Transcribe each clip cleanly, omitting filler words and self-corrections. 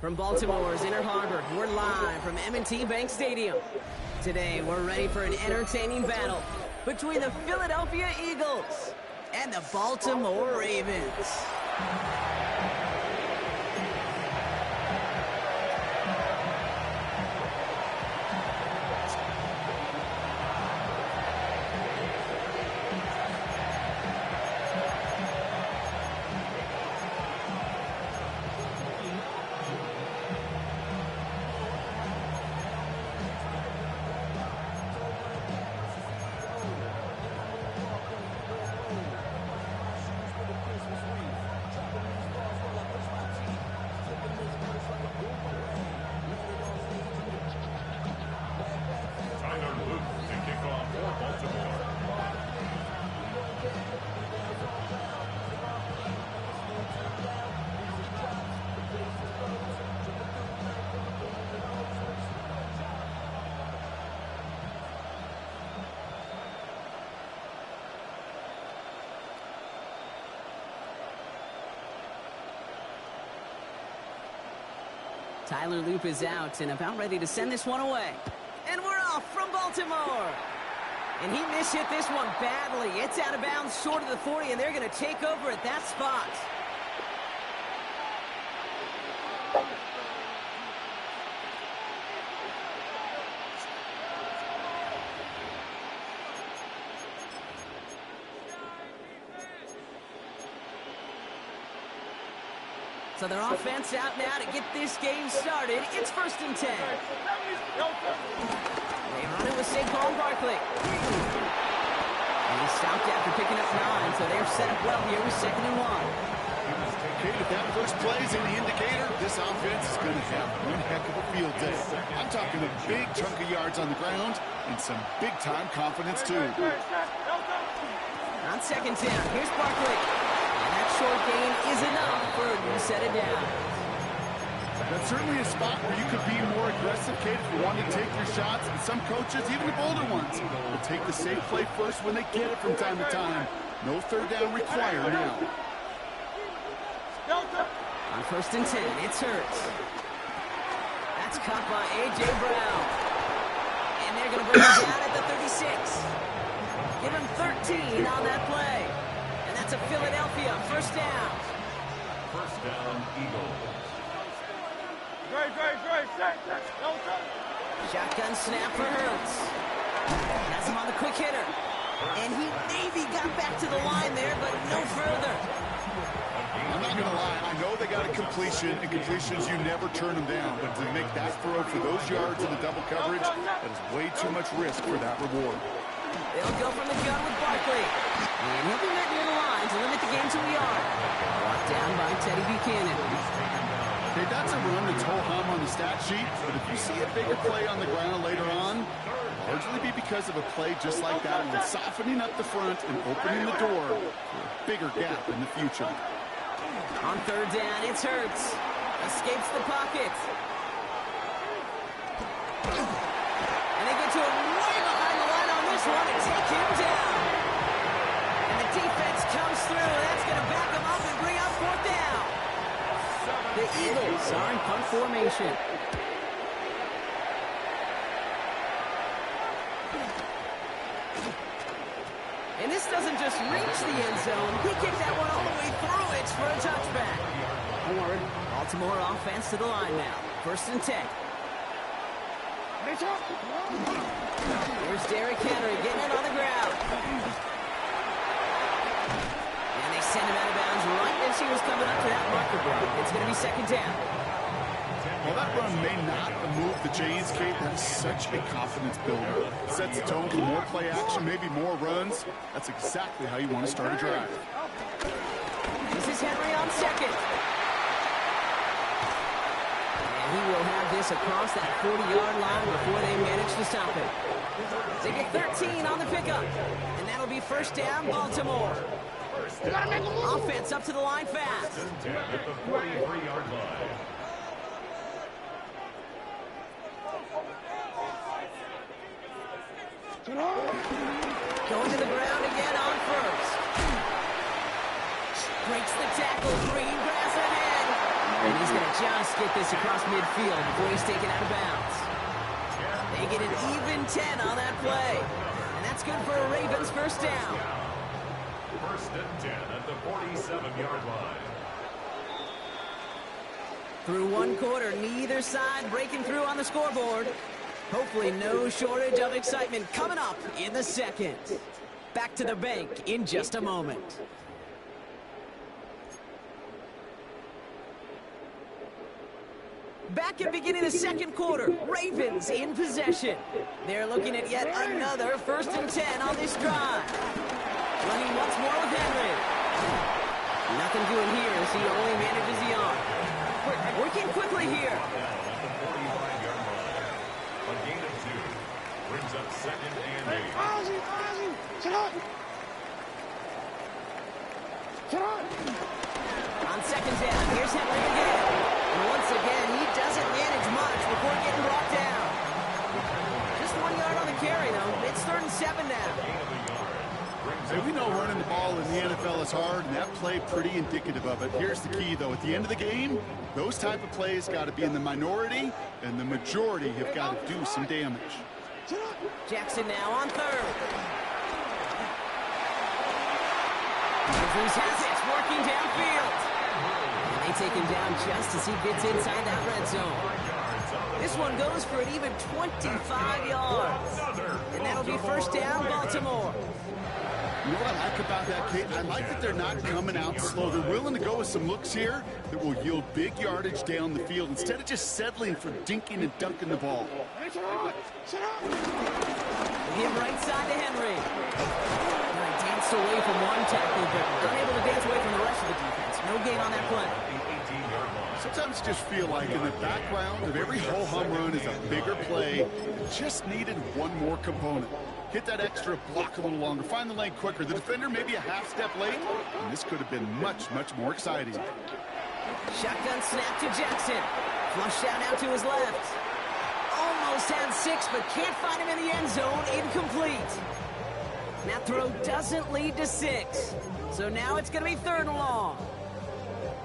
From Baltimore's Inner Harbor, we're live from M&T Bank Stadium. Today, we're ready for an entertaining battle between the Philadelphia Eagles and the Baltimore Ravens. Tyler Loop is out and about ready to send this one away. And we're off from Baltimore. And he mishit this one badly. It's out of bounds short of the 40, and they're going to take over at that spot. So their offense out now to get this game started. It's 1st and 10. They run it with Saquon Barkley. And he's stopped after picking up 9, so they're set up well here with 2nd and 1. Okay, if that first play is any indicator, this offense is going to have one heck of a field day. I'm talking a big chunk of yards on the ground and some big-time confidence, too. On 2nd down, here's Barkley. Short gain is enough for a new set of downs. That's certainly a spot where you could be more aggressive, Kate, if you want to take your shots. And some coaches, even the bolder ones, will take the safe play first when they get it from time to time. No 3rd down required now. On 1st and 10, it's Hurts. That's caught by A.J. Brown. And they're going to bring him down at the 36. Give him 13 on that play. That's a Philadelphia 1st down. 1st down, Eagles. Shotgun snap for Hurts. Has him on the quick hitter. And he maybe got back to the line there, but no further. I'm not going to lie. I know they got a completion, and completions, you never turn them down. But to make that throw for those yards in the double coverage, that is way too much risk for that reward. They'll go from the gun with Barkley. And he'll be met near the line to limit the game to a yard. Brought down by Teddy Buchanan. Okay, that's a run that's ho-hum on the stat sheet, but if you see a bigger play on the ground later on, largely be because of a play just like that one, softening up the front and opening the door for a bigger gap in the future. On 3rd down, it's Hurts. Escapes the pocket. And they get to him way behind the line on this one and take him down. And the defense comes through. That's going to back him up and bring up 4th down. The Eagles are in punt formation. And this doesn't just reach the end zone. He kicked that one all the way through it for a touchback. Forward, Baltimore offense to the line now. 1st and 10. Here's Derrick Henry getting it on the ground. And they send him out of bounds right as he was coming up to that marker block. It's going to be 2nd down. While that run may not have moved the chains, Kate, that's such a confidence builder. Sets the tone for more play action, maybe more runs. That's exactly how you want to start a drive. This is Henry on second. And he will have this across that 40-yard line before they manage to stop it. They get 13 on the pickup. And that'll be first down, Baltimore. Offense up to the line fast. At the 43-yard line. Going to the ground again on first. Breaks the tackle. Green grass ahead. And he's going to just get this across midfield before he's taken out of bounds. They get an even 10 on that play. And that's good for a Ravens first down. First and 10 at the 47-yard line. Through one quarter, neither side breaking through on the scoreboard. Hopefully no shortage of excitement coming up in the second. Back to the bank in just a moment. Back at the beginning of the second quarter, Ravens in possession. They're looking at yet another first and 10 on this drive. Running once more with Henry. Nothing doing here as he only manages the arm. Working quickly here. At the 45-yard line. A gain of 2. Brings up second and 8. On second down, here's Henry again. And once again, he doesn't manage much before getting brought down. Just 1 yard on the carry, though. It's 3rd and 7 now. Hey, we know running the ball in the NFL is hard, and that play pretty indicative of it. Here's the key, though. At the end of the game, those type of plays got to be in the minority, and the majority have got to do some damage. Jackson now on 3rd. Andrews has it, working downfield. And they take him down just as he gets inside that red zone. This one goes for an even 25 yards. And that'll be first down, Baltimore. You know what I like about that, Kate? I like that they're not coming out slow. They're willing to go with some looks here that will yield big yardage down the field instead of just settling for dinking and dunking the ball. Give right side to Henry. Now he danced away from one tackle, but unable to dance away from the rest of the defense. No gain on that play. Sometimes you just feel like in the background of every ho-hum run is a bigger play. Just needed one more component. Hit that extra block a little longer. Find the lane quicker. The defender maybe a half step late. And this could have been much, much more exciting. Shotgun snap to Jackson. Flush out now to his left. Almost had 6, but can't find him in the end zone. Incomplete. That throw doesn't lead to 6. So now it's going to be 3rd and long.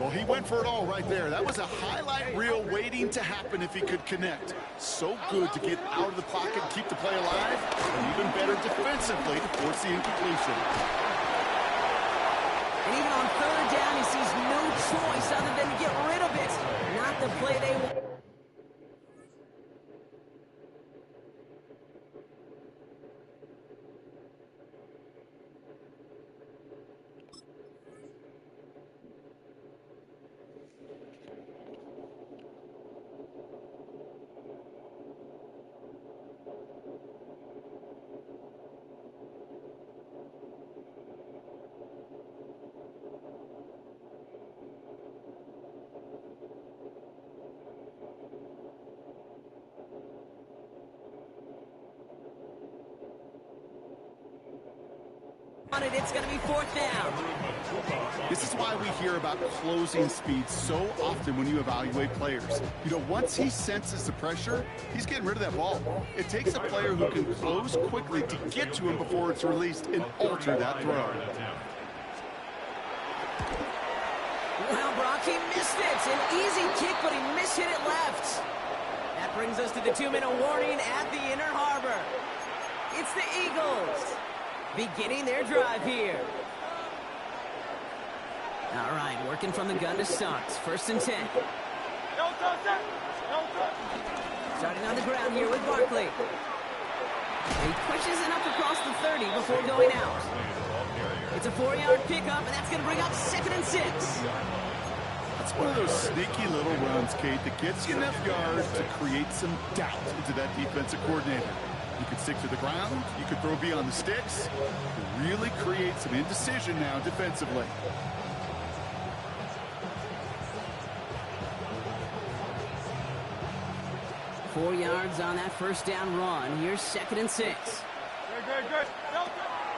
Well, he went for it all right there. That was a highlight reel waiting to happen if he could connect. So good to get out of the pocket, keep the play alive, and even better defensively to force the incompletion. And even on 3rd down, he sees no choice other than to get rid of it. Not the play they want. It's going to be 4th down. This is why we hear about closing speed so often when you evaluate players. You know, once he senses the pressure, he's getting rid of that ball. It takes a player who can close quickly to get to him before it's released and alter that throw. Well, Brock, he missed it. An easy kick, but he mishit it left. That brings us to the 2-minute warning at the Inner Harbor. It's the Eagles beginning their drive here. All right, working from the gun to start. 1st and 10. Starting on the ground here with Barkley. He pushes it up across the 30 before going out. It's a 4-yard pickup, and that's going to bring up 2nd and 6. That's That's one of those sneaky little runs, Kate, that gets you enough yards to create some doubt into that defensive coordinator. You could stick to the ground, you could throw beyond the sticks, and really create some indecision now defensively. Four yards on that first down run. Here's 2nd and 6. Good.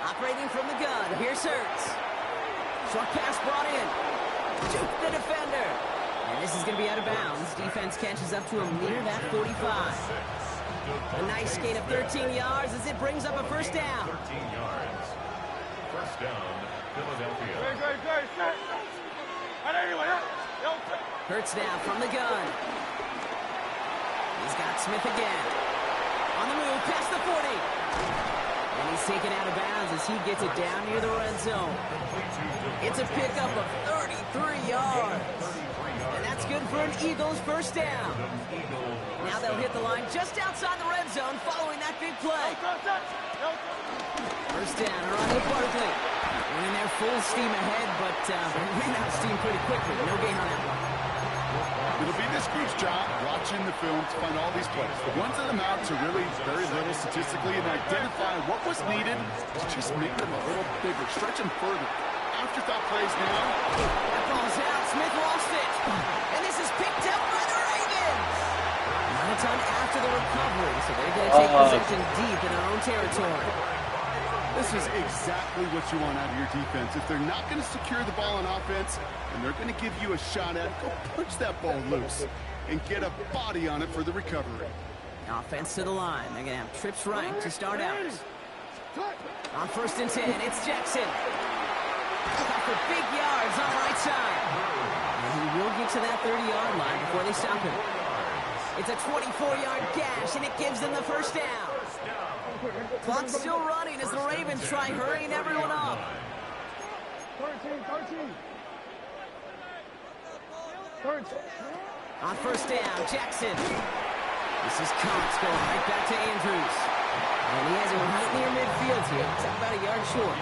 Operating from the gun. Here's Hurts. Short pass brought in. Juke the defender. And this is going to be out of bounds. Defense catches up to him near that 45. A nice gain of 13 yards as it brings up a first down. 13 yards. First down, Philadelphia. Good. Hurts now from the gun. He's got Smith again. On the move, past the 40. And he's taken out of bounds as he gets it down near the red zone. It's a pickup of 33 yards. And that's good for an Eagles first down. Now they'll hit the line just outside the red zone following that big play. First down, Ronnie Barkley. Running there full steam ahead, but ran out of steam pretty quickly. No gain on that one. It'll be this group's job watching the film to find all these plays. The ones that amount to really very little statistically and identify what was needed to just make them a little bigger, stretch them further. Afterthought plays now. That ball's out. Smith lost it. And this is picked up by the Ravens. Not a ton after the recovery, so they're going to take possession deep in their own territory. This is exactly what you want out of your defense. If they're not going to secure the ball on offense, and they're going to give you a shot at it, go punch that ball loose and get a body on it for the recovery. Offense to the line. They're going to have trips right to start out. On 1st and 10, it's Jackson. Got for big yards on the right side. And he will get to that 30-yard line before they stop him. It's a 24-yard gash, and it gives them the first down. Clock's still running as the Ravens try hurrying everyone up. 13. On 1st down, Jackson. This is Cox going right back to Andrews. And he has it right near midfield here. It's about a yard short.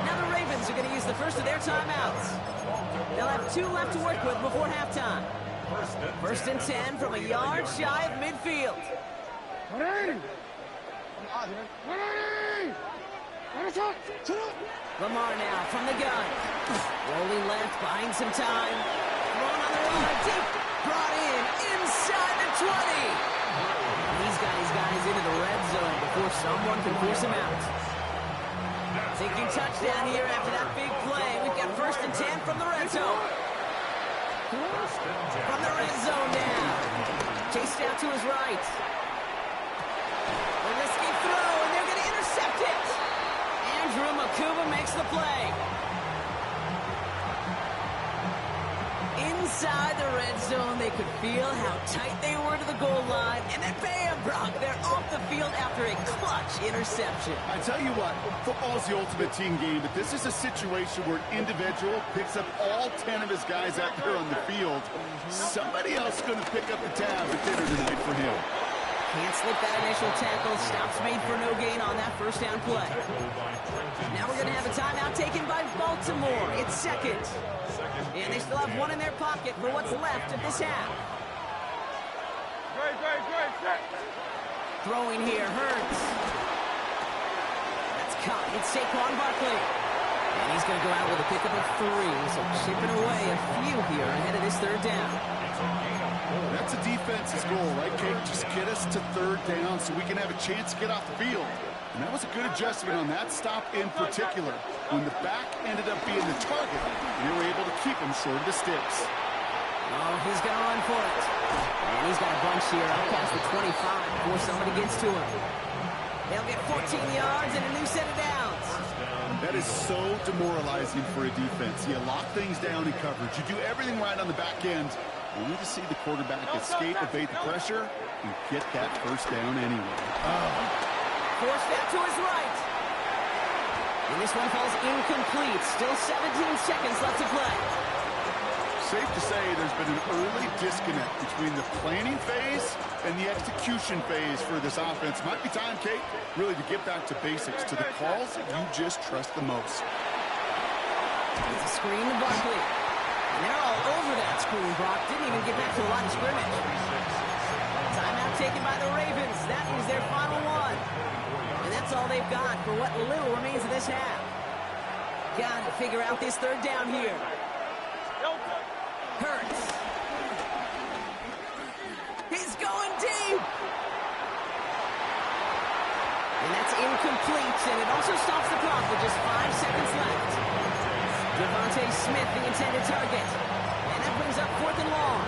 Now the Ravens are going to use the first of their timeouts. They'll have 2 left to work with before halftime. 1st and 10 from a yard shy of midfield. Lamar now from the gun. Rolling left, buying some time. Throwing on the run, deep. Brought in, inside the 20. He's got his guys into the red zone before someone can force him out. Thinking touchdown here after that big play. We've got 1st and 10 from the red zone. From the red zone now. Chased out to his right. A risky throw, and they're going to intercept it. Andrew Makuba makes the play. Inside the red zone, they could feel how tight they were to the goal line. And then bam, Brock, they're off the field after a clutch interception. I tell you what, football's the ultimate team game, but this is a situation where an individual picks up all 10 of his guys out there on the field. Somebody else is going to pick up the tab at dinner tonight for him. Can't slip that initial tackle. Stops made for no gain on that first down play. Now we're going to have a timeout taken by Baltimore. It's 2nd. And they still have 1 in their pocket for what's left of this half. Throwing here, Hurts. That's caught. It's Saquon Barkley. And he's going to go out with a pickup of 3. So chipping away a few here ahead of this 3rd down. That's a defense's goal, right, Kate? Just get us to 3rd down so we can have a chance to get off the field. And that was a good adjustment on that stop in particular. When the back ended up being the target, we were able to keep him short of the sticks. Oh, he's going to run for it. And he's got a bunch here up past the 25 before somebody gets to him. They'll get 14 yards and a new set of downs. That is so demoralizing for a defense. You lock things down in coverage. You do everything right on the back end. We need to see the quarterback escape, evade the pressure, and get that first down anyway. Forced out to his right. And this one falls incomplete. Still 17 seconds left to play. Safe to say there's been an early disconnect between the planning phase and the execution phase for this offense. Might be time, Kate, really to get back to basics, to the calls that you just trust the most. It's a screen to Barkley. And they're all over that screen, Brock. Didn't even get back to the line of scrimmage. Timeout taken by the Ravens. That is their final one. And that's all they've got for what little remains of this half. Got to figure out this third down here. Hurts. He's going deep. And that's incomplete, and it also stops the clock with just 5 seconds left. Devontae Smith, the intended target. And that brings up 4th and long.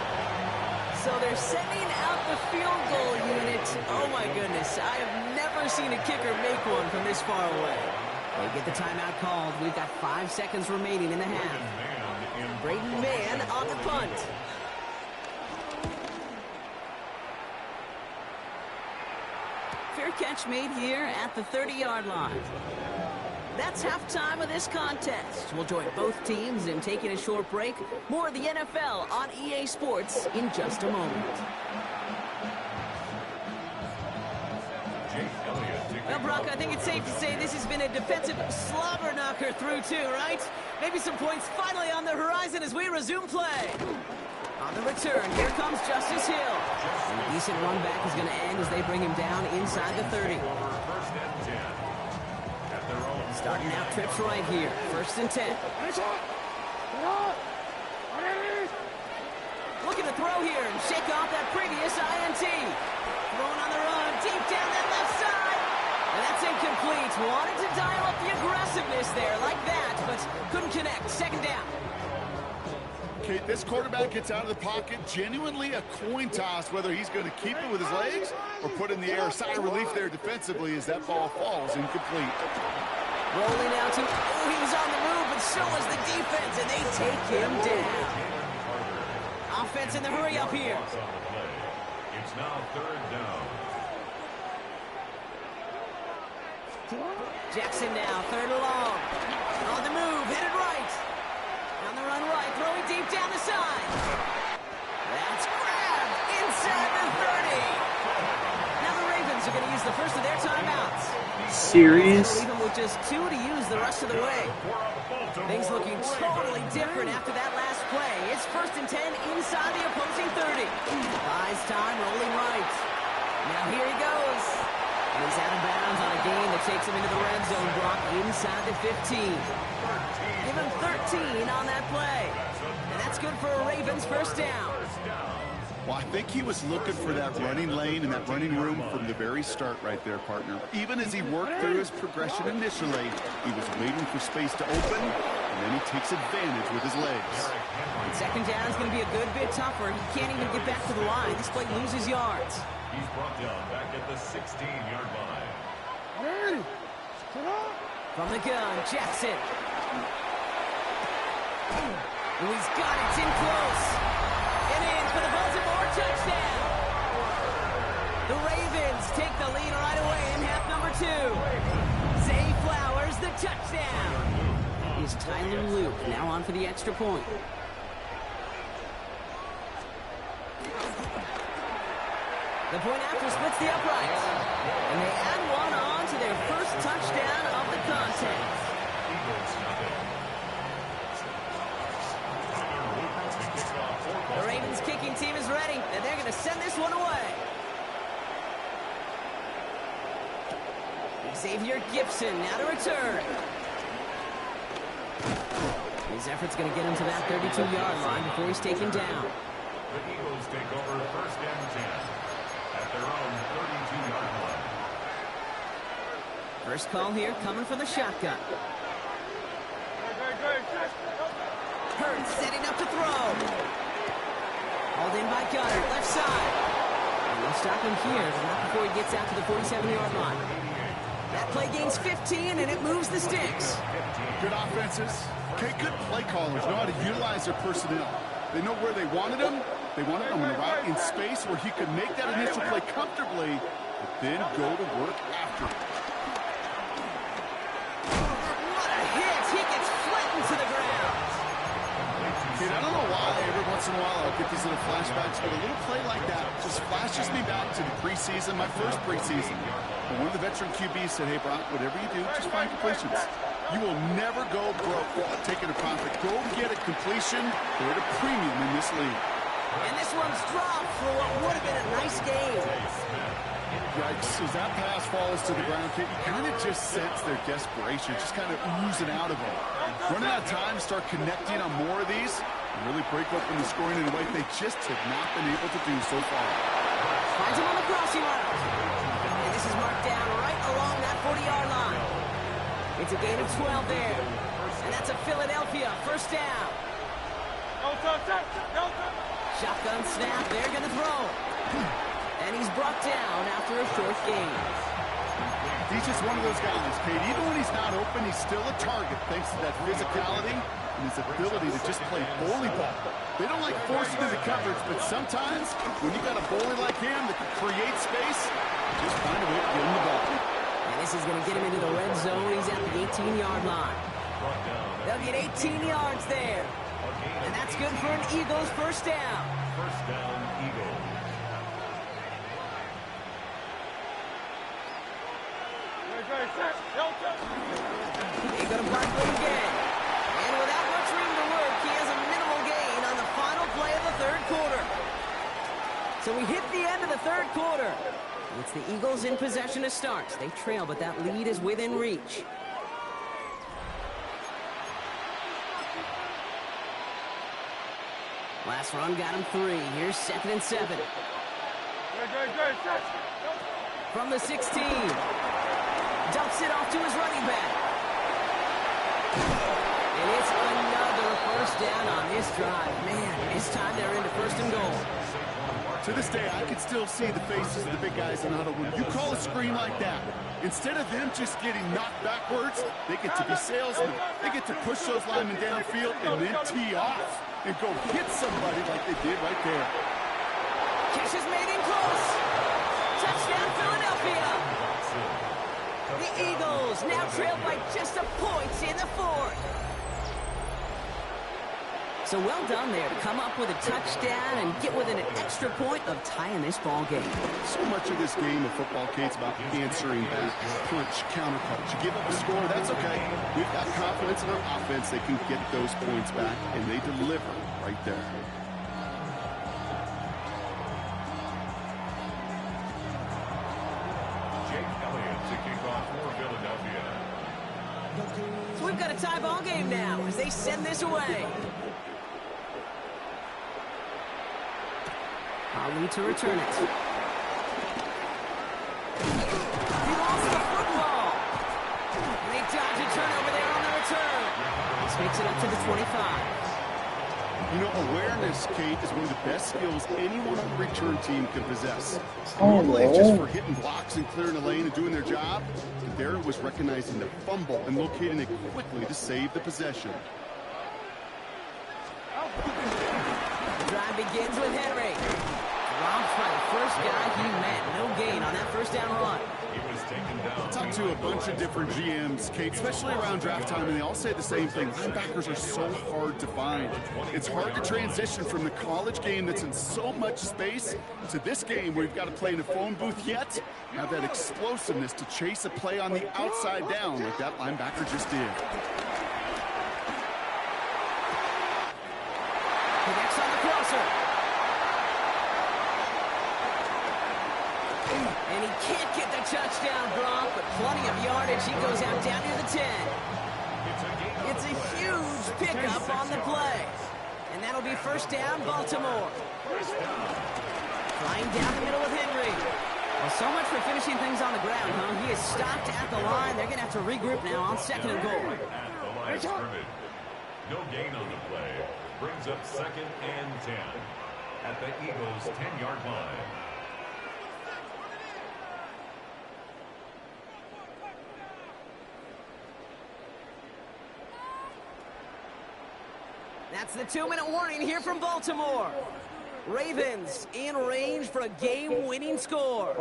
So they're sending out the field goal unit. Oh, my goodness. I have never seen a kicker make one from this far away. They get the timeout called. We've got 5 seconds remaining in the half. Braden Mann on the punt. Fair catch made here at the 30-yard line. That's halftime of this contest. We'll join both teams in taking a short break. More of the NFL on EA Sports in just a moment. Well, Brock, I think it's safe to say this has been a defensive slobber knocker through two, right? Maybe some points finally on the horizon as we resume play. On the return, here comes Justice Hill. A decent run back is going to end as they bring him down inside the 30. Starting out trips right here. 1st and 10. Looking to throw here and shake off that previous INT. Throwing on the run, deep down that left side. And that's incomplete. Wanted to dial up the aggressiveness there like that, but couldn't connect. 2nd down. Okay, this quarterback gets out of the pocket, genuinely a coin toss whether he's going to keep it with his legs or put in the air. Sigh of relief there defensively as that ball falls incomplete. Rolling out to, oh, he was on the move, but so was the defense, and they take him down. Offense in the hurry up here. It's now 3rd down. Jackson now, 3rd and long. On the move, headed right. On the run right, throwing deep down the side. That's grabbed inside the 30. Now the Ravens are going to use the first of their timeouts. Serious? Leave them with just 2 to use the rest of the way. Things looking totally different after that last play. It's 1st and 10 inside the opposing 30. Buys time, rolling right. Now here he goes. And he's out of bounds on a gain that takes him into the red zone, Brock, inside the 15. Give him 13 on that play. And that's good for a Ravens 1st down. Well, I think he was looking for that running lane and that running room from the very start right there, partner. Even as he worked through his progression initially, he was waiting for space to open, and then he takes advantage with his legs. And 2nd down is going to be a good bit tougher. He can't even get back to the line. This play loses yards. He's brought down back at the 16-yard line. From the gun, Jackson. Oh, he's got it. It's in close. And in for the Baltimore touchdown. The Ravens take the lead right away in half number 2. Zay Flowers, the touchdown. Is Tyler Luke now on for the extra point. The point after splits the uprights. And they add one on to their first touchdown of the contest. The Ravens kicking team is ready, and they're going to send this one away. Xavier Gibson now to return. His effort's going to get him to that 32-yard line before he's taken down. The Eagles take over 1st and 10 at their own 32-yard line. First call here coming from the shotgun. Hurts setting up to throw. Hauled in by Gunner, left side. And they'll stop him here, but not before he gets out to the 47-yard line. That play gains 15, and it moves the sticks. Good offenses. Okay, good play callers know how to utilize their personnel. They know where they wanted him. They wanted him right in space where he could make that initial play comfortably, but then go to work after it. What a hit! He gets flattened to the ground. Dude, I don't know why every once in a while I'll get these little flashbacks, but a little play like that just flashes me back to the preseason, my first preseason. And one of the veteran QBs said, hey, Brock, whatever you do, just find completions. You will never go broke taking a profit. Go get a completion. They're at a premium in this league. And this one's dropped for what would have been a nice game. Yikes, as that pass falls to the ground, Kate, you kind of just sense their desperation, just kind of oozing out of them. Running out of time to start connecting on more of these and really break open the scoring in a way they just have not been able to do so far. Finds him on the crossing route. And this is marked down right along that 40-yard line. It's a gain of 12 there. And that's a Philadelphia first down. Shotgun snap, they're going to throw. And he's brought down after a short gain. He's just one of those guys, Kate. Even when he's not open, he's still a target thanks to that physicality and his ability to just play bully ball. They don't like forcing into coverage, but sometimes when you got a bully like him that can create space, just find a way to get him the ball. And this is going to get him into the red zone. He's at the 18-yard line. They'll get 18 yards there. And that's good for an Eagles first down. First down, Eagles. He's going to block them again. And without much room to work, he has a minimal gain on the final play of the third quarter. So we hit the end of the third quarter. It's the Eagles in possession to start. They trail, but that lead is within reach. Last run got him 3. Here's 2nd and 7. From the 16. Dumps it off to his running back. And it's another first down on this drive. Man, this time they're into first and goal. To this day, I can still see the faces of the big guys in the huddle. When you call a screen like that, instead of them just getting knocked backwards, they get to be salesmen. They get to push those linemen downfield and then tee off and go hit somebody like they did right there. Catch is made in close. Touchdown, Philadelphia. The Eagles now trail by just a point in the fourth. So well done there to come up with a touchdown and get within an extra point of tying this ball game. So much of this game of football, Kate's about answering back, punch, counterpunch. You give up a score, that's okay. We've got confidence in our offense. They can get those points back, and they deliver right there. To kick off for Philadelphia. So we've got a tie ball game now as they send this away. Ali to return it. He lost the football. And they dodge a turnover there on the return. This makes it up to the 25. You know, awareness, Kate, is one of the best skills anyone on the return team can possess. Normally, it's just for hitting blocks and clearing the lane and doing their job. But there was recognizing the fumble and locating it quickly to save the possession. The drive begins with Henry. Dropped by the first guy he met. No gain on that first down run. He was taken down. I talked to a bunch of different GMs, Kate, especially around draft time, and they all say the same thing. Linebackers are so hard to find. It's hard to transition from the college game that's in so much space to this game where you've got to play in a phone booth yet have that explosiveness to chase a play on the outside down like that linebacker just did. Connects on the crosser. And he can't get the touchdown, Gronk, but plenty of yardage. He goes out down near the 10. It's a huge pickup on the play. And that'll be first down, Baltimore. Flying down the middle with Henry. Well, so much for finishing things on the ground, huh? He is stopped at the line. They're going to have to regroup now on 2nd and goal. At the line of scrimmage. No gain on the play. Brings up 2nd and 10 at the Eagles' 10-yard line. That's the 2-minute warning here from Baltimore. Ravens in range for a game-winning score.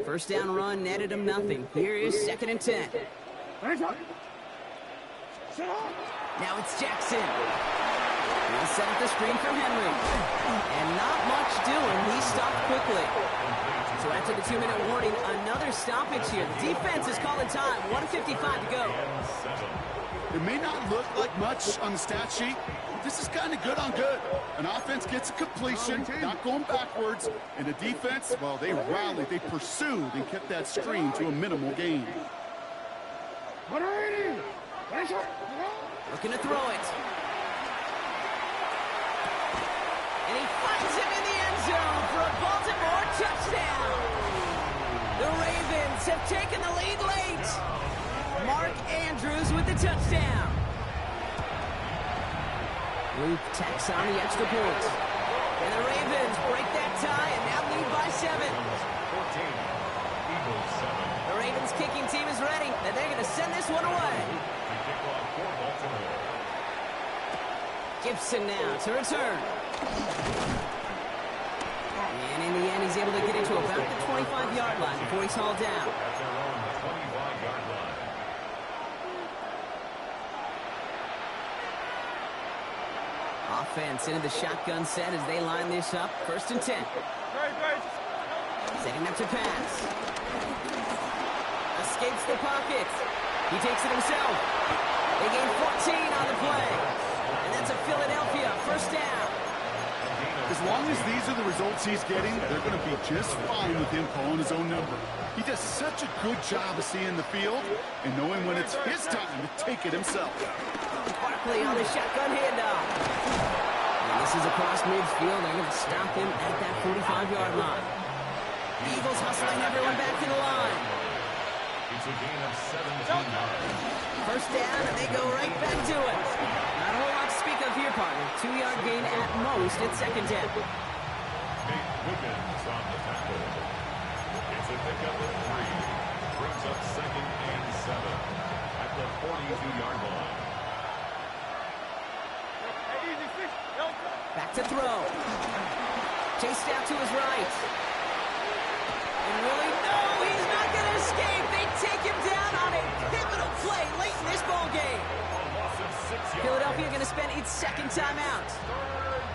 First down run netted them nothing. Here is 2nd and 10. Now it's Jackson. He'll set up the screen from Henry. And not much doing. He stopped quickly. So after the 2-minute warning, another stoppage here. The defense is calling time. 1:55 to go. It may not look like much on the stat sheet, but this is kind of good on good. An offense gets a completion, not going backwards, and the defense, well, they rallied, they pursued, and kept that stream to a minimal gain. Looking to throw it. And he finds him in the end zone for a Baltimore touchdown. The Ravens have taken the lead late. Mark Andrews with the touchdown. Luke tacks on the extra point. And the Ravens break that tie and now lead by 7. 14. Eagles 7. The Ravens kicking team is ready, and they're going to send this one away. The kickoff for Baltimore. Gibson now to return. And in the end, he's able to get into about the 25-yard line before he's hauled down. At their own 25-yard line. Offense into the shotgun set as they line this up. 1st and 10. Setting up to pass. Escapes the pocket. He takes it himself. They gain 14 on the play. And that's a Philadelphia 1st down. As long as these are the results he's getting, they're going to be just fine with him calling his own number. He does such a good job of seeing the field and knowing when it's his time to take it himself. Barkley on the shotgun handoff. And this is across midfield. They're going to stop him at that 45-yard line. The Eagles hustling everyone back to the line. It's a gain of 17 yards. 1st down, and they go right back to it. Not a whole lot to speak of here, partner. 2-yard gain at most at 2nd down. Nate Wiggins on the tackle. It's a pickup of 3. Brings up 2nd and 7 at the 42-yard line. Back to throw. Chased out to his right. And really, no, he's not going to escape. They take him down on a pivotal play late in this ball game. Philadelphia going to spend its 2nd timeout.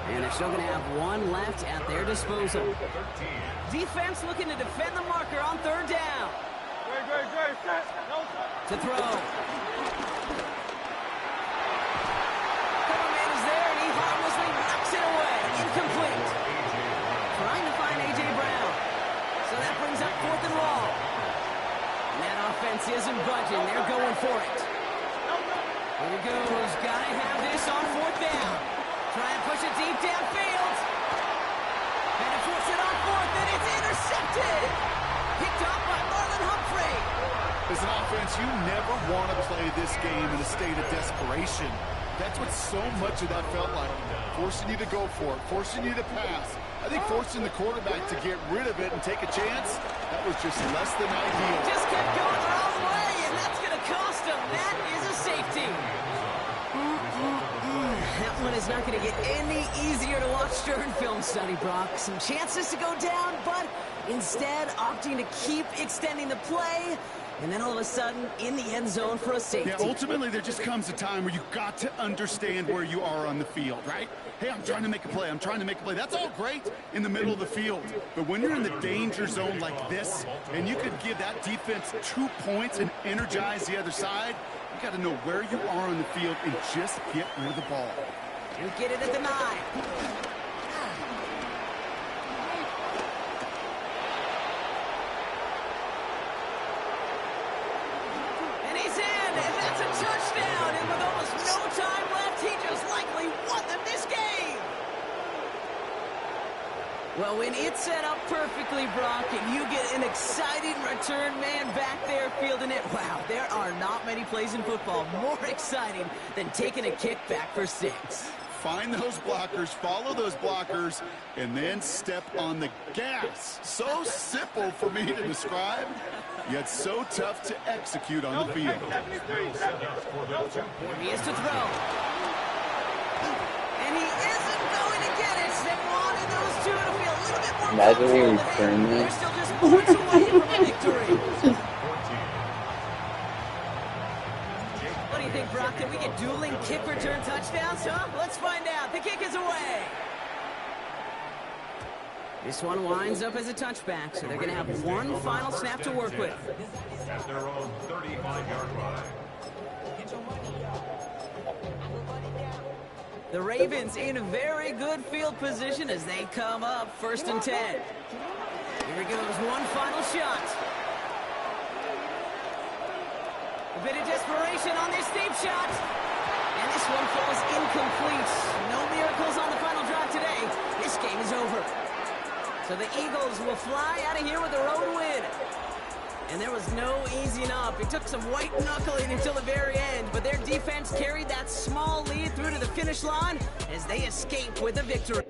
And they're still going to have 1 left at their disposal. Defense looking to defend the marker on 3rd down. To throw. Coverman is there, and he harmlessly knocks it away. Incomplete. Trying to find A.J. Brown. So that brings up 4th and long. And that offense isn't budging. They're going for it. Here it goes. Gotta have this on 4th down. Try and push it deep downfield. And to force it on 4th, and it's intercepted. Picked off by Marlon Humphrey. As an offense, you never want to play this game in a state of desperation. That's what so much of that felt like. Forcing you to go for it, forcing you to pass. I think forcing the quarterback to get rid of it and take a chance, that was just less than ideal. Just kept going the wrong way, and that's going to cost him. That is a safety. That one is not going to get any easier to watch during film study, Brock. Some chances to go down, but instead opting to keep extending the play. And then all of a sudden, in the end zone for a safety. Yeah, ultimately, there just comes a time where you've got to understand where you are on the field, right? Hey, I'm trying to make a play. I'm trying to make a play. That's all great in the middle of the field. But when you're in the danger zone like this, and you could give that defense 2 points and energize the other side, you got to know where you are on the field and just get rid of the ball. You get it at the 9. Touchdown, and with almost no time left, he just likely won them this game. Well, when it's set up perfectly, Brock, and you get an exciting return man back there fielding it, wow, there are not many plays in football more exciting than taking a kick back for 6. Find those blockers, follow those blockers, and then step on the gas. So simple for me to describe, yet so tough to execute on the field. Here he is to throw. And he isn't going to get it. They wanted those two to feel a little bit more Imagine we comfortable. return They're this. still just points away from a victory. What do you think, Brock? Can we get dueling kick return touchdowns, huh? Let's find out. The kick is away. This one winds up as a touchback, so they're going to have one final snap to work with. At their own 35-yard line. The Ravens in a very good field position as they come up 1st and 10. Here goes one final shot. A bit of desperation on this deep shot. And this one falls incomplete. No miracles on the final drive today. This game is over. So the Eagles will fly out of here with a road win. And there was no easing up. It took some white knuckling until the very end, but their defense carried that small lead through to the finish line as they escape with a victory.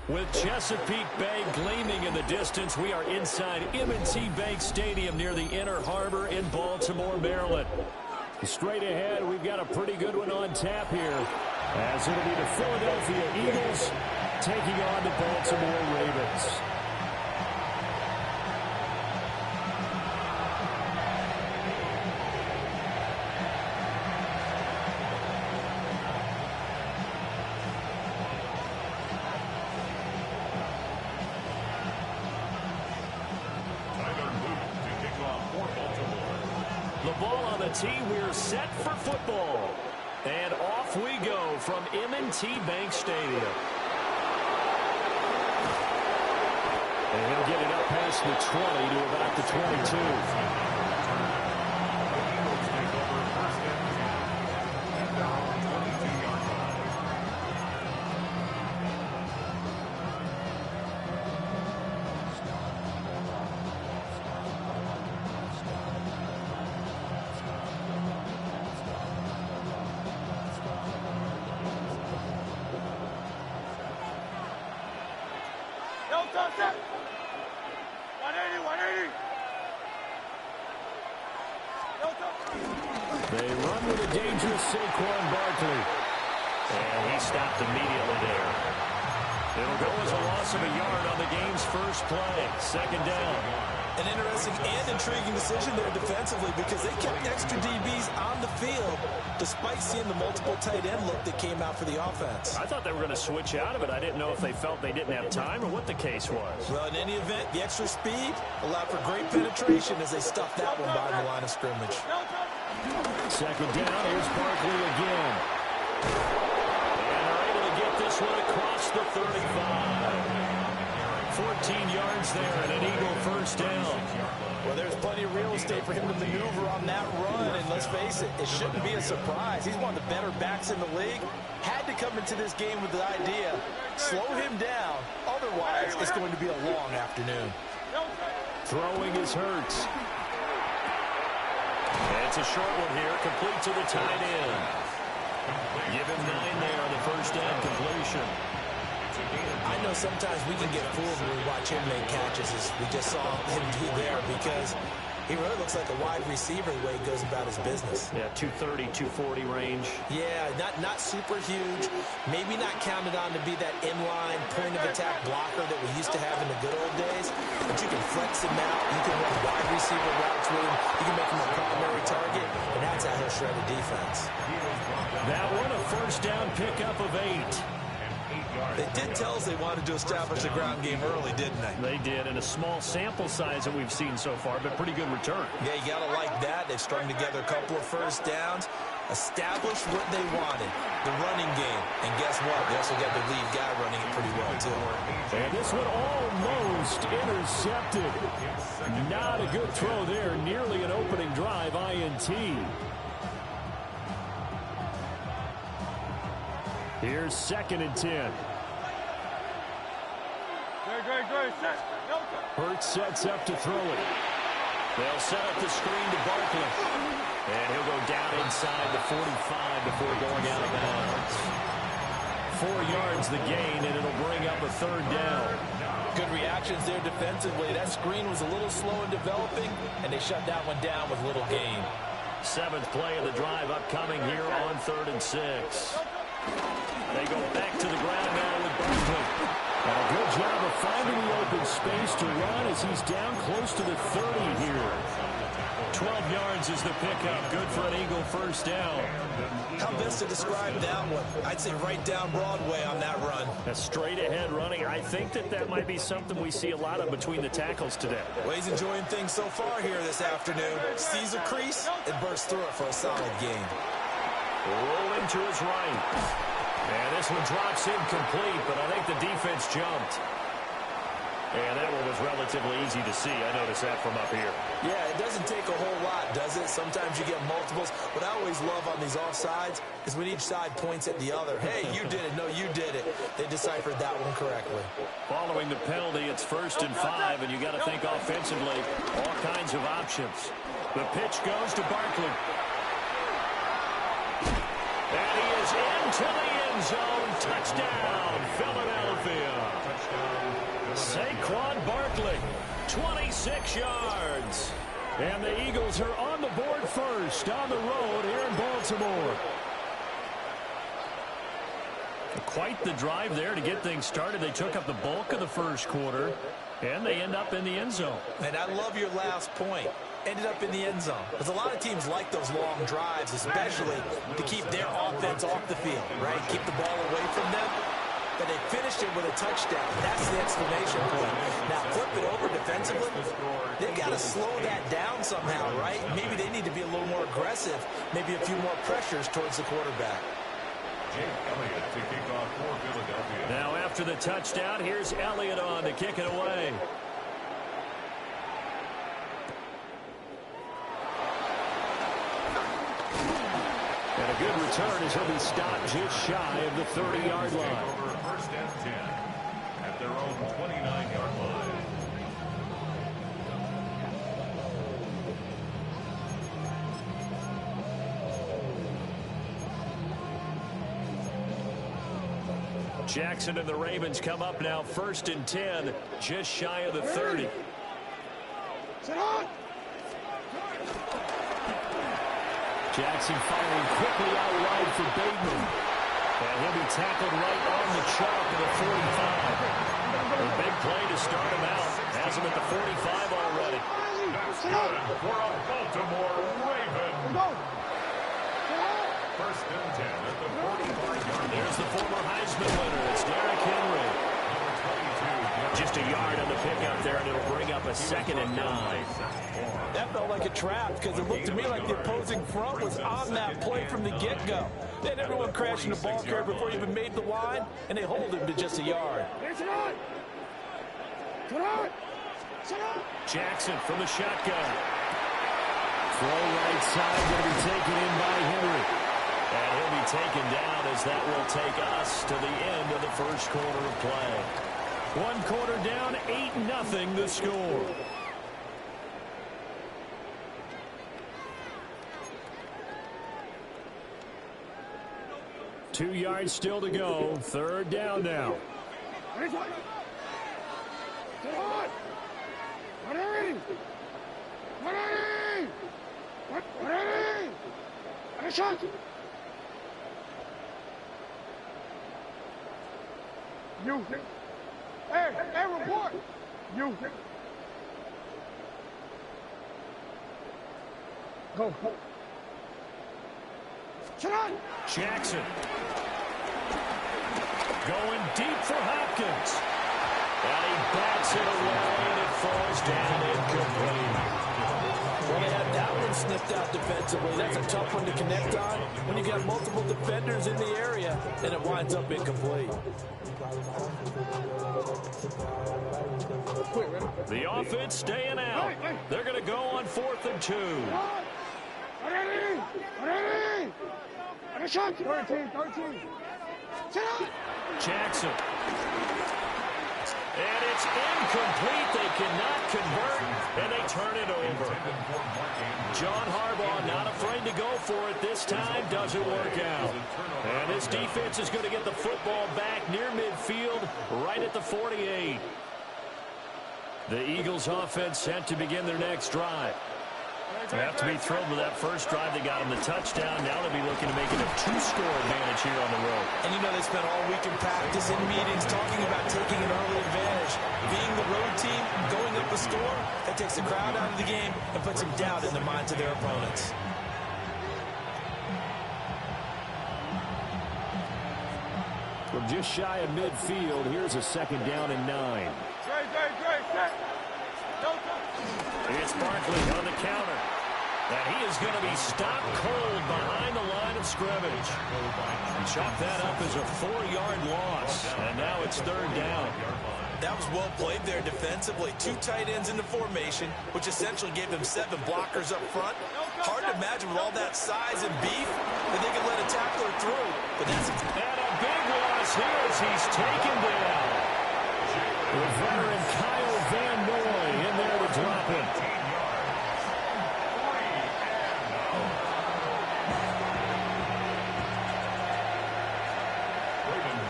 With Chesapeake Bay gleaming in the distance, we are inside M&T Bank Stadium near the Inner Harbor in Baltimore, Maryland. Straight ahead, we've got a pretty good one on tap here, as it'll be the Philadelphia Eagles taking on the Baltimore Ravens. The ball on the tee, we're set for football. And off we go from M&T Bank Stadium. And he'll get it up past the 20 to about the 22. Set. 180, 180. They run with a dangerous Saquon Barkley. And he stopped immediately there. It'll go as a loss of a yard on the game's first play. 2nd down. An interesting and intriguing decision there defensively because they kept extra DBs on the field despite seeing the multiple tight end look that came out for the offense. I thought they were going to switch out of it. I didn't know if they felt they didn't have time or what the case was. Well, in any event, the extra speed allowed for great penetration as they stuffed that one behind the line of scrimmage. Second down, here's Barkley again. And they're able to get this one across the 35. 14 yards there and an Eagle first down. Well, there's plenty of real estate for him to maneuver on that run, and let's face it, it shouldn't be a surprise. He's one of the better backs in the league. Had to come into this game with the idea, slow him down, otherwise it's going to be a long afternoon. Throwing is Hurts. It's a short one here, complete to the tight end. Give him 9 there on the first down completion. I know sometimes we can get fooled when we watch him make catches, as we just saw him do there, because he really looks like a wide receiver the way he goes about his business. Yeah, 230, 240 range. Yeah, not super huge. Maybe not counted on to be that inline point-of-attack blocker that we used to have in the good old days. But you can flex him out. You can run wide receiver routes with him. You can make him a primary target, and that's how he'll shred a defense. That one, a first down pickup of 8. They did tell us they wanted to establish the ground game early, didn't they? They did, in a small sample size that we've seen so far, but pretty good return. Yeah, you got to like that. They've strung together a couple of first downs, established what they wanted, the running game. And guess what? They also got the lead guy running it pretty well, too. And this one almost intercepted. Not a good throw there. Nearly an opening drive, INT. Here's 2nd and 10. Hurts sets up to throw it. They'll set up the screen to Barkley. And he'll go down inside the 45 before going out of bounds. 4 yards the gain, and it'll bring up a 3rd down. Good reactions there defensively. That screen was a little slow in developing, and they shut that one down with little gain. 7th play of the drive upcoming here on 3rd and 6. They go back to the ground now with Barkley. And a good job of finding the open space to run as he's down close to the 30 here. 12 yards is the pickup. Good for an Eagle first down. How best to describe that one? I'd say right down Broadway on that run. A straight-ahead running. I think that might be something we see a lot of between the tackles today. Well, he's enjoying things so far here this afternoon. Sees a crease and bursts through it for a solid gain. Rolling to his right. And this one drops incomplete, but I think the defense jumped. And that one was relatively easy to see. I noticed that from up here. Yeah, it doesn't take a whole lot, does it? Sometimes you get multiples. What I always love on these offsides is when each side points at the other. Hey, you did it. No, you did it. They deciphered that one correctly. Following the penalty, it's 1st and 5, and you got to think offensively, all kinds of options. The pitch goes to Barkley. And he is into the end zone. Touchdown, Philadelphia. Saquon Barkley, 26 yards. And the Eagles are on the board first on the road here in Baltimore. Quite the drive there to get things started. They took up the bulk of the first quarter, and they end up in the end zone. And I love your last point. Ended up in the end zone. Because a lot of teams like those long drives, especially to keep their offense off the field, right? Keep the ball away from them. But they finished it with a touchdown. That's the exclamation point. Now, flip it over defensively. They've got to slow that down somehow, right? Maybe they need to be a little more aggressive. Maybe a few more pressures towards the quarterback. Elliott to kick off for Philadelphia. Now, after the touchdown, here's Elliott on to kick it away. And a good return as he'll be stopped just shy of the 30-yard line. Over 1st and 10 at their own 29-yard line. Jackson and the Ravens come up now 1st and 10, just shy of the 30. Jackson firing quickly out wide for Bateman. And he'll be tackled right on the chalk at the 45. A big play to start him out. Has him at the 45 already. That's good for a Baltimore Raven. First and 10 at the 45-yard line. There's the former Heisman winner. It's Derrick Henry. Just a yard on the pickup there, and it'll bring up a 2nd and 9. That felt like a trap because it looked to me like the opposing front was on that play from the get-go. They had everyone crashing the ball carrier before he even made the line, and they hold him to just a yard. Jackson from the shotgun. Throw right side, going to be taken in by Henry. And he'll be taken down as that will take us to the end of the first quarter of play. 1 quarter down, 8-0 the score. Two yards still to go. 3rd down now. Hey, report. Go. Jackson. Going deep for Hopkins. And he bats it away, and it falls down incomplete. Well, they had that one sniffed out defensively. That's a tough one to connect on when you got multiple defenders in the area, and it winds up incomplete. The offense staying out. They're going to go on 4th and 2. 13. Jackson. And it's incomplete. They cannot convert, and they turn it over. John Harbaugh not afraid to go for it this time. Doesn't work out. And this defense is going to get the football back near midfield, right at the 48. The Eagles offense set to begin their next drive. They have to be thrilled with that first drive. They got them the touchdown. Now they'll be looking to make it a 2-score advantage here on the road. And you know they spent all week in practice and meetings talking about taking an early advantage. Being the road team, going up a score, that takes the crowd out of the game and puts some doubt in the minds of their opponents. From just shy of midfield, here's a 2nd down and 9. It's Barkley on the counter. And he is going to be stopped cold behind the line of scrimmage. Chalk that up as a 4-yard loss. And now it's 3rd down. That was well played there defensively. 2 tight ends in the formation, which essentially gave them 7 blockers up front. Hard to imagine with all that size and beef that they could let a tackler through. But that's and a big loss here as he's taken down. The veteran Kyle Van Noy in there to drop him.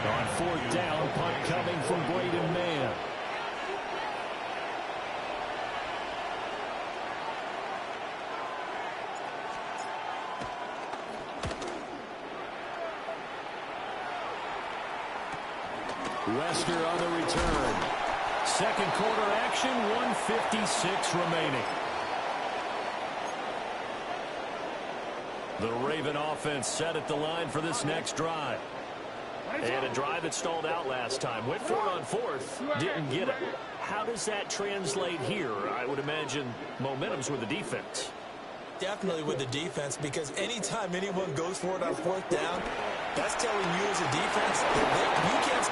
On 4th down, punt coming from Braden Mann. Lester on the return. 2nd quarter action, 1:56 remaining. The Raven offense set at the line for this next drive. And a drive that stalled out last time. Went for it on 4th, didn't get it. How does that translate here? I would imagine momentum's with the defense. Definitely with the defense, because anytime anyone goes for it on 4th down, that's telling you as a defense that you can't.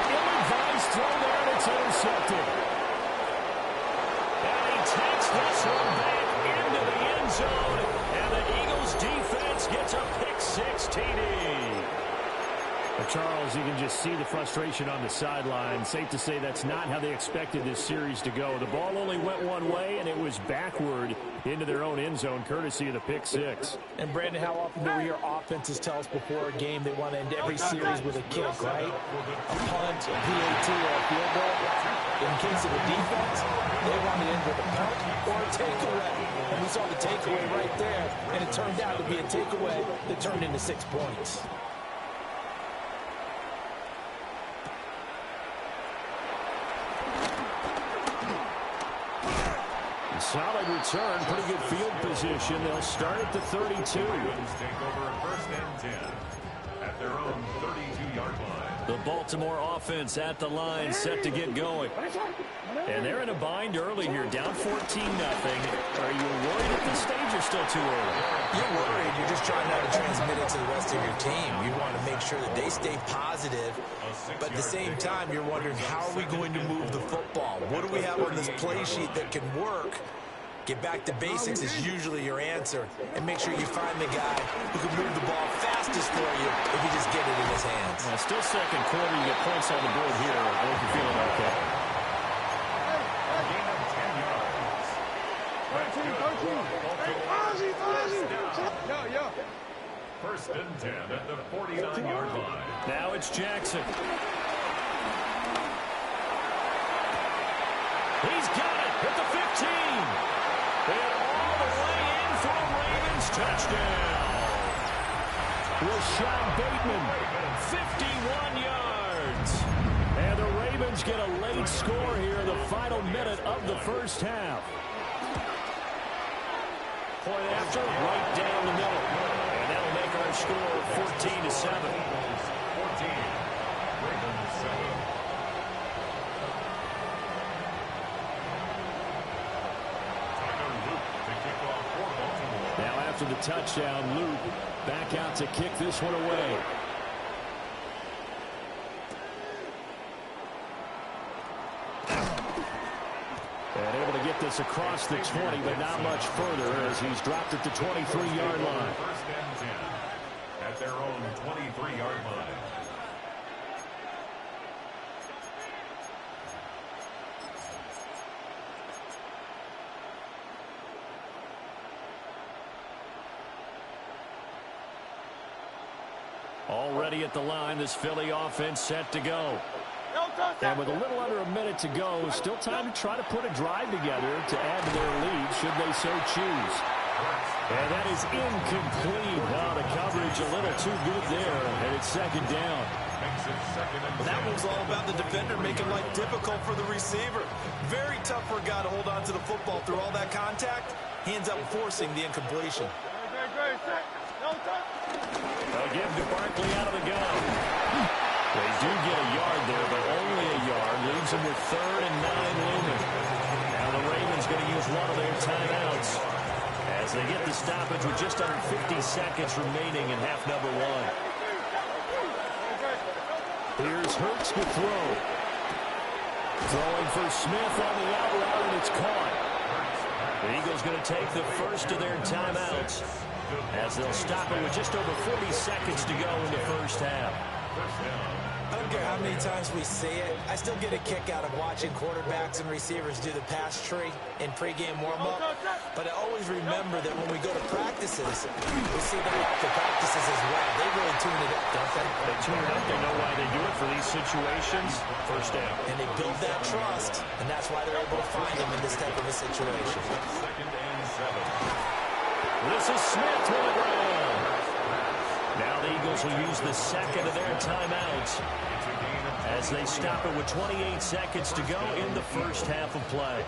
Ill-advised throw there, and it's intercepted. And he takes this one back into the end zone, and the Eagles defense gets a pick-6 TD. Charles, you can just see the frustration on the sideline. Safe to say that's not how they expected this series to go. The ball only went one way, and it was backward into their own end zone, courtesy of the pick-6. And, Brandon, how often do we hear offenses tell us before a game they want to end every series with a kick, right? A punt, a PAT, or a field goal. In case of the defense, they want to end with a punt or a takeaway. And we saw the takeaway right there, and it turned out to be a takeaway that turned into 6 points. Solid return, pretty good field position. They'll start at the 32. Take over first and 10 at their own 32-yard line. The Baltimore offense at the line, set to get going. And they're in a bind early here, down 14-0. Are you worried at this stage or still too early? You're worried. You're just trying not to transmit it to the rest of your team. You want to make sure that they stay positive. But at the same time, you're wondering, how are we going to move the football? What do we have on this play sheet that can work? Get back to basics is usually your answer. And make sure you find the guy who can move the ball fastest for you if you just get it in his hands. Still second quarter, you get points on the board here. I hope you're feeling okay. Gain of 10 yards. Yo. First and 10 at the 49-yard line. Now it's Jackson. He's got it at the 15. And all the way in for a Ravens touchdown. Rashad Bateman, 51 yards. And the Ravens get a late score here in the final minute of the first half. Point after, right down the middle. And that'll make our score 14-7. 14. Ravens 7. Now after the touchdown, Luke back out to kick this one away. And able to get this across the 20, but not much further as he's dropped at the 23-yard line. First and 10 at their own 23-yard line. Already at the line, this Philly offense set to go. And with a little under a minute to go, still time to try to put a drive together to add to their lead should they so choose. And that is incomplete. Wow, the coverage a little too good there, and it's second down. Well, that one's all about the defender making life difficult for the receiver. Very tough for a guy to hold on to the football through all that contact. He ends up forcing the incompletion. They'll give to Barkley out of the gun. They do get a yard there, but only a yard. Leaves them with 3rd and 9 looming. Now the Ravens going to use one of their timeouts as they get the stoppage with just under 50 seconds remaining in half number 1. Here's Hurts to throw. Throwing for Smith on the out route, and it's caught. The Eagles going to take the first of their timeouts as they'll stop it with just over 40 seconds to go in the first half. I don't care how many times we see it. I still get a kick out of watching quarterbacks and receivers do the pass tree in pregame warm-up. But I always remember that when we go to practices, we see them after practices as well. They really tune it up, don't they? They tune it up. They know why they do it for these situations. First down. And they build that trust, and that's why they're able to find them in this type of a situation. Second and 7. This is Smith to the ground. Now the Eagles will use the second of their timeouts as they stop it with 28 seconds to go in the first half of play.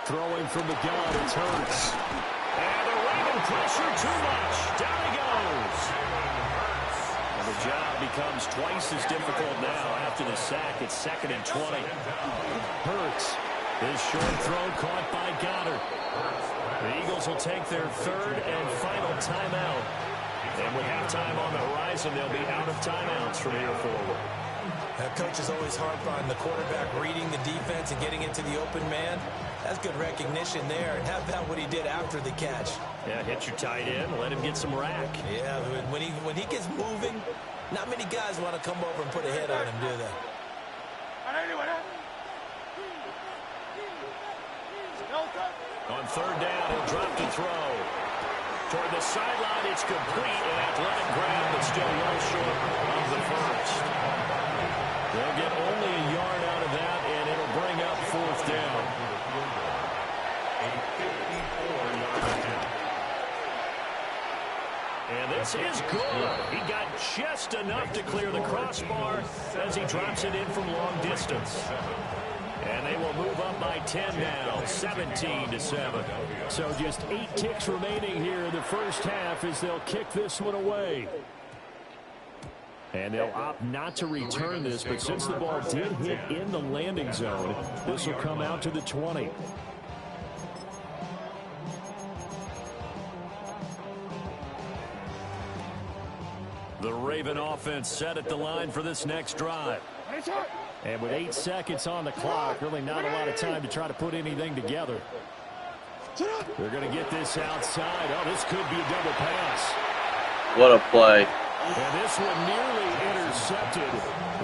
Throwing from the gun, it's Hurts. And the Raven pressure too much. Down he goes. And the job becomes twice as difficult now after the sack. It's 2nd and 20. Hurts. This short throw caught by Goddard. The Eagles will take their 3rd and final timeout. And with halftime on the horizon, they'll be out of timeouts from here forward. Coaches always harp on the quarterback reading the defense and getting into the open man. That's good recognition there. And how about what he did after the catch? Yeah, hit your tight end, let him get some rack. Yeah, when he gets moving, not many guys want to come over and put a hit on him, do they? On 3rd down, he'll drop to throw. Toward the sideline, it's complete. An athletic grab, but still well short of the first. They'll get only a yard out of that, and it'll bring up 4th down. A 54-yard attempt. And This is good. He got just enough to clear the crossbar as he drops it in from long distance. And they will move up by 10 now, 17-7. So just 8 ticks remaining here in the first half as they'll kick this one away. And they'll opt not to return this, but since the ball did hit in the landing zone, this will come out to the 20. The Raven offense set at the line for this next drive. And with 8 seconds on the clock, really not a lot of time to try to put anything together. They're going to get this outside. Oh, this could be a double pass. What a play. And this one nearly intercepted.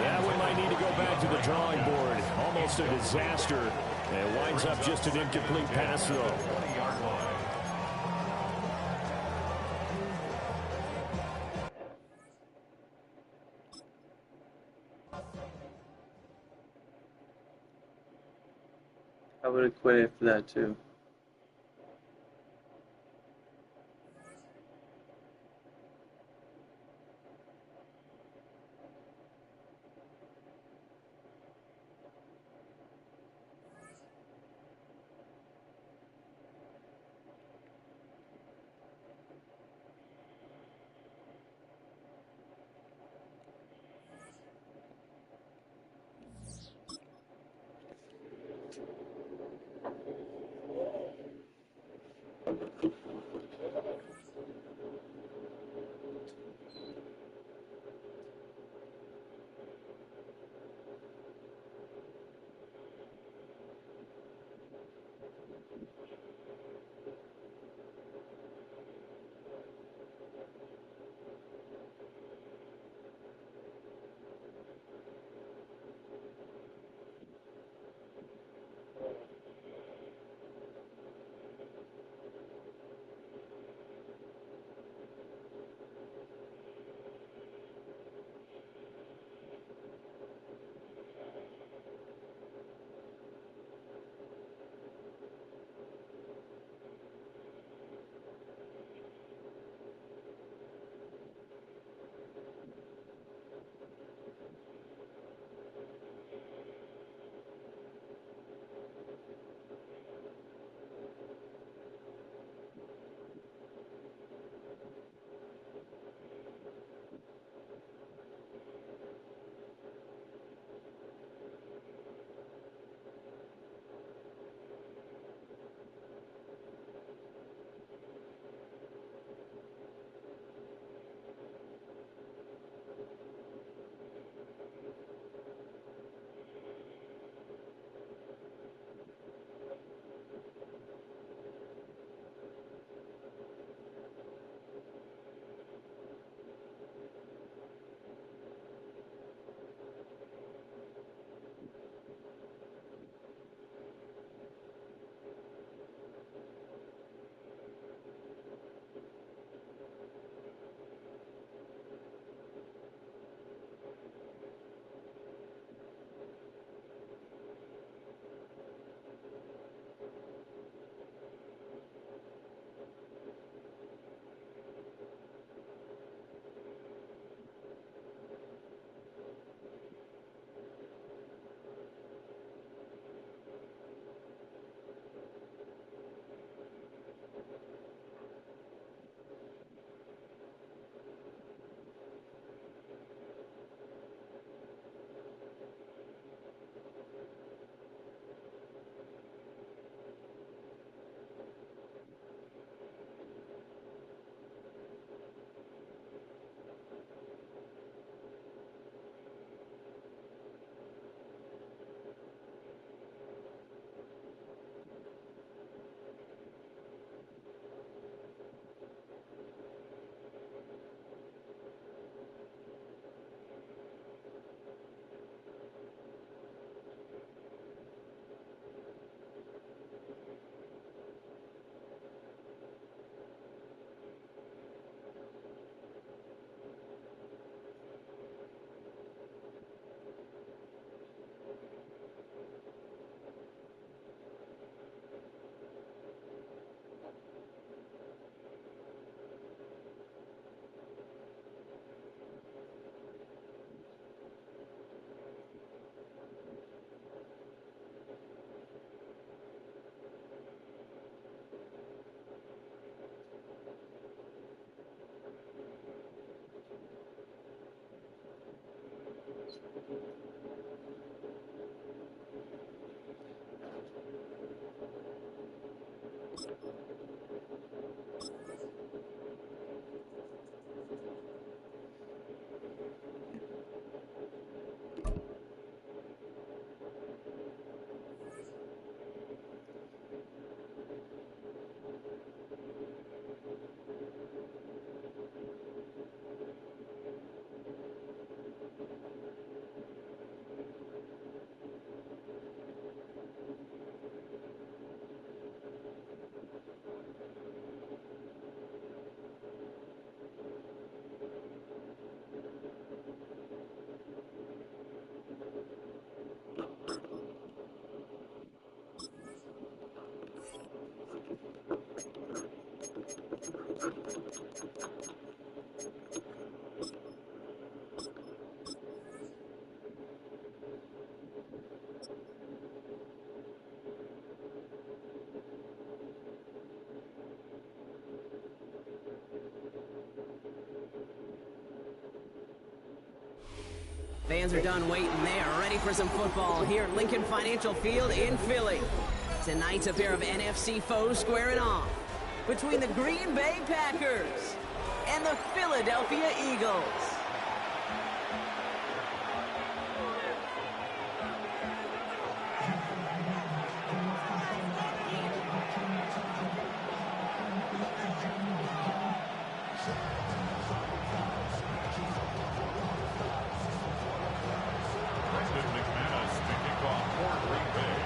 That one might need to go back to the drawing board. Almost a disaster. And it winds up just an incomplete pass throw. I would have quit after that too. Fans are done waiting. They are ready for some football here at Lincoln Financial Field in Philly. Tonight's a pair of NFC foes squaring off between the Green Bay Packers and the Philadelphia Eagles.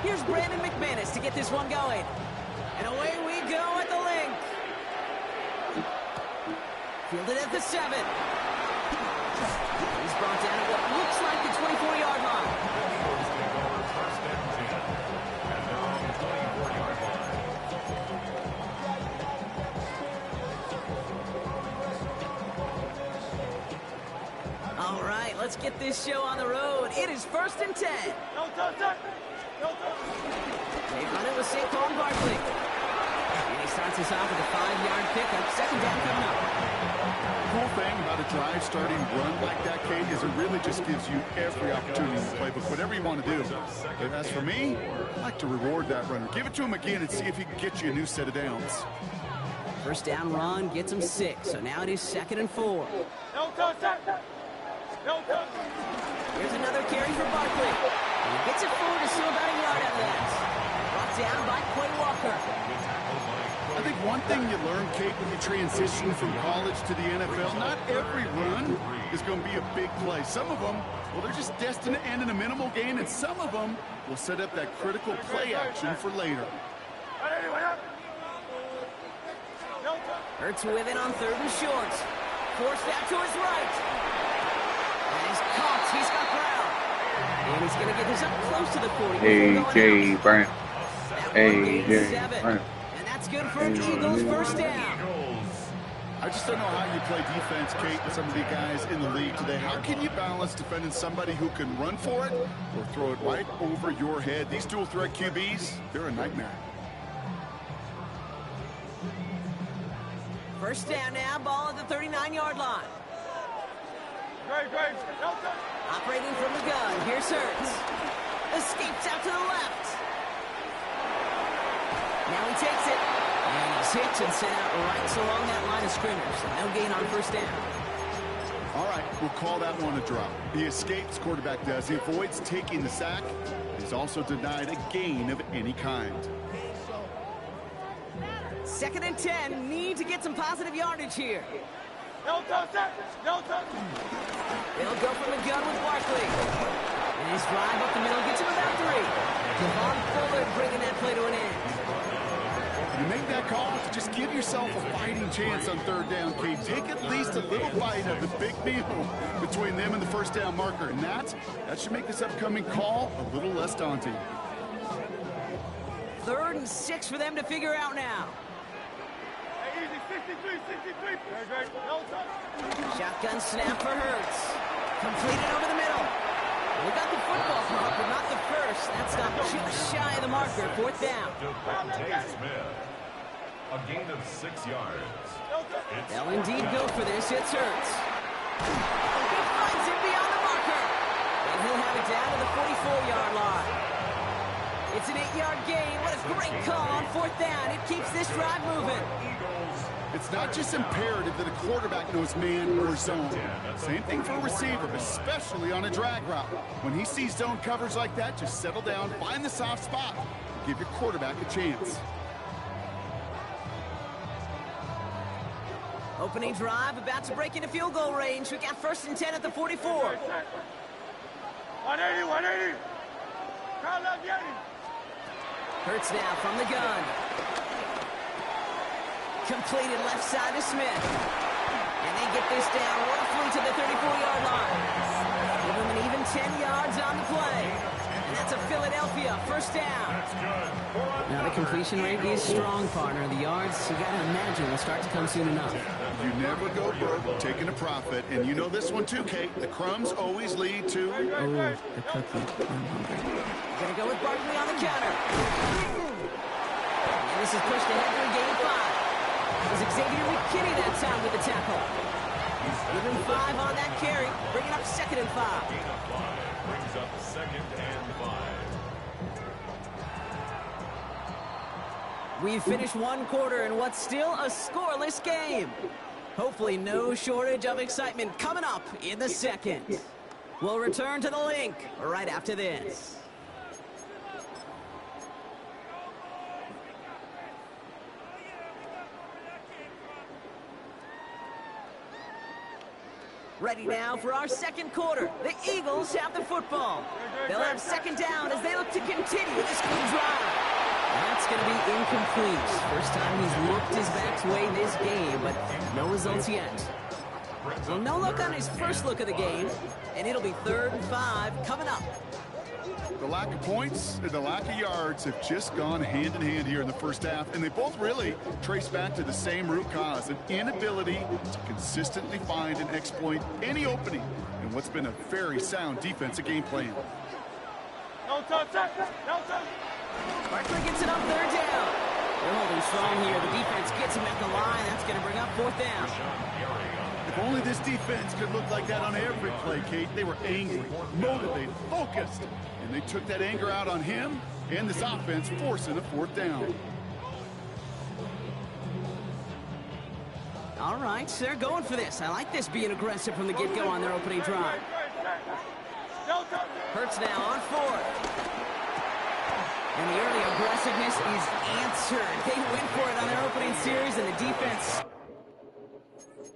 Here's Brandon McManus to get this one going. And away we go at the link. Fielded at the 7. He's brought down at what looks like the 24-yard line. All right, let's get this show on the road. It is 1st and 10. They run it with Saquon Barkley. And he starts us off with a 5-yard pickup. 2nd down coming up. The cool thing about a drive starting run like that, Kate, is it really just gives you every opportunity in the playbook, whatever you want to do. But as for me, I like to reward that runner. Give it to him again and see if he can get you a new set of downs. 1st down run gets him 6. So now it is 2nd and 4. Here's another carry for Barkley. And he gets it forward to still about a yard out of that. Brought down by Quay Walker. I think one thing you learn, Kate, when you transition from college to the NFL, not every run is going to be a big play. Some of them, well, they're just destined to end in a minimal gain, and some of them will set up that critical play action for later. Hurts with it on 3rd and short. Forced out to his right. And he's caught. He's got ground. And he's going to get this up close to the 40. A.J. Brown. A.J. Brown. And that's good for an Eagles 1st down. I just don't know how you play defense, Kate, with some of the guys in the league today. How can you balance defending somebody who can run for it or throw it right over your head? These dual threat QBs, they're a nightmare. 1st down now, ball at the 39-yard line. Operating from the gun, here's Hurts. Escapes out to the left. Now he takes it. And he's hit and sent out right along that line of scrimmage. So no gain on 1st down. All right, we'll call that one a drop. He escapes, quarterback does. He avoids taking the sack. He's also denied a gain of any kind. 2nd and 10, need to get some positive yardage here. They'll go from the gun with Barkley. And his drive up the middle gets him about 3. Devon Fuller bringing that play to an end. You make that call to just give yourself a fighting chance on 3rd down, Kate. Take at least a little bite of the big meal between them and the 1st down marker. And that should make this upcoming call a little less daunting. 3rd and 6 for them to figure out now. Shotgun snap for Hurts. Completed over the middle. We got the football caught, but not the first. That's not just shy of the marker. 4th down. A gain of 6 yards. They'll indeed go for this. It's Hurts. He finds it beyond the marker. And he'll have it down to the 44-yard line. It's an 8-yard gain. What a great call on 4th down. It keeps this drive moving. It's not just imperative that a quarterback knows man or zone. Same thing for a receiver, especially on a drag route. When he sees zone coverage like that, just settle down, find the soft spot, and give your quarterback a chance. Opening drive, about to break into field goal range. We got 1st and 10 at the 44. 180. Call up Yeti. Hurts now from the gun. Completed left side to Smith. And they get this down roughly to the 34-yard line. Give them an even 10 yards on the play. And that's a Philadelphia 1st down. Now the completion rate is strong, partner. The yards, you got to imagine, will start to come soon enough. You never go broke taking a profit. And you know this one too, Kate. The crumbs always lead to... Oh, the cookie. I'm hungry. Gonna go with Barkley on the counter. And this is pushed ahead for a gain of 5. It was Xavier McKinney that time with the tackle. Give him 5 on that carry, bringing up 2nd and 5. Gain of 5 brings up 2nd and 5. We've finished one quarter in what's still a scoreless game. Hopefully no shortage of excitement coming up in the second. We'll return to the link right after this. Ready now for our second quarter. The Eagles have the football. They'll have 2nd down as they look to continue this good drive. That's going to be incomplete. First time he's looked his back's way this game, but no results yet. Well, no look on his first look of the game, and it'll be 3rd and 5 coming up. The lack of points and the lack of yards have just gone hand in hand here in the first half, and they both really trace back to the same root cause, an inability to consistently find and exploit any opening in what's been a very sound defensive game plan. No touch. Barkley gets it on 3rd down. They're holding strong here. The defense gets him at the line. That's going to bring up 4th down. If only this defense could look like that on every play, Kate. They were angry, motivated, focused, and they took that anger out on him and this offense, forcing a 4th down. All right, they're going for this. I like this being aggressive from the get-go on their opening drive. Hurts now on 4th. And the early aggressiveness is answered. They went for it on their opening series, and the defense...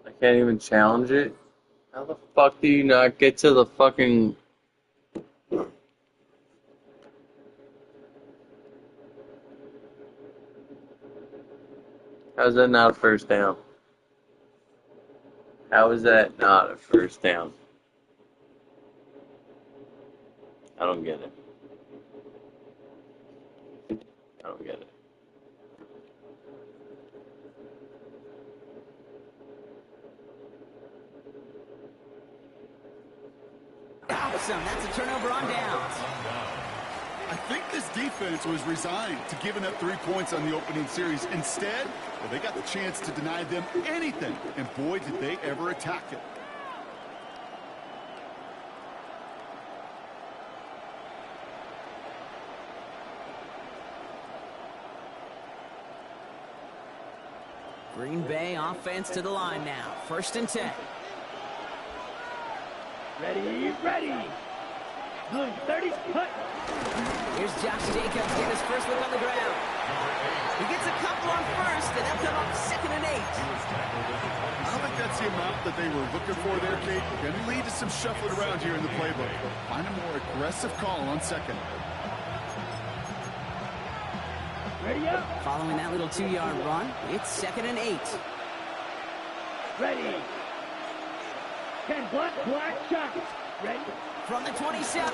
I can't even challenge it. How the fuck do you not get to the fucking... How's that not a 1st down? How is that not a 1st down? I don't get it. I don't get it. Awesome. That's a turnover on downs. I think this defense was resigned to giving up 3 points on the opening series. Instead, well, they got the chance to deny them anything, and boy, did they ever attack it. Green Bay offense to the line now. 1st and 10. Ready. Blue 30, put. Here's Josh Jacobs getting his first look on the ground. He gets a couple on 1st, and they'll come up 2nd and 8. I don't think that's the amount that they were looking for there, Kate. Going to lead to some shuffling around here in the playbook. Find a more aggressive call on 2nd. Ready up. Following that little 2-yard run, it's 2nd and 8. Ready. 10 black shot. Ready. From the 27.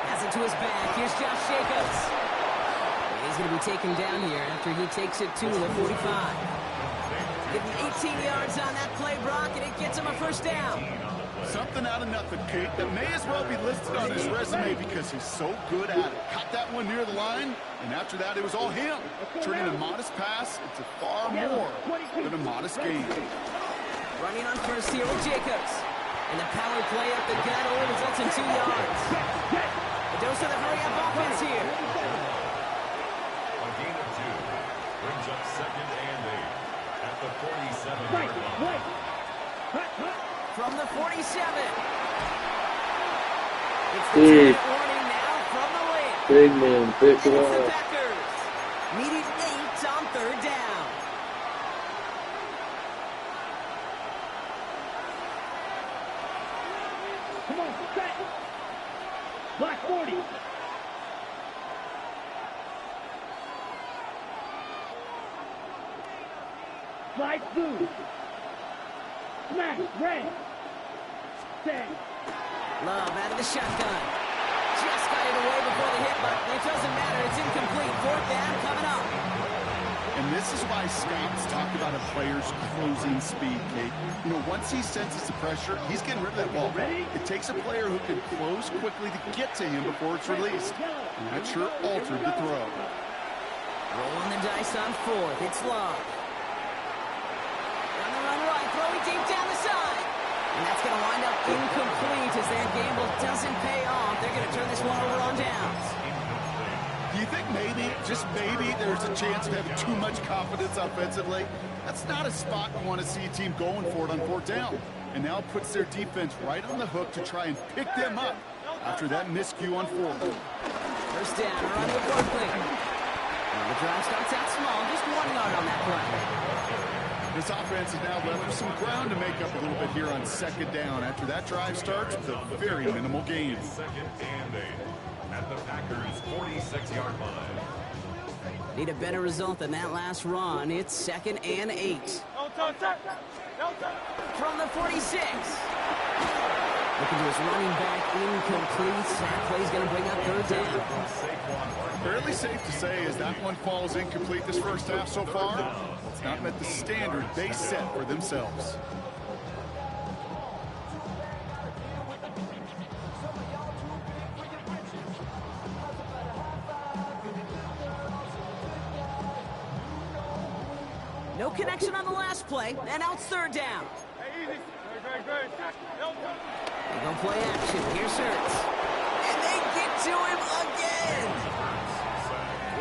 Has it to his back. Here's Josh Jacobs. He's going to be taken down here after he takes it to the 45. Getting 18 yards on that play, Brock, and it gets him a 1st down. Something out of nothing, Kate, that may as well be listed on his resume because he's so good at it. Caught that one near the line, and after that, it was all him. Turning a modest pass into far more than a modest gain. Running on 1st here with Jacobs. And the power play up the gut only results in 2 yards. A dose of the hurry-up offense here. A gain of 2 brings up 2nd and 8 at the 47-yard line. From the 47. It's the Big. 2-minute warning now from the wing. Big man, pick And it it's the up. Packers. Needing 8 on 3rd down. Come on, set. Black 40. Slide blue. Smash red. Set. Love out of the shotgun. Just got it away before the hit, but it doesn't matter. It's incomplete. 4th down coming up. And this is why scouts talk about a player's closing speed, Kate. You know, once he senses the pressure, he's getting rid of that ball. It takes a player who can close quickly to get to him before it's released. And that sure altered the throw. Rolling the dice on 4th. It's Love. On the run right, throwing deep down the side. And that's going to wind up incomplete as their gamble doesn't pay off. They're going to turn this one over on downs. Do you think maybe, just maybe, there's a chance of having too much confidence offensively? That's not a spot you want to see a team going for it on 4th down. And now it puts their defense right on the hook to try and pick them up after that miscue on 4th. 1st down, run with Barkley. The drive starts out small, just 1 yard on that play. This offense is now left with some ground to make up a little bit here on 2nd down after that drive starts with a very minimal gain. 2nd and 8 at the Packers' 46-yard line. Need a better result than that last run. It's 2nd and 8. From the 46. Looking to his running back, incomplete. That play's going to bring up 3rd down. Fairly safe to say as that one falls incomplete this first half so far, it's not met the standard they set for themselves. No connection on the last play, and now it's 3rd down. They go play action. Here's Hurts. And they get to him again.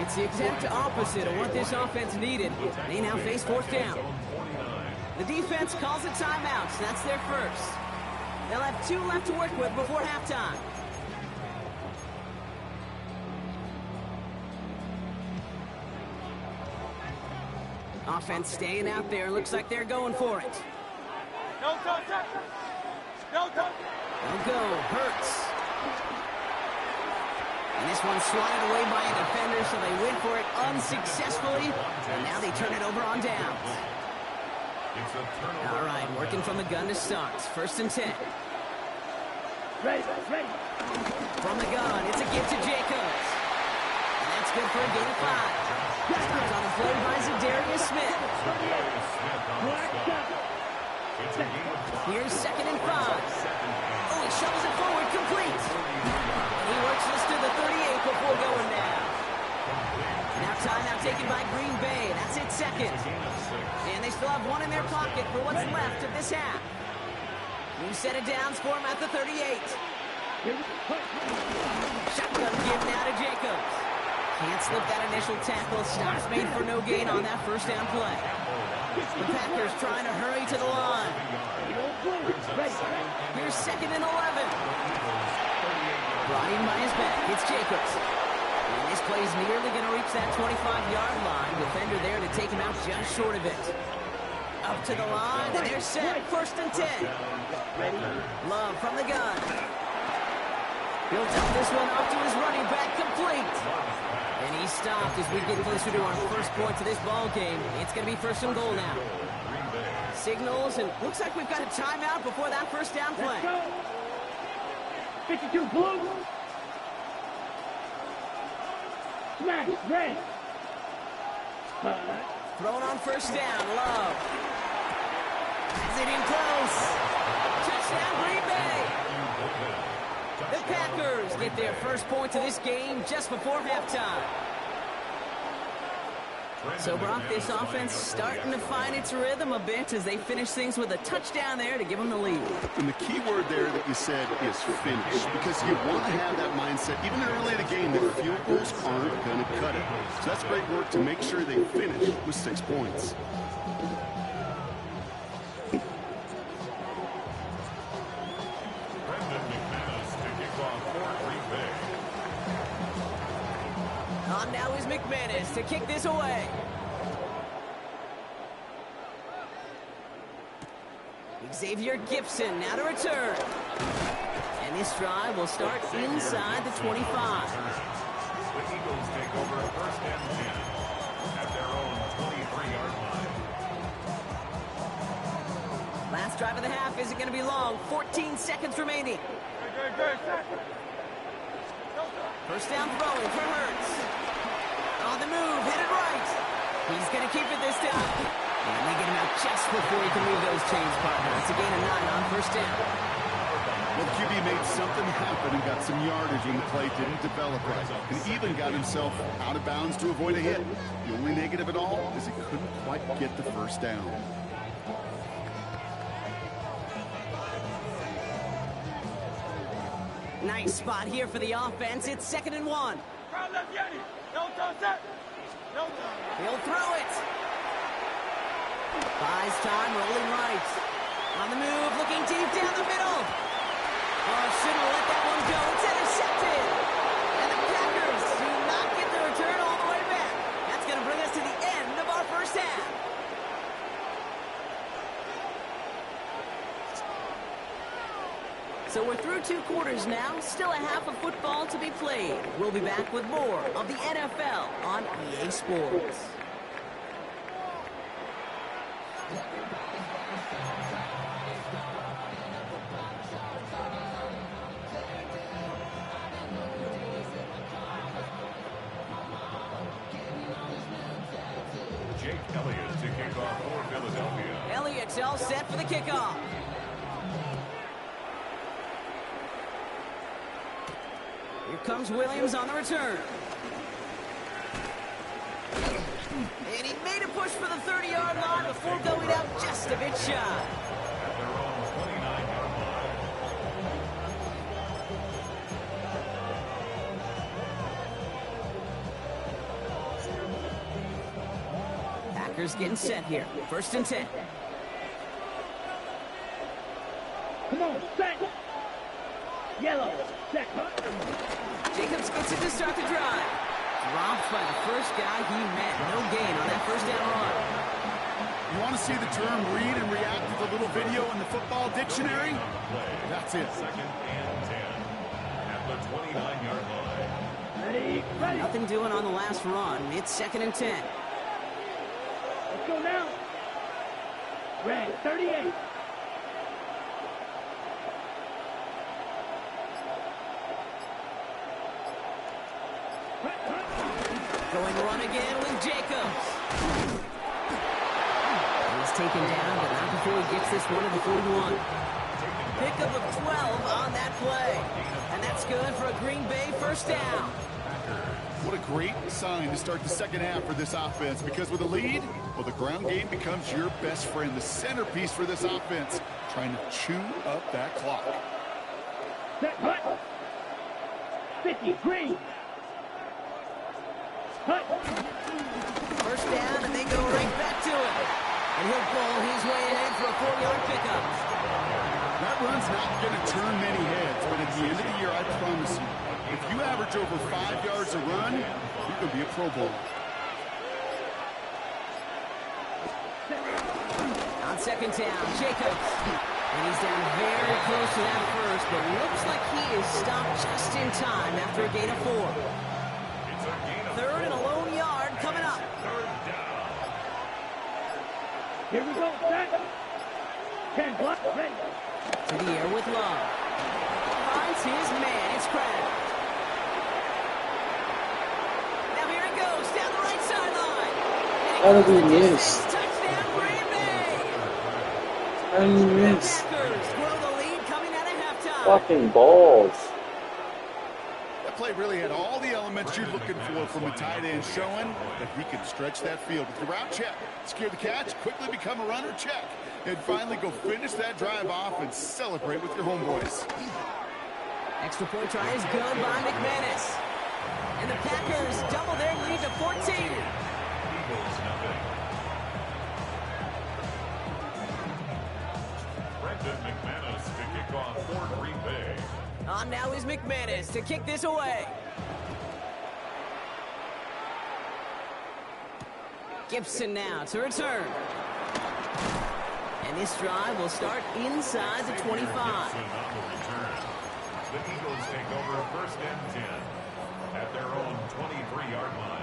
It's the exact opposite of what this offense needed. They now face 4th down. The defense calls a timeout. That's their first. They'll have 2 left to work with before halftime. Offense staying out there. Looks like they're going for it. They'll go. Hurts. And this one's swatted away by a defender, so they went for it unsuccessfully. And now they turn it over on downs. All right, working from the gun to start. 1st and 10. Ready. From the gun, it's a gift to Jacobs. And that's good for a gain of 5. Stops on the play by Zadarius Smith. Here's 2nd and 5. Oh, he shovels it forward, complete. He works this to the 38 before going down. Now timeout taken by Green Bay. That's it, 2nd. And they still have 1 in their pocket for what's left of this half. New set of downs for him at the 38. Shotgun give now to Jacobs. Can't slip that initial tackle. Stops made for no gain on that 1st down play. The Packers trying to hurry to the line. Here's 2nd and 11. Brought in by his back. It's Jacobs. And this play's nearly going to reach that 25-yard line. Defender there to take him out just short of it. Up to the line, and they're set. 1st and 10. Love from the gun. Built up this one off to his running back, complete. And he stopped as we get closer to our first point to this ball game. It's going to be 1st and goal now. Signals, and looks like we've got a timeout before that 1st down play. 52 blue. Smash red. Thrown on 1st down, Love. Is it in close? Touchdown, Green Bay. The Packers get their first point to this game just before halftime. So, Brock, this offense starting to find its rhythm a bit as they finish things with a touchdown there to give them the lead. And the key word there that you said is finish, because you want to have that mindset, even early in the game, that field goals aren't going to cut it. So that's great work to make sure they finish with 6 points. On now is McManus to kick this away. Xavier Gibson now to return. And this drive will start inside the 25. The Eagles take over first and 10 at their own 23-yard line. Last drive of the half isn't going to be long. 14 seconds remaining. First down throwing for Hurts. On the move, headed right. He's going to keep it this time. And they get him out just before he can move those chains, partner. It's a gain of 9 on first down. Well, the QB made something happen and got some yardage when the play didn't develop right. And even got himself out of bounds to avoid a hit. The only negative at all is he couldn't quite get the first down. Nice spot here for the offense. It's 2nd and 1. He'll throw it. Buys time, rolling right. On the move, looking deep down the middle. Oh, shouldn't have let that one go. It's intercepted. And the Packers do not get the return all the way back. That's going to bring us to the end of our first half. So we're through 2 quarters now. Still a half of football to be played. We'll be back with more of the NFL on EA Sports. Jake Elliott to kick off for Philadelphia. Elliott's all set for the kickoff. Here comes Williams on the return. And he made a push for the 30-yard line before going out just a bit shy. At their own 29-yard line. Packers getting set here. 1st and 10. Come on, set. Yellow, set. Jacobs gets it to start the drive. Dropped by the first guy he met. No gain on that first down run. You want to see the term read and react with a little video in the football dictionary? That's it. 2nd and 10 at the 29-yard line. Ready, ready. Nothing doing on the last run. It's 2nd and 10. Let's go now. Red, 38. Going run again with Jacobs. He's taken down, but not before he gets this one to the 41. Pickup of 12 on that play. And that's good for a Green Bay first down. What a great sign to start the second half for this offense, because with a lead, well, the ground game becomes your best friend, the centerpiece for this offense, trying to chew up that clock. Set, hut. 50, green. Hut. First down, and they go right back to it. And he'll bowl his way ahead for a 4-yard pickup. That run's not going to turn many heads, but at the end of the year, I promise you, if you average over 5 yards a run, you can be a Pro Bowler. On 2nd down, Jacobs. And he's down very close to that first, but looks like he is stopped just in time after a gain of 4. It's a gain of 3rd and a lone yard coming up. 3rd down. Here we go, set. 10 block, ready. To the air with Love. Finds his man. It's Crab. Now here it goes down the right sideline. How did we miss? Touchdown, Green Bay. How did we The miss? Packers grow the lead coming out of halftime. Fucking balls. That play really had all the elements you're looking for from a tight end, showing that he can stretch that field with the route check, secure the catch, quickly become a runner check, and finally go finish that drive off and celebrate with your homeboys. Extra point try is good by McManus. And the Packers double their lead to 14. Eagles nothing. Brendan McManus to kick off for Green Bay. On now is McManus to kick this away. Gibson now to return. And this drive will start inside the 25. Gibson on the return. The Eagles take over first and 10 at their own 23-yard line.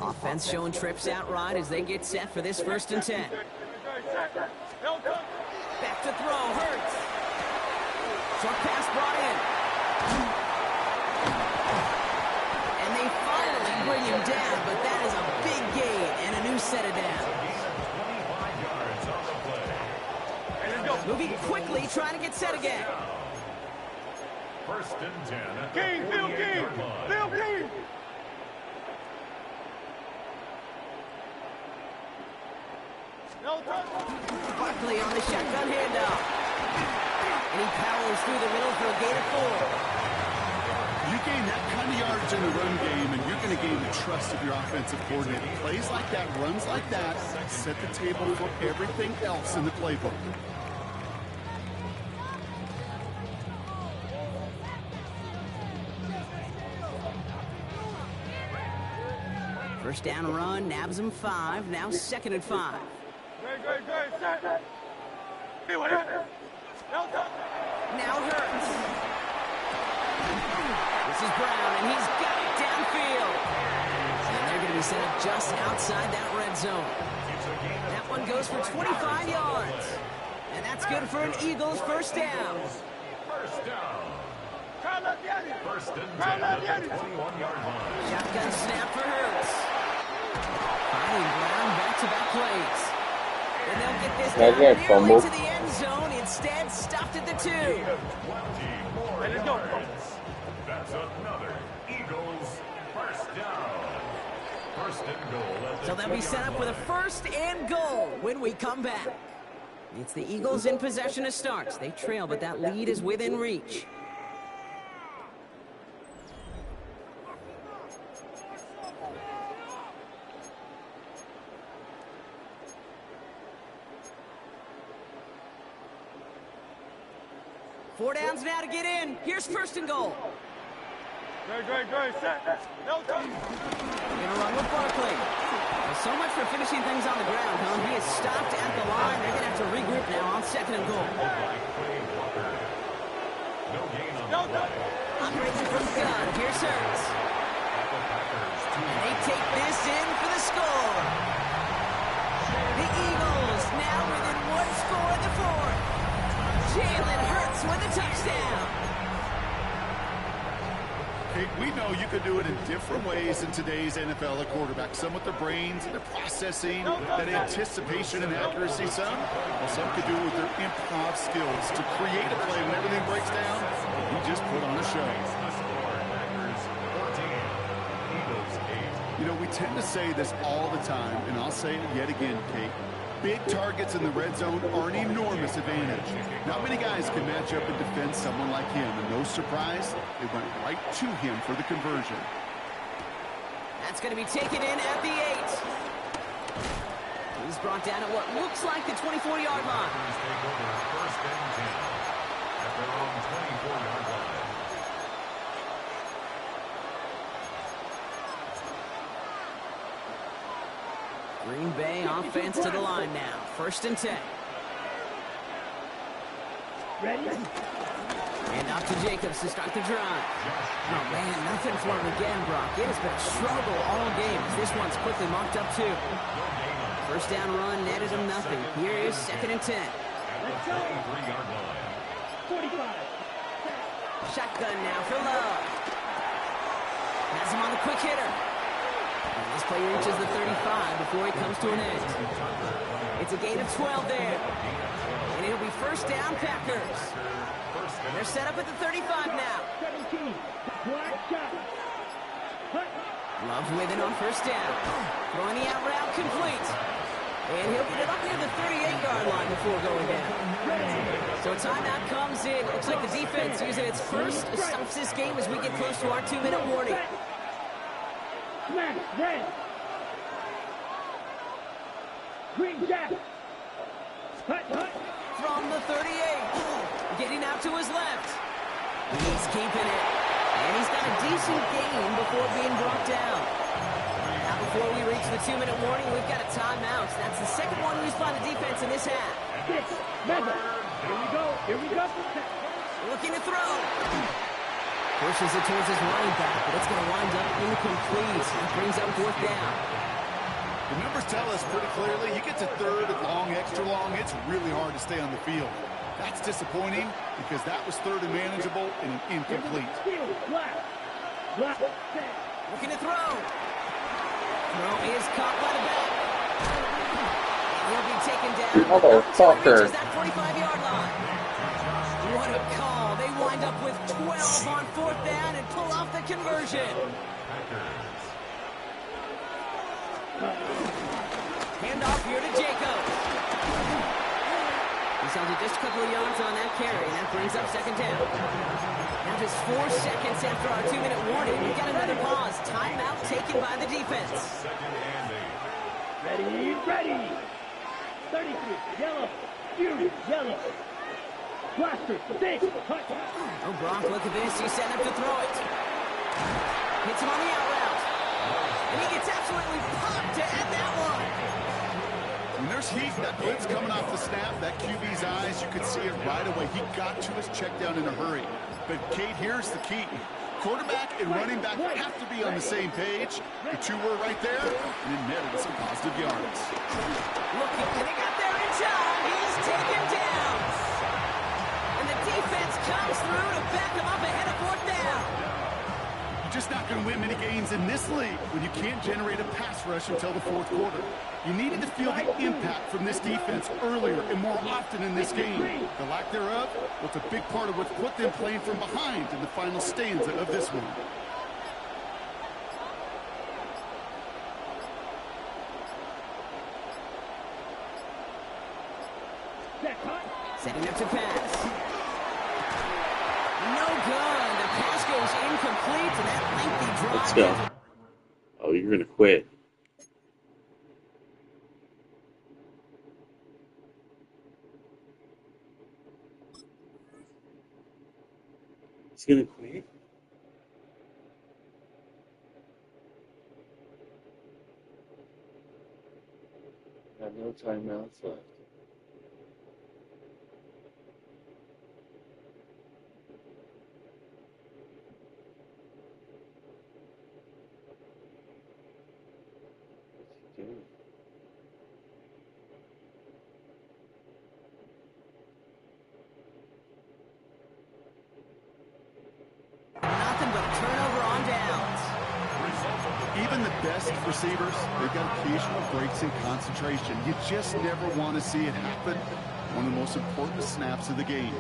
Offense showing trips out right as they get set for this first and 10. Back to throw, Hurts. Short pass brought in. And they finally bring him down, but that is a big gain and a new set of downs. 25 yards on the play. Moving quickly, trying to get set again. First and 10 at the 48-yard line. Barkley on the shotgun handoff. And he powers through the middle for a gain of 4. You gain that kind of yards in the run game, and you're going to gain the trust of your offensive coordinator. Plays like that, runs like that, set the table for everything else in the playbook. First down run, nabs him 5, now second and 5. Now Hurts. This is Brown, and he's got it downfield. And they're going to be set up just outside that red zone. That one goes for 25 yards. And that's good for an Eagles first down. First down. First and 10 at the 21-yard line. Shotgun snap for Hurts. Finding Brown back-to-back plays. And they'll get this down nearly to the end zone. Instead, stopped at the 2. 24 yards. That's another Eagles first down. First and goal. So they'll be set up with a first and goal when we come back. It's the Eagles in possession as starts. They trail, but that lead is within reach. Four downs now to get in. Here's first and goal. Great. Set. Gonna run with Barkley. Well, so much for finishing things on the ground, huh? He is stopped at the line. They're gonna have to regroup now on second and goal. No gain on the play. Operating from the gun. Here's Hurts. And they take this in for the score. The Eagles now within one score in the fourth. Jalen Hurts with a touchdown. Hey, we know you can do it in different ways in today's NFL, a quarterback. Some with their brains and their processing, that anticipation and accuracy. Some could do it with their improv skills to create a play when everything breaks down. We just put on a show. You know, we tend to say this all the time, and I'll say it yet again, Kate. Big targets in the red zone are an enormous advantage. Not many guys can match up and defend someone like him, and no surprise, they went right to him for the conversion. That's going to be taken in at the 8. He's brought down at what looks like the 24-yard line. Take over first and 10 at their own 24-yard line. Green Bay offense to the line now. First and 10. Ready? And off to Jacobs to start the drive. Oh, man, nothing for him again, Brock. It has been a struggle all game. This one's quickly marked up, too. First down run netted him nothing. Here is second and 10. Let's go. 23-yard line. 45. Shotgun now for Love. Has him on the quick hitter. And this play reaches the 35 before he comes to an end. It's a gain of 12 there. And it'll be first down, Packers. And they're set up at the 35 now. 17. Black shot. Love with it on first down. Throwing the out route complete. And he'll get it up near the 38-yard line before going down. So a timeout comes in. Looks like the defense using its first stops this game as we get close to our 2-minute warning. Smash, red. Green jack. Hut, hut. From the 38. Getting out to his left. He's keeping it. And he's got a decent gain before being brought down. Now before we reach the 2-minute warning, we've got a timeout. That's the second one used by the defense in this half. 6. Mega. Here we go. Here we go. Looking to throw. Pushes it towards his running back, but it's going to wind up incomplete. That brings up fourth down. The numbers tell us pretty clearly, you get to third and long, extra long, it's really hard to stay on the field. That's disappointing because that was third and manageable and an incomplete. Black. Black. Looking to throw. Throw is caught by the back. He'll be taken down. Motherfucker. Reaches that 45-yard line. What a call. They wind up with 12 on fourth down and pull off the conversion. Handoff here to Jacobs. He's held it just a couple of yards on that carry, and that brings up second down. Now just 4 seconds after our 2-minute warning, we got another pause. Timeout taken by the defense. Ready, ready. 33, yellow. Fury, yellow. Blaster, 6. Hut. Oh, Brock, look at this. He's setting up to throw it. Hits him on the out route. And he gets absolutely popped to end that one. When there's heat, that blitz coming off the snap, that QB's eyes, you could see it right away. He got to his check down in a hurry. But, Kate, here's the key. Quarterback and running back have to be on the same page. The two were right there, and it netted some positive yards. Looking, and he got there in time. He's taken down. And the defense comes through to back him up ahead of fourth down. You're just not going to win many games in this league when you can't generate a pass rush until the fourth quarter. You needed to feel the impact from this defense earlier and more often in this game. The lack thereof was a big part of what put them playing from behind in the final stanza of this one. Setting up to pass. No good. The pass goes incomplete, and that lengthy drive. Let's go. Oh, you're going to quit. He's going to quit? I have no timeouts left. Nothing but turnover on downs. Even the best receivers, they've got occasional breaks in concentration. You just never want to see it happen. One of the most important snaps of the game.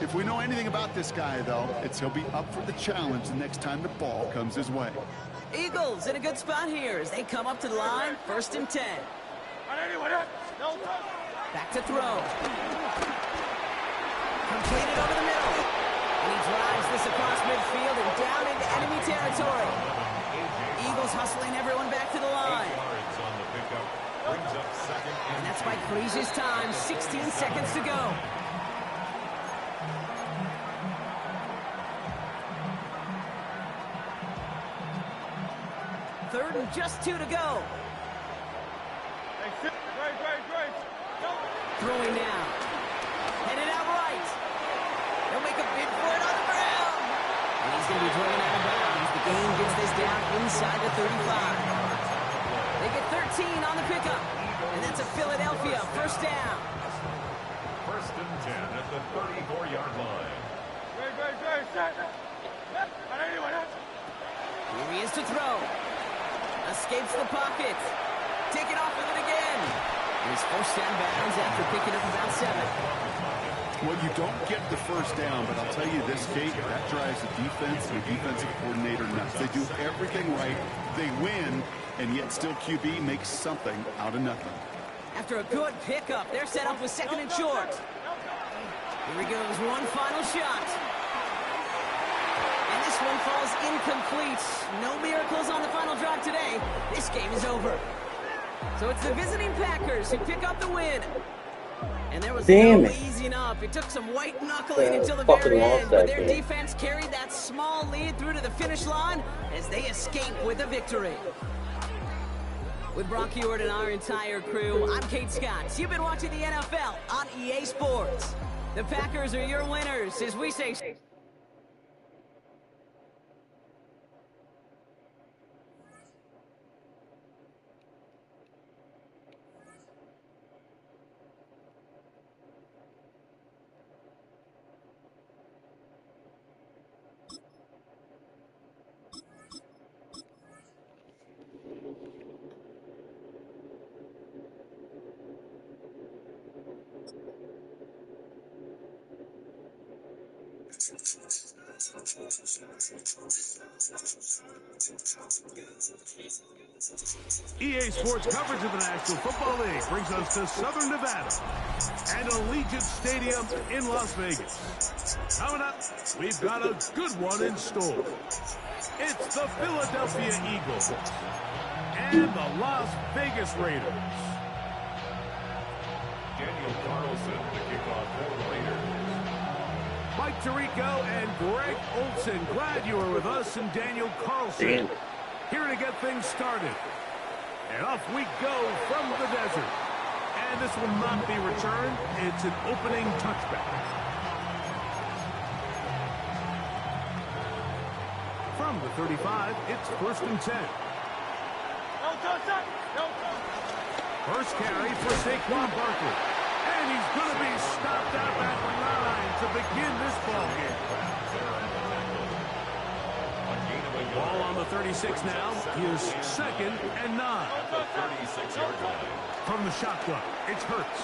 If we know anything about this guy, though, it's he'll be up for the challenge the next time the ball comes his way. Eagles in a good spot here as they come up to the line, 1st and 10. Back to throw. Completed over the middle. And he drives this across midfield and down into enemy territory. Eagles hustling everyone back to the line. And that's by Crease's time, 16 seconds to go. Third and just 2 to go. Throwing now. Headed out right. He'll make a bid for it on the ground. And he's going to be driven out of bounds. The game gets this down inside the 35. They get 13 on the pickup. And that's a Philadelphia first down. 1st and 10 at the 34-yard line. Here he is to throw. Escapes the pocket. Taken off with it again. He's forced down bounds after picking up about 7. Well, you don't get the first down, but I'll tell you this, Kate, that drives the defense and the defensive coordinator nuts. They do everything right. They win, and yet still QB makes something out of nothing. After a good pickup, they're set up with 2nd and short. Here he goes, one final shot. And this one falls incomplete. No miracles on the final drive today. This game is over. So it's the visiting Packers who pick up the win. And there was no easing up. It took some white knuckling until the very end, but their defense carried that small lead through to the finish line as they escape with a victory. With Brock Ewart and our entire crew, I'm Kate Scott. You've been watching the NFL on EA Sports. The Packers are your winners as we say... EA Sports coverage of the National Football League brings us to Southern Nevada and Allegiant Stadium in Las Vegas. Coming up, we've got a good one in store. It's the Philadelphia Eagles and the Las Vegas Raiders. Daniel Carlson to kick off for the Raiders. Mike Tirico and Greg Olson, glad you were with us, and Daniel Carlson here to get things started. And off we go from the desert. And this will not be returned. It's an opening touchback. From the 35, it's 1st and 10. First carry for Saquon Barkley. And he's going to be stopped out at the line to begin this ball game. Ball on the 36 now. Here's 2nd and 9. From the shotgun, it's Hurts.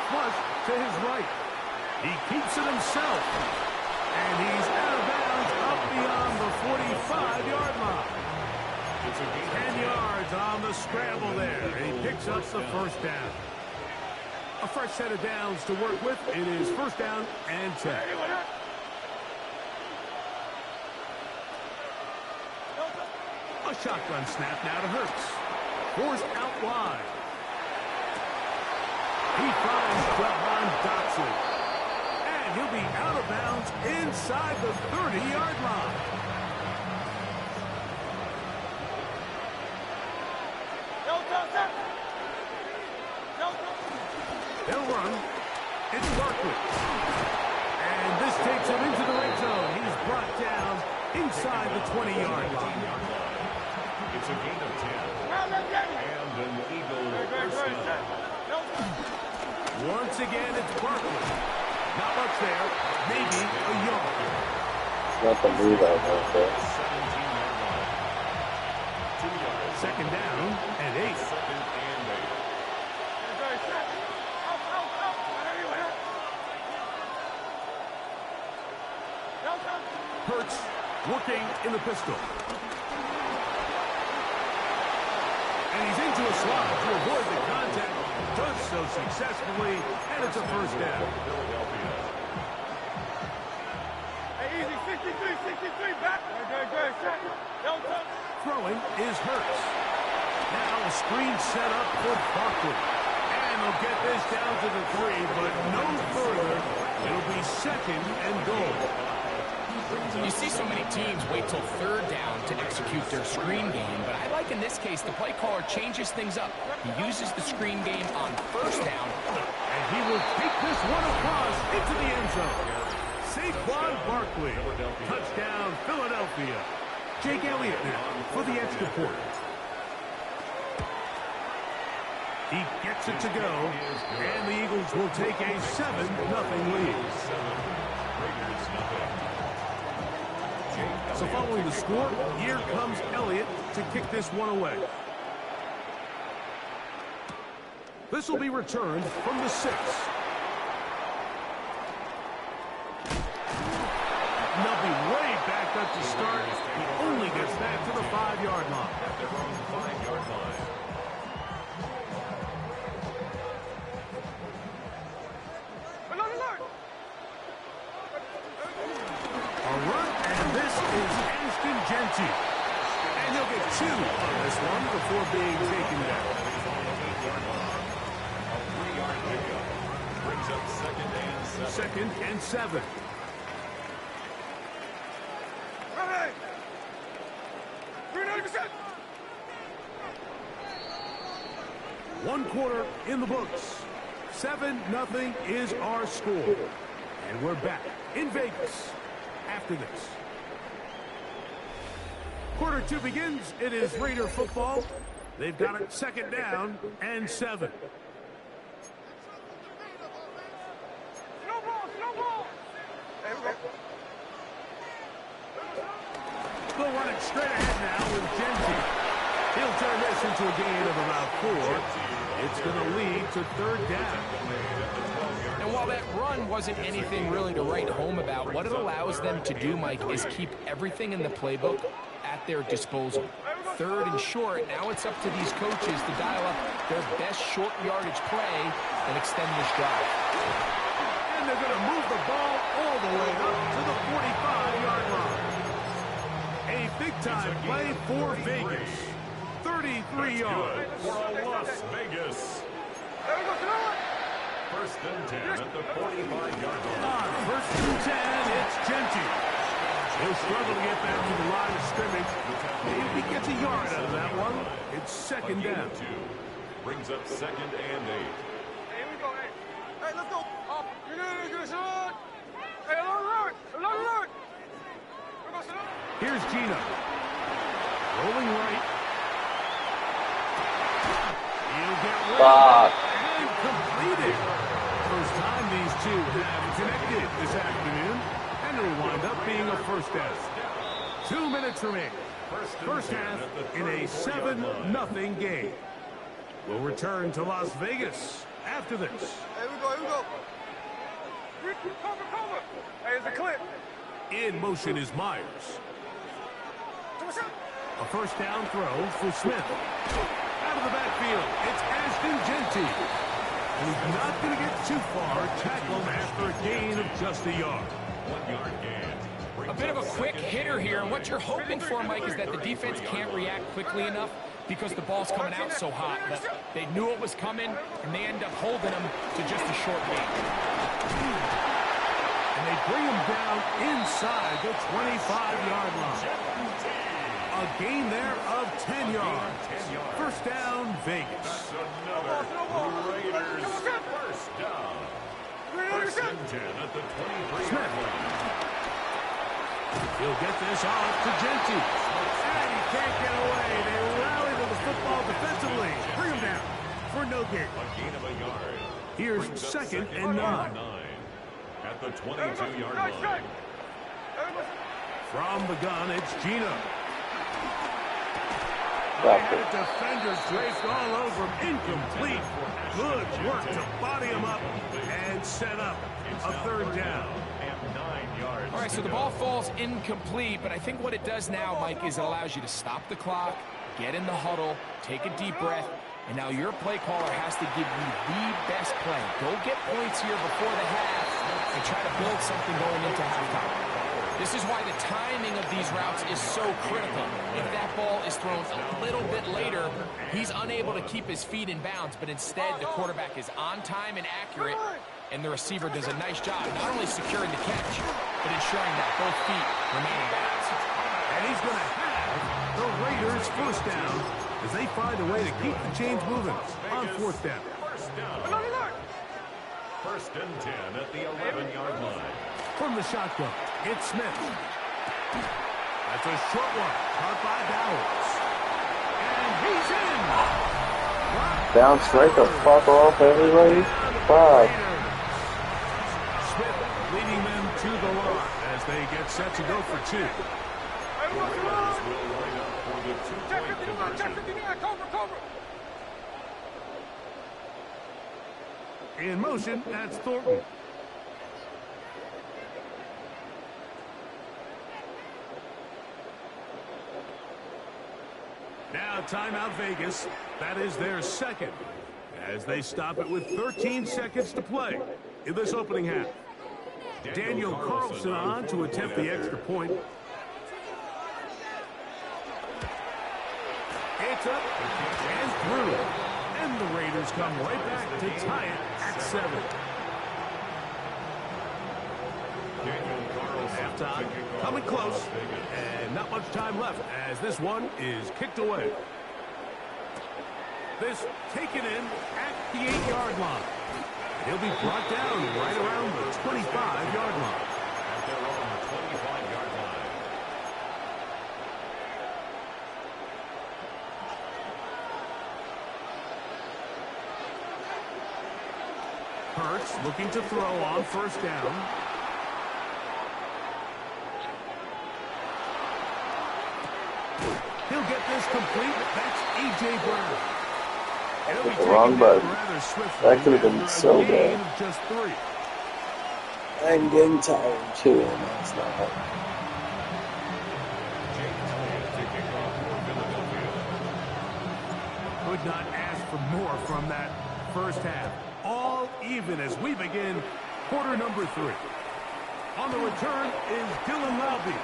Flush to his right. He keeps it himself. And he's out of bounds up beyond the 45-yard line. 10 yards on the scramble there. And he picks up the first down. A fresh set of downs to work with. It is 1st down and 10. A shotgun snap now to Hurts. Forced out wide. He finds Jahan Dotson. And he'll be out of bounds inside the 30-yard line. They'll run. It's Barkley. And this takes him into the red zone. He's brought down inside the 20-yard line. It's a gain of 10. And an Eagle first down. Once again, it's Barkley. Not much there. Maybe a yard. Not the move out there. 2nd down and 8. Hurts working in the pistol. And he's into a slot to avoid the contact. Does so successfully, and it's a 1st down. Hey, easy, 63, back. Good, set. Throwing is Hurts. Now a screen set up for Barkley. And they'll get this down to the 3, but no further. It'll be 2nd and goal. You see so many teams wait till 3rd down to execute their screen game, but I like in this case the play caller changes things up. He uses the screen game on 1st down. And he will take this one across into the end zone. Saquon Barkley. Touchdown, Philadelphia. Jake Elliott now for the extra point. He gets it to go, and the Eagles will take a 7-0 lead. So following the score, here comes Elliott to kick this one away. This will be returned from the 6. They'll be way back up to start. He only gets back to the 5-yard line. At their own 5-yard line. A run, and this is Ashton Genty. And he'll get 2 on this one before being taken down. A 3-yard pickup. Brings up 2nd and 7. 2nd and 7. Ready! 390%! 1 quarter in the books. 7-0 is our score. And we're back in Vegas after this. Quarter 2 begins. It is Raider football. They've got it 2nd down and 7. No ball! Hey, we go. They'll run it straight ahead now with Genty. He'll turn this into a gain of about 4. It's going to lead to 3rd down. And while that run wasn't anything really to write home about, what it allows them to do, Mike, is keep everything in the playbook at their disposal. 3rd and short, now it's up to these coaches to dial up their best short yardage play and extend this drive. And they're going to move the ball all the way up to the 45-yard line. A big-time play for Vegas. 33 yards. For Las Vegas. There we go, First and 10 at the 45-yard line. On 1st and 10, it's Genty. He'll struggle to get back to the line of scrimmage. Maybe he gets a yard out of that one. It's 2nd down. 2. Brings up 2nd and 8. Here we go, hey. Hey, let's go. Up. You're gonna shot. Hey, along the road. Here's Gino. Rolling right. He'll get rid and completed. First time these two have connected this afternoon, and it'll wind up being a 1st down. 2 minutes remaining. First half in a 7-0 game. We'll return to Las Vegas after this. Here we go. Cover. Hey, it's a clip. In motion is Myers. A 1st down throw for Smith. Out of the backfield, it's Ashton Genty. And he's not going to get too far. Tackle him after a gain of just a yard. 1-yard gain. A bit of a quick hitter here, and what you're hoping for, Mike, is that the defense can't react quickly enough because the ball's coming out so hot. But they knew it was coming, and they end up holding him to just a short gain. And they bring him down inside the 25-yard line. A gain there of 10 yards. 1st down, Vegas. That's another Raiders 1st down. 1st and 10 at the 23-yard line. He'll get this off to Genty. And he can't get away. They rally to the football defensively. Bring him down for no gain. A gain of a yard. Here's 2nd and 9. At the 22-yard line. From the gun, it's Gino. Back And the defender draped all over him. Incomplete. Good work to body him up and set up a 3rd down. And 9 yards. All right, so the ball falls incomplete, but I think what it does now, Mike, is it allows you to stop the clock, get in the huddle, take a deep breath, and now your play caller has to give you the best play. Go get points here before the half and try to build something going into halftime. This is why the timing of these routes is so critical. If that ball is thrown a little bit later, he's unable to keep his feet in bounds, but instead the quarterback is on time and accurate, and the receiver does a nice job not only securing the catch, but ensuring that both feet remain in bounds. And he's going to have the Raiders 1st down as they find a way to keep the chains moving on 4th down. 1st down. 1st and 10 at the 11-yard line. From the shotgun, it's Smith. That's a short one, caught by Bowers. And he's in. Bounce right the fuck off, everybody. Fuck. Smith leading them to the line as they get set to go for 2. Commanders will line up for the two-point conversion. In motion, that's Thornton. Now timeout Vegas. That is their second, as they stop it with 13 seconds to play in this opening half. Daniel Carlson on to attempt the extra point. It's up and through. And the Raiders come right back to tie it at 7. Halftime coming close, and not much time left as this one is kicked away. This taken in at the 8-yard line. He'll be brought down right around the 25-yard line. At their own 25-yard line. Hurts looking to throw on first down. He'll get this complete. That's A.J. Brown. Wrong button. That could have been so bad. Just 3. I'm getting tired too, and that's not happening. Could not ask for more from that first half. All even as we begin quarter number 3. On the return is Dylan Lowby.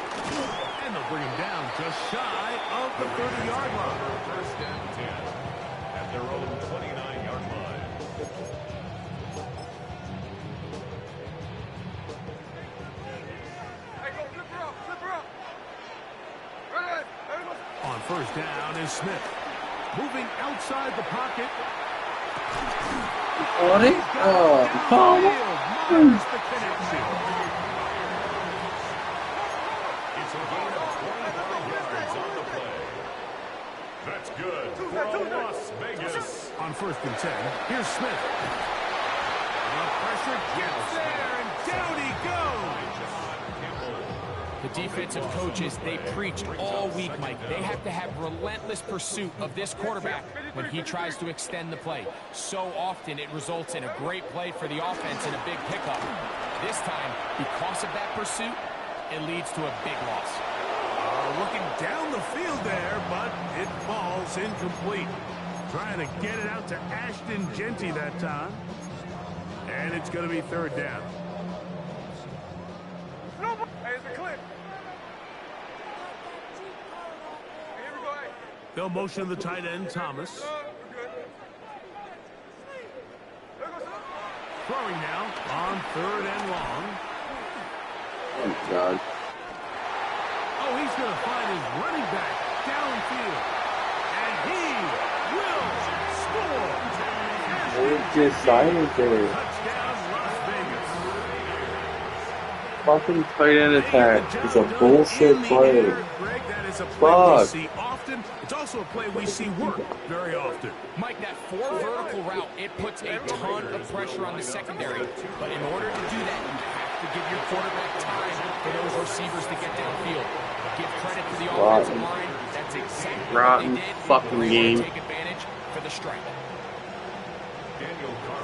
And they'll bring him down just shy of the 30-yard line. First and 10 at their own 29-yard line. On first down is Smith. Moving outside the pocket. Caught it? Oh, Myers the connection. It's a gain of 25 yards on the play. That's good for Las Vegas. On first and 10, here's Smith. The pressure gets there, and down he goes. The defensive coaches, they preached all week, Mike. They have to have relentless pursuit of this quarterback when he tries to extend the play. So often it results in a great play for the offense and a big pickup. This time, because of that pursuit, it leads to a big loss. Looking down the field there, but it falls incomplete. Trying to get it out to Ashton Genty that time. And it's going to be third down. They'll motion the tight end, Thomas. Throwing now on third and long. Oh, God. Oh, he's going to find his running back downfield. And he will score. They just silent there. Touchdown, Las Vegas. Fucking tight end attack is a bullshit play. Greg, that is a play Fuck. we see often. It's also a play we see work very often. Mike, that 4 vertical route, it puts a ton of pressure on the secondary. But in order to do that, you have to give your quarterback time for those receivers to get downfield. Give credit to the offensive line. That's exactly what they did. Fucking They game. want to take advantage for the strike.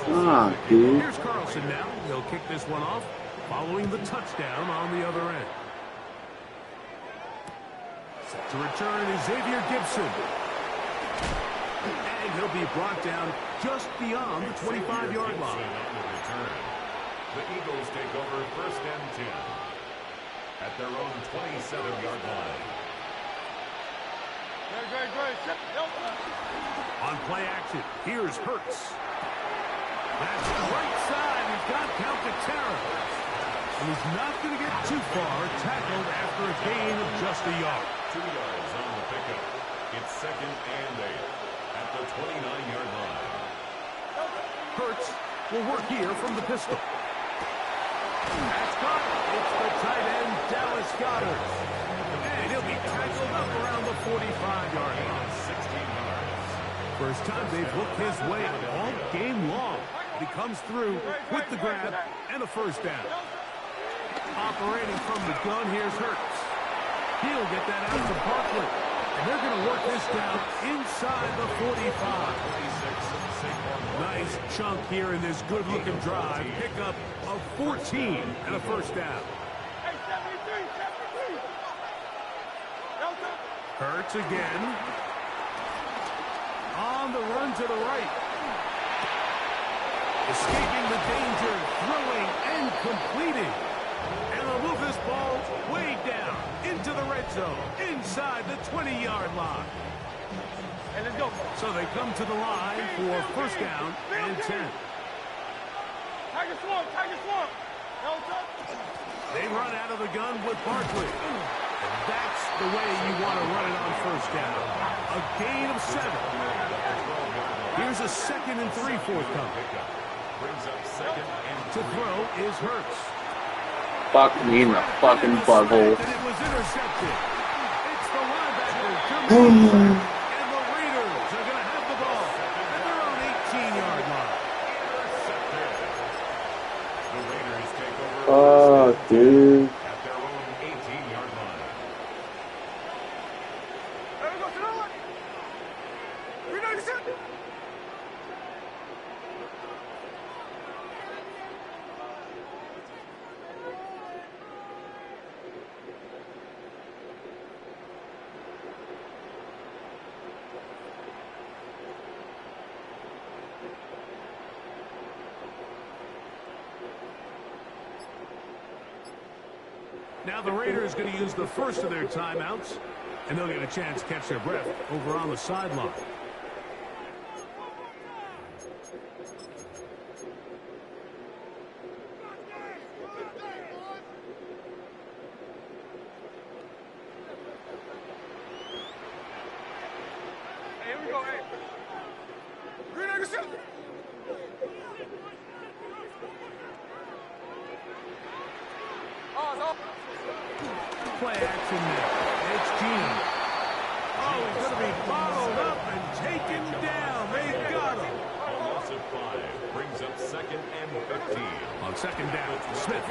Ah, dude. Here's Carlson now. He'll kick this one off following the touchdown on the other end. Set to return is Xavier Gibson. And he'll be brought down just beyond the 25-yard line. The Eagles take over first and 10 at their own 27-yard line. On play action, here's Hurts. That's the right side. He's got Calcaterra. And he's not going to get too far, tackled after a gain of just a yard. 2 yards on the pickup. It's second and 8 at the 29-yard line. Hurts will work here from the pistol. That's caught. It's the tight end, Dallas Goedert. And he'll be tackled up around the 45-yard line. 16 yards. First time they've looked his way all game long. He comes through with the grab and a first down. Operating from the gun, here's Hurts. He'll get that out to Barkley. And they're going to work this down inside the 45. Nice chunk here in this good-looking drive. Pickup of 14 and a first down. Hurts again. On the run to the right. Escaping the danger, throwing and completing. And they'll move this ball way down into the red zone, inside the 20-yard line. Hey, let's go. So they come to the line for first down and 10. Tiger swamp, Tiger swamp. They run out of the gun with Barkley. And that's the way you want to run it on first down. A gain of 7. Here's a 2nd and 3 forthcoming. To throw is Hurts. Fuck me in the fucking butthole. And it was intercepted. It's the linebacker, Jermaine. And the Raiders are going to have the ball at their own 18-yard line. The Raiders take over. Oh, dude. At their own 18-yard line. Hey, we go to the line. We know you said. Now the Raiders going to use the first of their timeouts, and they'll get a chance to catch their breath over on the sideline. Hey, here we go, hey. Green Egg yourself. Oh, no. Play action now. It's Gino. Oh, he's going to be bottled up and taken down. They've got him. A loss of 5 brings up 2nd and 15. On second down, Smith.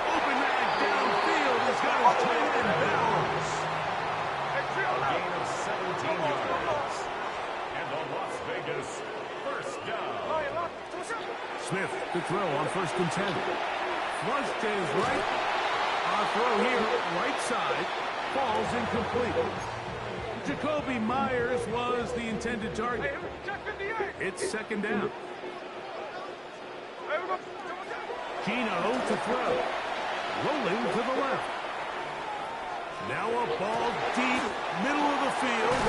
Open man downfield. He's got his tight end balance. A gain of 17 yards. And the Las Vegas first down. Smith to throw on 1st and 10. Flushed to his right. On throw here, right side. Falls incomplete. Jacoby Myers was the intended target. It's 2nd down. Gino to throw. Rolling to the left. Now a ball deep, middle of the field.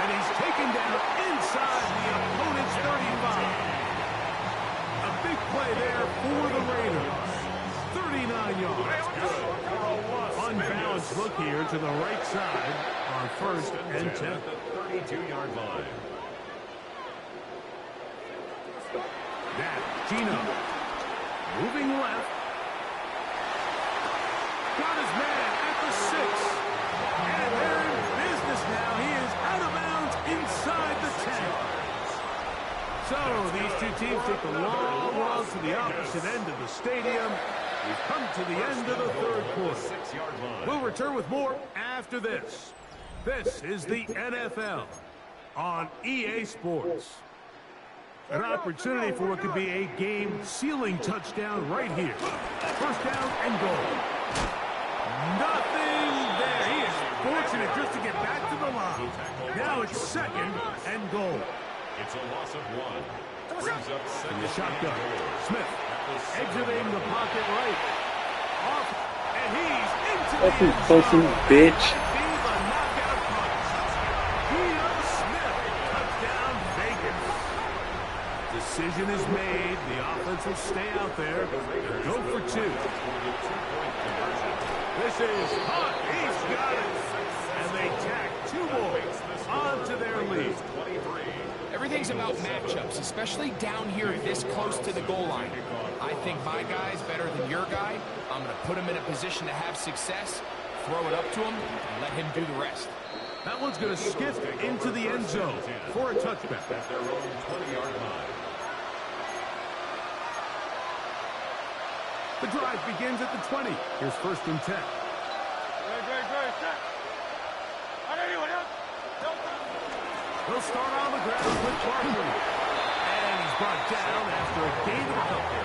And he's taken down inside the opponent's 35. A big play there for the Raiders. 39 yards. Unbalanced look here to the right side on 1st and 10. At the 32-yard line. That Gino moving left. Got his man at the 6. And they're in business now. He is out of bounds inside the 10. So these two teams take the long walk to the opposite end of the stadium. We've come to the end of the 3rd quarter. 6-yard line. We'll return with more after this. This is the NFL on EA Sports. An opportunity for what could be a game-sealing touchdown right here. First down and goal. Nothing there. He is fortunate just to get back to the line. Now it's 2nd and goal. It's a loss of 1. Brings up 2nd In the shotgun, and goal. Smith exiting the pocket right. Off, and he's into That's the his end pussy, zone. bitch. Be the knockout punch. Geno Smith, touchdown Vegas. Decision is made. The offense will stay out there and go for 2. This is hot. He's got it. And they tack 2 more onto their lead. Everything's about matchups, especially down here this close to the goal line. I think my guy's better than your guy. I'm going to put him in a position to have success, throw it up to him, and let him do the rest. That one's going to skip into the end zone for a touchback. At their own 20-yard line. The drive begins at the 20. Here's 1st and 10. He'll start on the ground with Barkley. And he's brought down after a gain of a couple.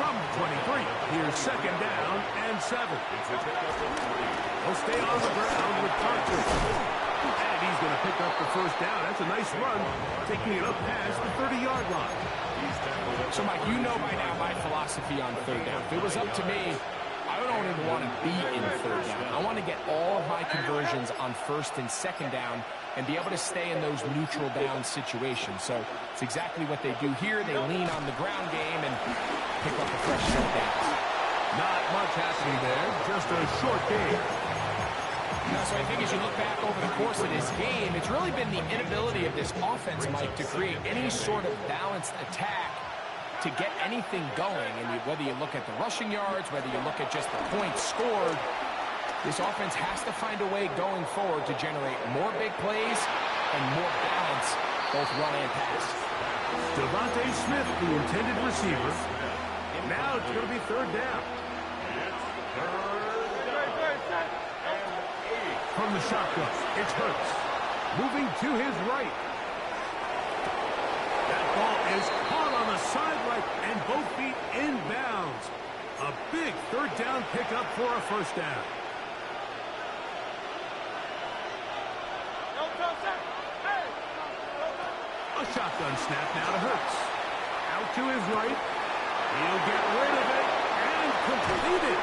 From 23, here's second down and 7. He'll stay on the ground with Barkley. And he's going to pick up the first down. That's a nice run, taking it up past the 30-yard line. So, Mike, you know by now my philosophy on third down. If it was up to me, I don't even want to be in third down. I want to get all of my conversions on first and second down and be able to stay in those neutral down situations. So it's exactly what they do here. They lean on the ground game and pick up a fresh set of downs. Not much happening there, just a short game. So I think as you look back over the course of this game, it's really been the inability of this offense, Mike, to create any sort of balanced attack to get anything going. And whether you look at the rushing yards, whether you look at just the points scored, this offense has to find a way going forward to generate more big plays and more balance, both run and pass. Devontae Smith, the intended receiver. And now it's going to be third down. From the shotgun, it's Hurts. Moving to his right. That ball is caught on the sideline and both feet inbounds. A big third down pickup for a first down. A shotgun snap now to Hurts. Out to his right. He'll get rid of it and complete it.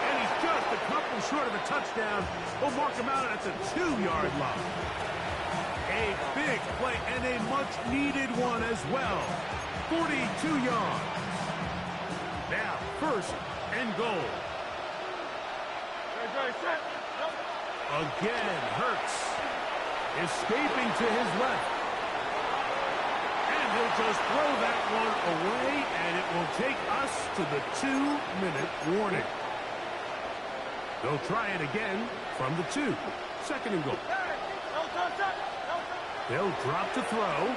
And he's just a couple short of a touchdown. We'll mark him out at the 2-yard line. A big play and a much-needed one as well. 42 yards. Now, first and goal. Again, Hurts. Escaping to his left. And he'll just throw that one away, and it will take us to the 2-minute warning. They'll try it again from the 2. Second and goal. They'll drop to throw.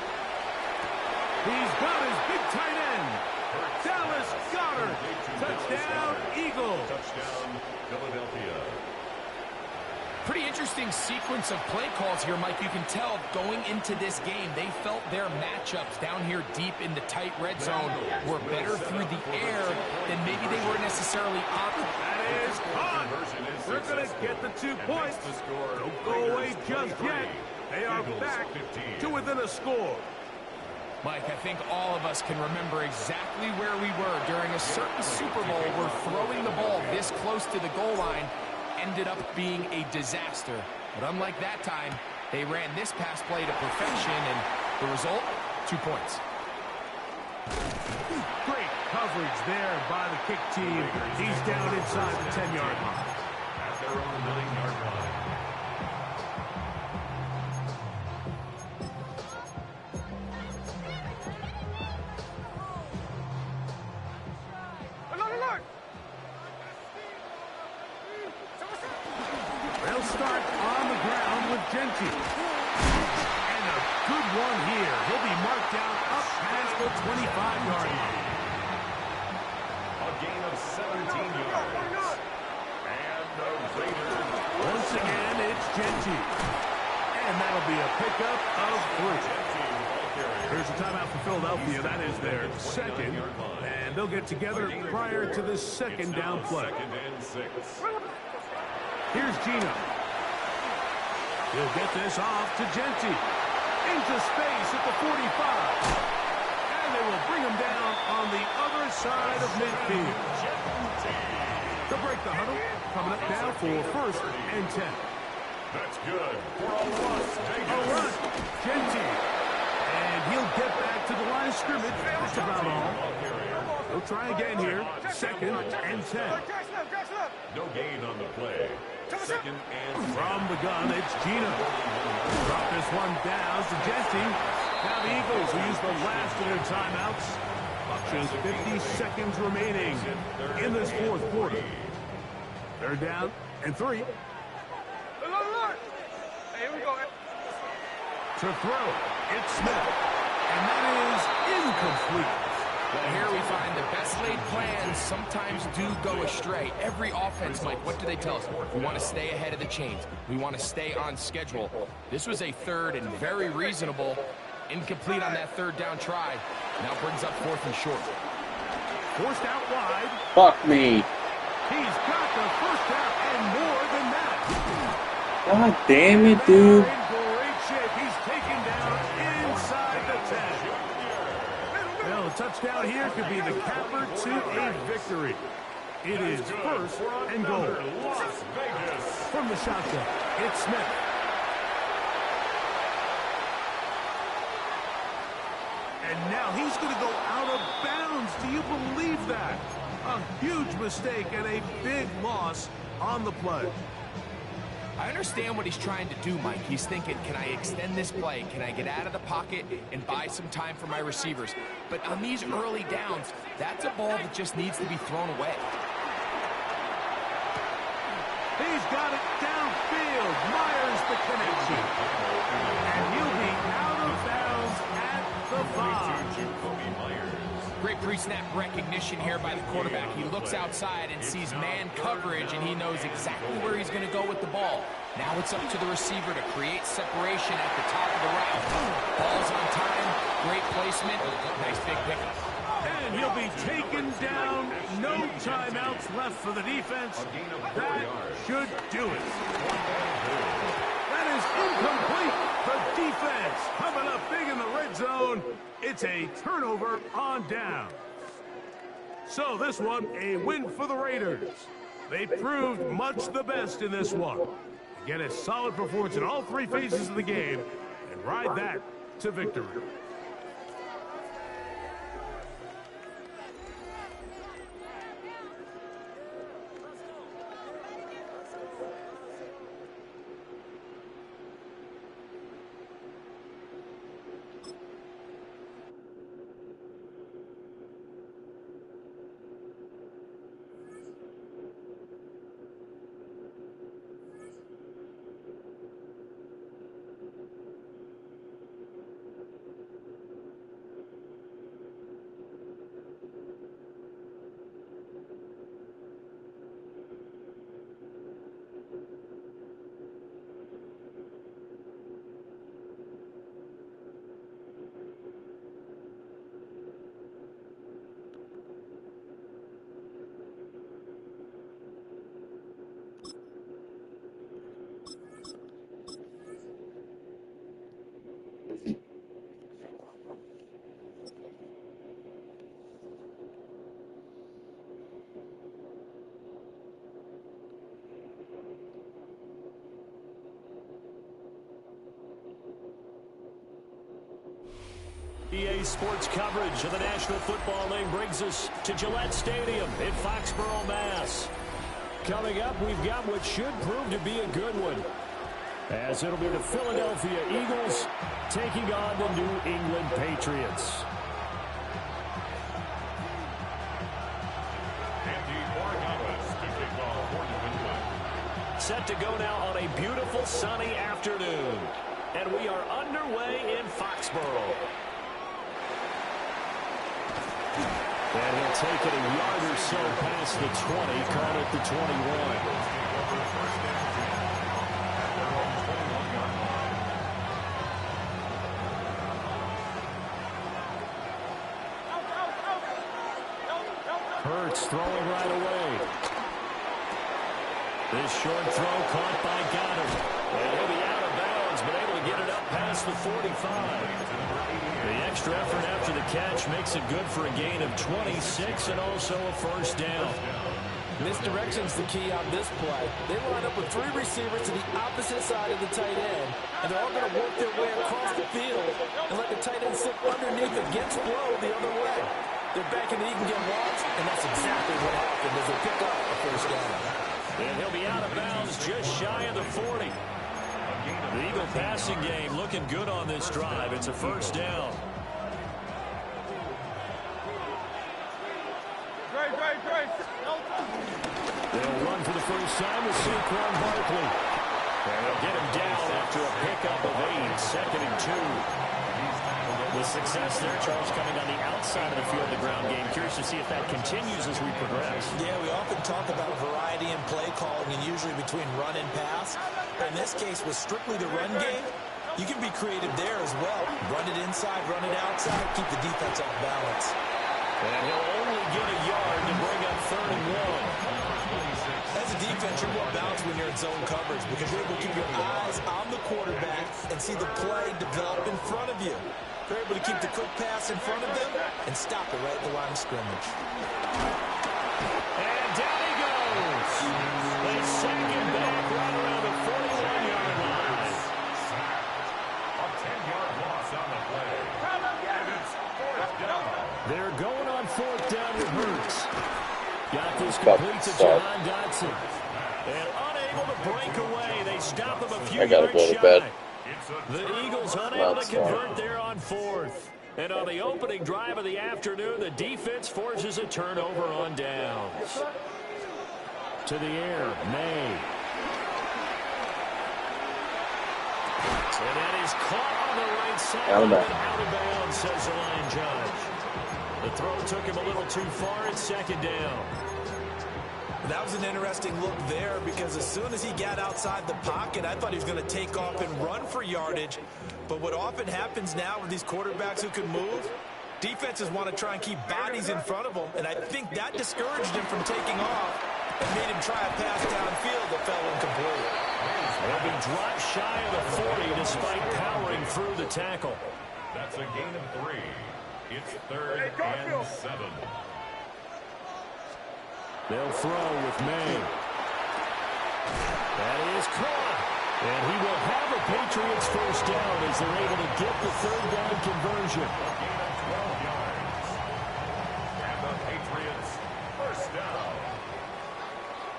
He's got his big tight end. Dallas Goedert. Touchdown, Eagles. Touchdown, Philadelphia. Pretty interesting sequence of play calls here, Mike. You can tell going into this game, they felt their matchups down here deep in the tight red zone were better through the air than maybe they were necessarily on. That is caught. They're going to get the 2 points. Don't go away just yet. They are back to within a score. Mike, I think all of us can remember exactly where we were during a certain Super Bowl where throwing the ball this close to the goal line ended up being a disaster. But unlike that time, they ran this pass play to perfection, and the result, 2 points. Great coverage there by the kick team. He's down inside the 10-yard line. At their own 9-yard line. They'll start on the ground with Genty. And a good one here. He'll be marked down up past the 25-yard line. A gain of 17 yards. And the Raiders. Once again, it's Genty. And that'll be a pickup of 3. Here's a timeout for Philadelphia. That is their second. And they'll get together prior to the second down play. Second and 6. Here's Gino. He'll get this off to Genty. Into space at the 45. And they will bring him down on the other side of midfield. They'll break the huddle. Coming up now for first and 10. That's good. For a run. Genty. And he'll get back to the line of scrimmage. That's about all. They'll try again here. Second and 10. No gain on the play. Second and 10. From the gun, it's Gino. Drop this one down to Genty. Now the Eagles will use the last of their timeouts. Just 50 seconds remaining in this fourth quarter. They're down and 3. Hey, here we go. To throw, it's Smith. And that is incomplete. Well, here we find the best laid plans sometimes do go astray. Every offense, Mike, what do they tell us? We want to stay ahead of the chains. We want to stay on schedule. This was a third and very reasonable. Incomplete on that third down try. Now brings up 4th and short. Forced out wide. Fuck me. He's got the first down and more than that. God damn it, dude. In great shape. He's taken down inside the 10. Well, a touchdown here could be the capper to a victory. It is 1st and goal. From the shotgun, it's Smith. And now he's going to go out of bounds. Do you believe that? A huge mistake and a big loss on the play. I understand what he's trying to do, Mike. He's thinking, can I extend this play? Can I get out of the pocket and buy some time for my receivers? But on these early downs, that's a ball that just needs to be thrown away. He's got it downfield. Myers the connection. And he'll be out of bounds at the 5. Great pre-snap recognition here by the quarterback. He looks outside and sees man coverage, and he knows exactly where he's going to go with the ball. Now it's up to the receiver to create separation at the top of the route. Ball's on time, great placement, nice big pickup. And he'll be taken down. No timeouts left for the defense. That should do it. That is incomplete. The defense coming up big in the red zone. It's a turnover on down. So this one, a win for the Raiders. They proved much the best in this one. Get a solid performance in all 3 phases of the game and ride that to victory. EA Sports coverage of the National Football League brings us to Gillette Stadium in Foxborough, Mass. Coming up, we've got what should prove to be a good one, as it'll be the Philadelphia Eagles taking on the New England Patriots. Set to go now on a beautiful sunny afternoon, and we are underway in Foxborough. And he'll take it a yard or so past the 20, call it the 21. Hurts throwing right away. This short throw caught by Goddard. And he'll be out of bounds, but able to get it up past the 45. The extra effort after the catch makes it good for a gain of 26 and also a first down. Misdirection's the key on this play. They line up with 3 receivers to the opposite side of the tight end, and they're all going to work their way across the field and let the tight end sit underneath against blow the other way. They're banking that he can get launched, and that's exactly what happened as they pick up a first down. And he'll be out of bounds just shy of the 40. The Eagle passing game looking good on this drive. It's a first down. They'll run for the first time with Saquon Barkley. And they'll get him down after a pickup of 8, 2nd and 2. The The success there, Charles, coming on the outside of the field, the ground game. Curious to see if that continues as we progress. Yeah, we often talk about variety in play calling and usually between run and pass. But in this case, with strictly the run game, you can be creative there as well. Run it inside, run it outside, keep the defense off balance. And he'll only get a yard to bring up 3rd and 1. As a defense, you're more balanced when you're in zone coverage because you're able to keep your eyes on the quarterback and see the play develop in front of you. They're able to keep the quick pass in front of them and stop it right at the line of scrimmage. And down he goes. They sack him back right around the 41-yard line. A 10-yard loss on the play. And it's 4th down. They're going on 4th down with Hurts. Got this complete to John Dodson. And unable to break away. They stop him a few yards shy. The Eagles unable to convert there on 4th. And on the opening drive of the afternoon, the defense forces a turnover on downs. To the air, May. And that is caught on the right side. Out of bounds, says the line judge. The throw took him a little too far. It's 2nd down. That was an interesting look there because as soon as he got outside the pocket, I thought he was going to take off and run for yardage. But what often happens now with these quarterbacks who can move, defenses want to try and keep bodies in front of them, and I think that discouraged him from taking off and made him try a pass downfield that fell incomplete. He'll be dropped shy of the 40 despite powering through the tackle. That's a gain of 3. It's 3rd and 7. They'll throw with May. That is caught. And he will have a Patriots 1st down as they're able to get the 3rd down conversion. A gain of 12 yards. And the Patriots 1st down.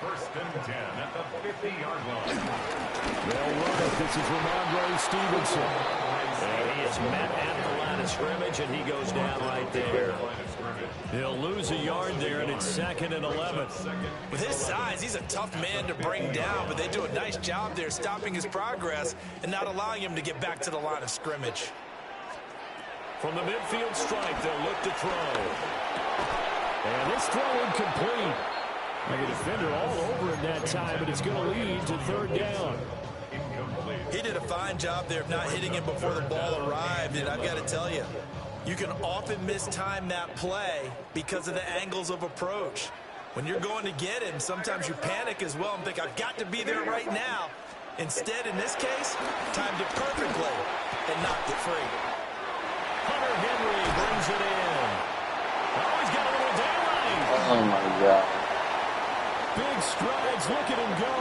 1st and 10 at the 50-yard line. They'll run it. This is Ramondre Stevenson. And he is met at the line of scrimmage, and he goes down right there. He'll lose a yard there, and it's 2nd and 11. With his size, he's a tough man to bring down, but they do a nice job there stopping his progress and not allowing him to get back to the line of scrimmage. From the midfield stripe, they'll look to throw. And this throw incomplete. Like a defender all over him that time, but it's going to lead to 3rd down. He did a fine job there of not hitting him before the ball arrived, and I've got to tell you, you can often mistime that play because of the angles of approach. When you're going to get him, sometimes you panic as well and think, I've got to be there right now. Instead, in this case, timed it perfectly and knocked it free. Hunter Henry brings it in. Oh, he's got a little daylight. Oh, my God. Big strides, look at him go.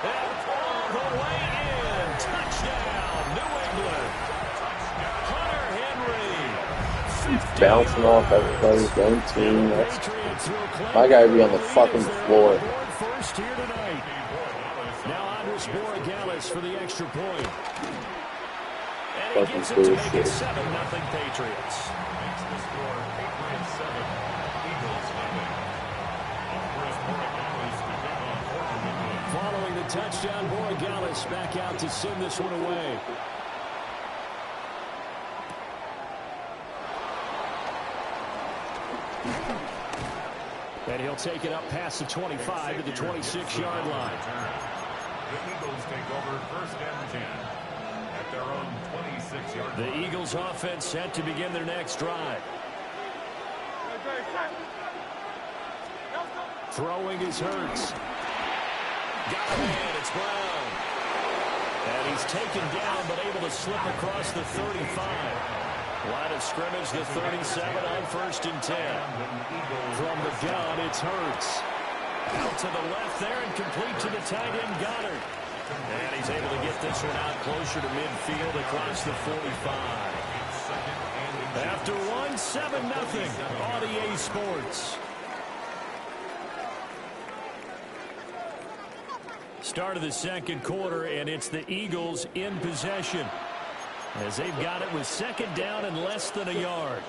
And all the way in. Touchdown, New England. Hunter Henry. Bouncing off everybody's own team. My guy be on the fucking floor. First here tonight. Now Andres Borregales for the extra point. And he gets it to make it 7-0 Patriots. Makes the score Patriots 7, Eagles 0. Following the touchdown, Borregales back out to send this one away. And he'll take it up past the 25 to the 26-yard line. The Eagles take over 1st and 10 at their own 26-yard line. The Eagles offense set to begin their next drive. Throwing is Hurts. Got a man, it's Brown. And he's taken down but able to slip across the 35. Line of scrimmage, the 37 on 1st and 10. From the gun, it's Hurts. Out to the left there and complete to the tight end Goddard. And he's able to get this one out closer to midfield across the 45. After one, 7-0 on EA Sports. Start of the 2nd quarter, and it's the Eagles in possession as they've got it with 2nd down and less than a yard.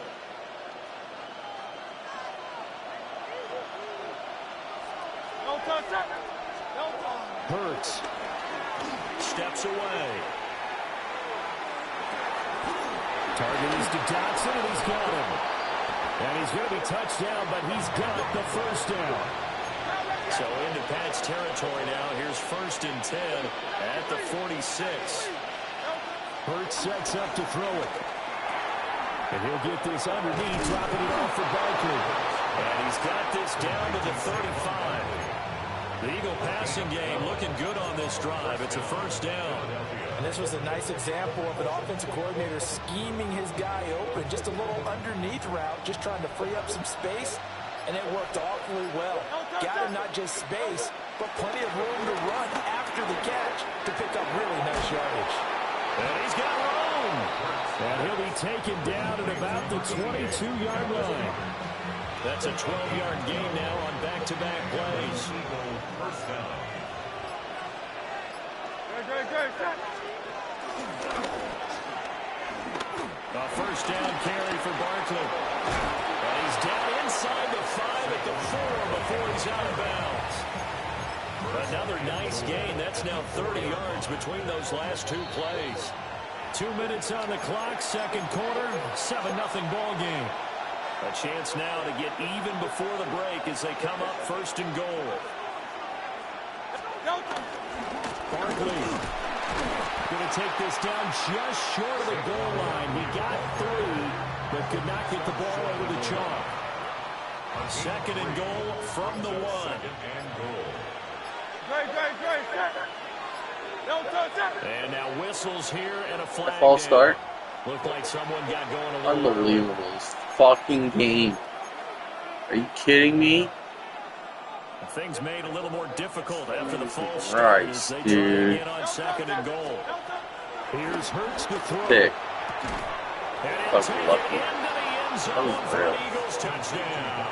Hurts steps away. Target is to Dotson, and he's got him. And he's going to be touched down, but he's got the first down. So into Pat's territory now. Here's 1st and 10 at the 46. Hurts sets up to throw it. And he'll get this underneath, dropping it off for Barkley. And he's got this down to the 35. The Eagle passing game looking good on this drive. It's a first down. And this was a nice example of an offensive coordinator scheming his guy open. Just a little underneath route, just trying to free up some space. And it worked awfully well. Got him not just space, but plenty of room to run after the catch to pick up really nice yardage. And he's got room. And he'll be taken down at about the 22-yard line. That's a 12-yard gain now on back-to-back plays. First down. A first down carry for Barkley. And he's down inside the 5 at the 4 before he's out of bounds. Another nice gain. That's now 30 yards between those last 2 plays. 2 minutes on the clock, second quarter, 7-0 ball game. A chance now to get even before the break as they come up 1st and goal. Barkley going to take this down just short of the goal line. He got 3, but could not get the ball over the chalk. 2nd and goal from the 1. And now whistles here and a flag. False start. Looked like someone got going a little Unbelievable. This fucking game. Are you kidding me? Things made a little more difficult after the false start as they try again on 2nd and goal. Here's Hurts to throw. Pick. And he'll take it into the end zone for Unreal. an Eagles touchdown.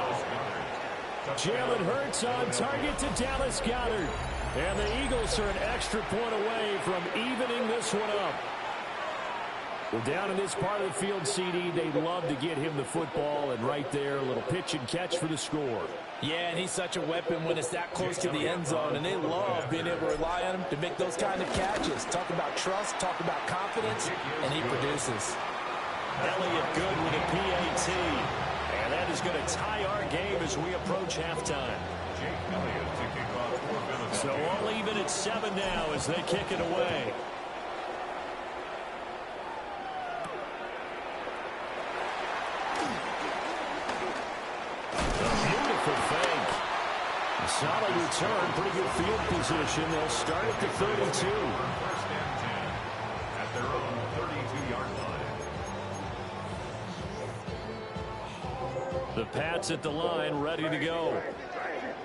Jalen Hurts on target to Dallas Goedert. And the Eagles are an extra point away from evening this one up. Well, down in this part of the field, CD, they love to get him the football, and right there, a little pitch and catch for the score. Yeah, and he's such a weapon when it's that close to the end zone, and they love being able to rely on him to make those kind of catches. Talk about trust, talk about confidence, and he produces. Elliott good with a PAT, and that is going to tie our game as we approach halftime. So all even at 7 now as they kick it away. Solid return, pretty good field position. They'll start at the 32. 1st and 10 at their own 32-yard line. The Pats at the line, ready to go.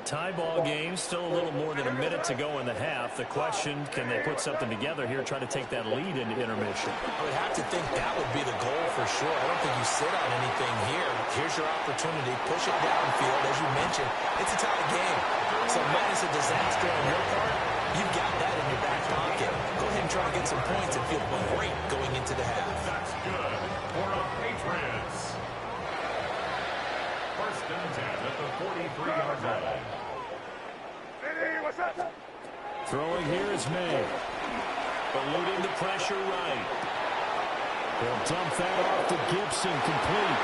Tie ball game, still a little more than a minute to go in the half. The question, can they put something together here, try to take that lead into intermission? I would have to think that would be the goal for sure. I don't think you sit on anything here. Here's your opportunity. Push it downfield. As you mentioned, it's a tie game. So minus a disaster on your part, you've got that in your back pocket. Go ahead and try to get some points and feel great going into the half. That's good for the Patriots. 1st and 10 at the 43-yard line. Throwing here is May. Eluding the pressure right. They'll dump that off to Gibson, complete.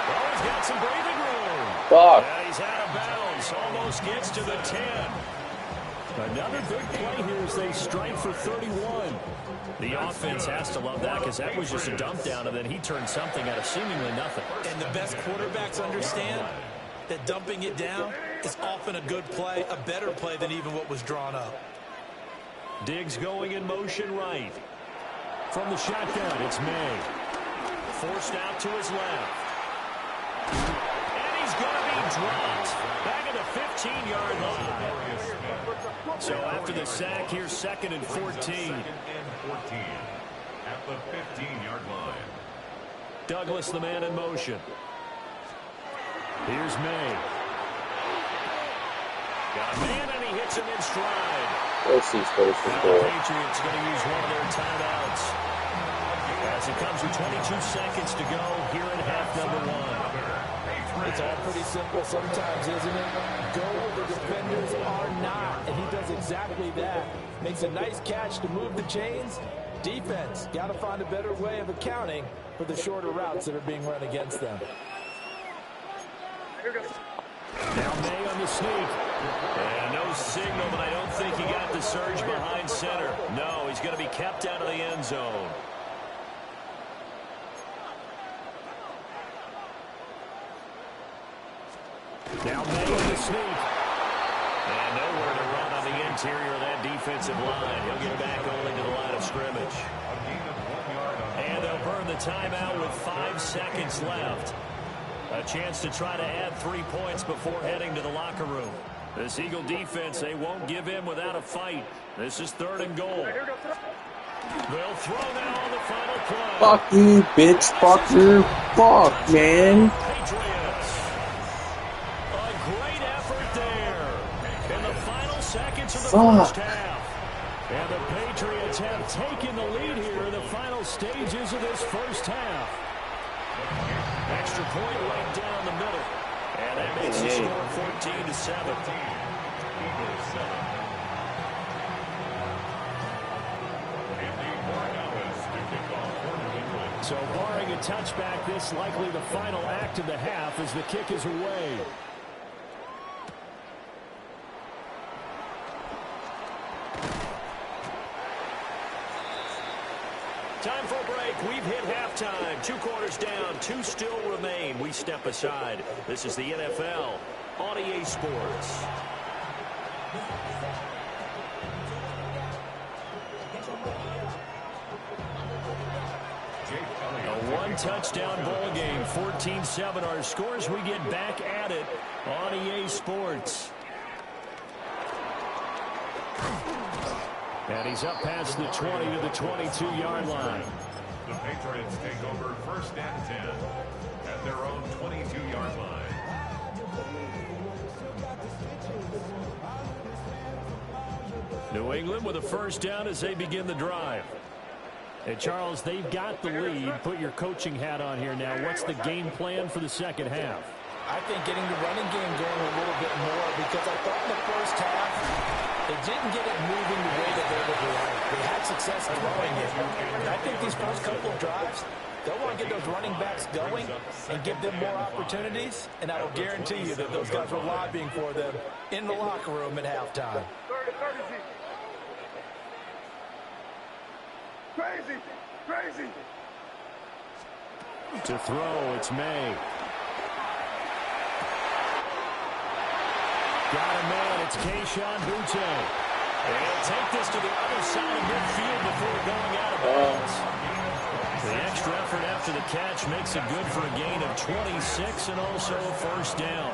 Oh, he's got some breathing room. Fuck. Yeah, he's out of bounds. Almost gets to the 10. Another big play here as they strike for 31. The offense has to love that because that was just a dump down, and then he turned something out of seemingly nothing. And the best quarterbacks understand that dumping it down is often a good play, a better play than even what was drawn up. Diggs going in motion right. From the shotgun, it's May. Forced out to his left. And he's going to be dropped back at the 15-yard line. So after the sack, here's 2nd and 14. 2nd and 14 at the 15-yard line. Douglas, the man in motion. Here's May. Got a man, and he hits him in stride. Close is close Now is the goal. Patriots going to use one of their timeouts. As it comes with 22 seconds to go here in half number 1. It's all pretty simple sometimes, isn't it? Go where the defenders are not, and he does exactly that. Makes a nice catch to move the chains, Defense, got to find a better way of accounting for the shorter routes that are being run against them. Now May on the sneak. And no signal, but I don't think he got the surge behind center. No, he's going to be kept out of the end zone. Now May on the sneak. And nowhere to run on the interior of that defensive line. He'll get back only to the line of scrimmage. And they'll burn the timeout with 5 seconds left. A chance to try to add 3 points before heading to the locker room. This Eagle defense, they won't give in without a fight. This is 3rd and goal. They'll throw now on the final play. Fuck you, bitch. Fuck you. Fuck, man. Patriots. A great effort there in the final seconds of the first half. And the Patriots have taken the lead here in the final stages of this first half. Extra point right down the middle. And that makes the score 14-7. So barring a touchback, this likely the final act of the half as the kick is away. Time for a break. We've hit halftime. 2 quarters down. 2 still remain. We step aside. This is the NFL on EA Sports. A 1-touchdown ball game. 14-7 our scores. We get back at it on EA Sports. And he's up past the 20 to the 22-yard line. The Patriots take over 1st and 10 at their own 22-yard line. New England with a 1st down as they begin the drive. And Charles, they've got the lead. Put your coaching hat on here now. What's the game plan for the second half? I think getting the running game going a little bit more, because I thought in the first half they didn't get it moving the way that they would like. They had success throwing it. And I think these first couple of drives, they'll want to get those running backs going and give them more opportunities. And I will guarantee you that those guys were lobbying for them in the locker room at halftime. Crazy, crazy. To throw, it's May. Got a man, it's Kayshon Boutte. And he'll take this to the other side of midfield before going out of bounds. The extra effort after the catch makes it good for a gain of 26 and also a 1st down.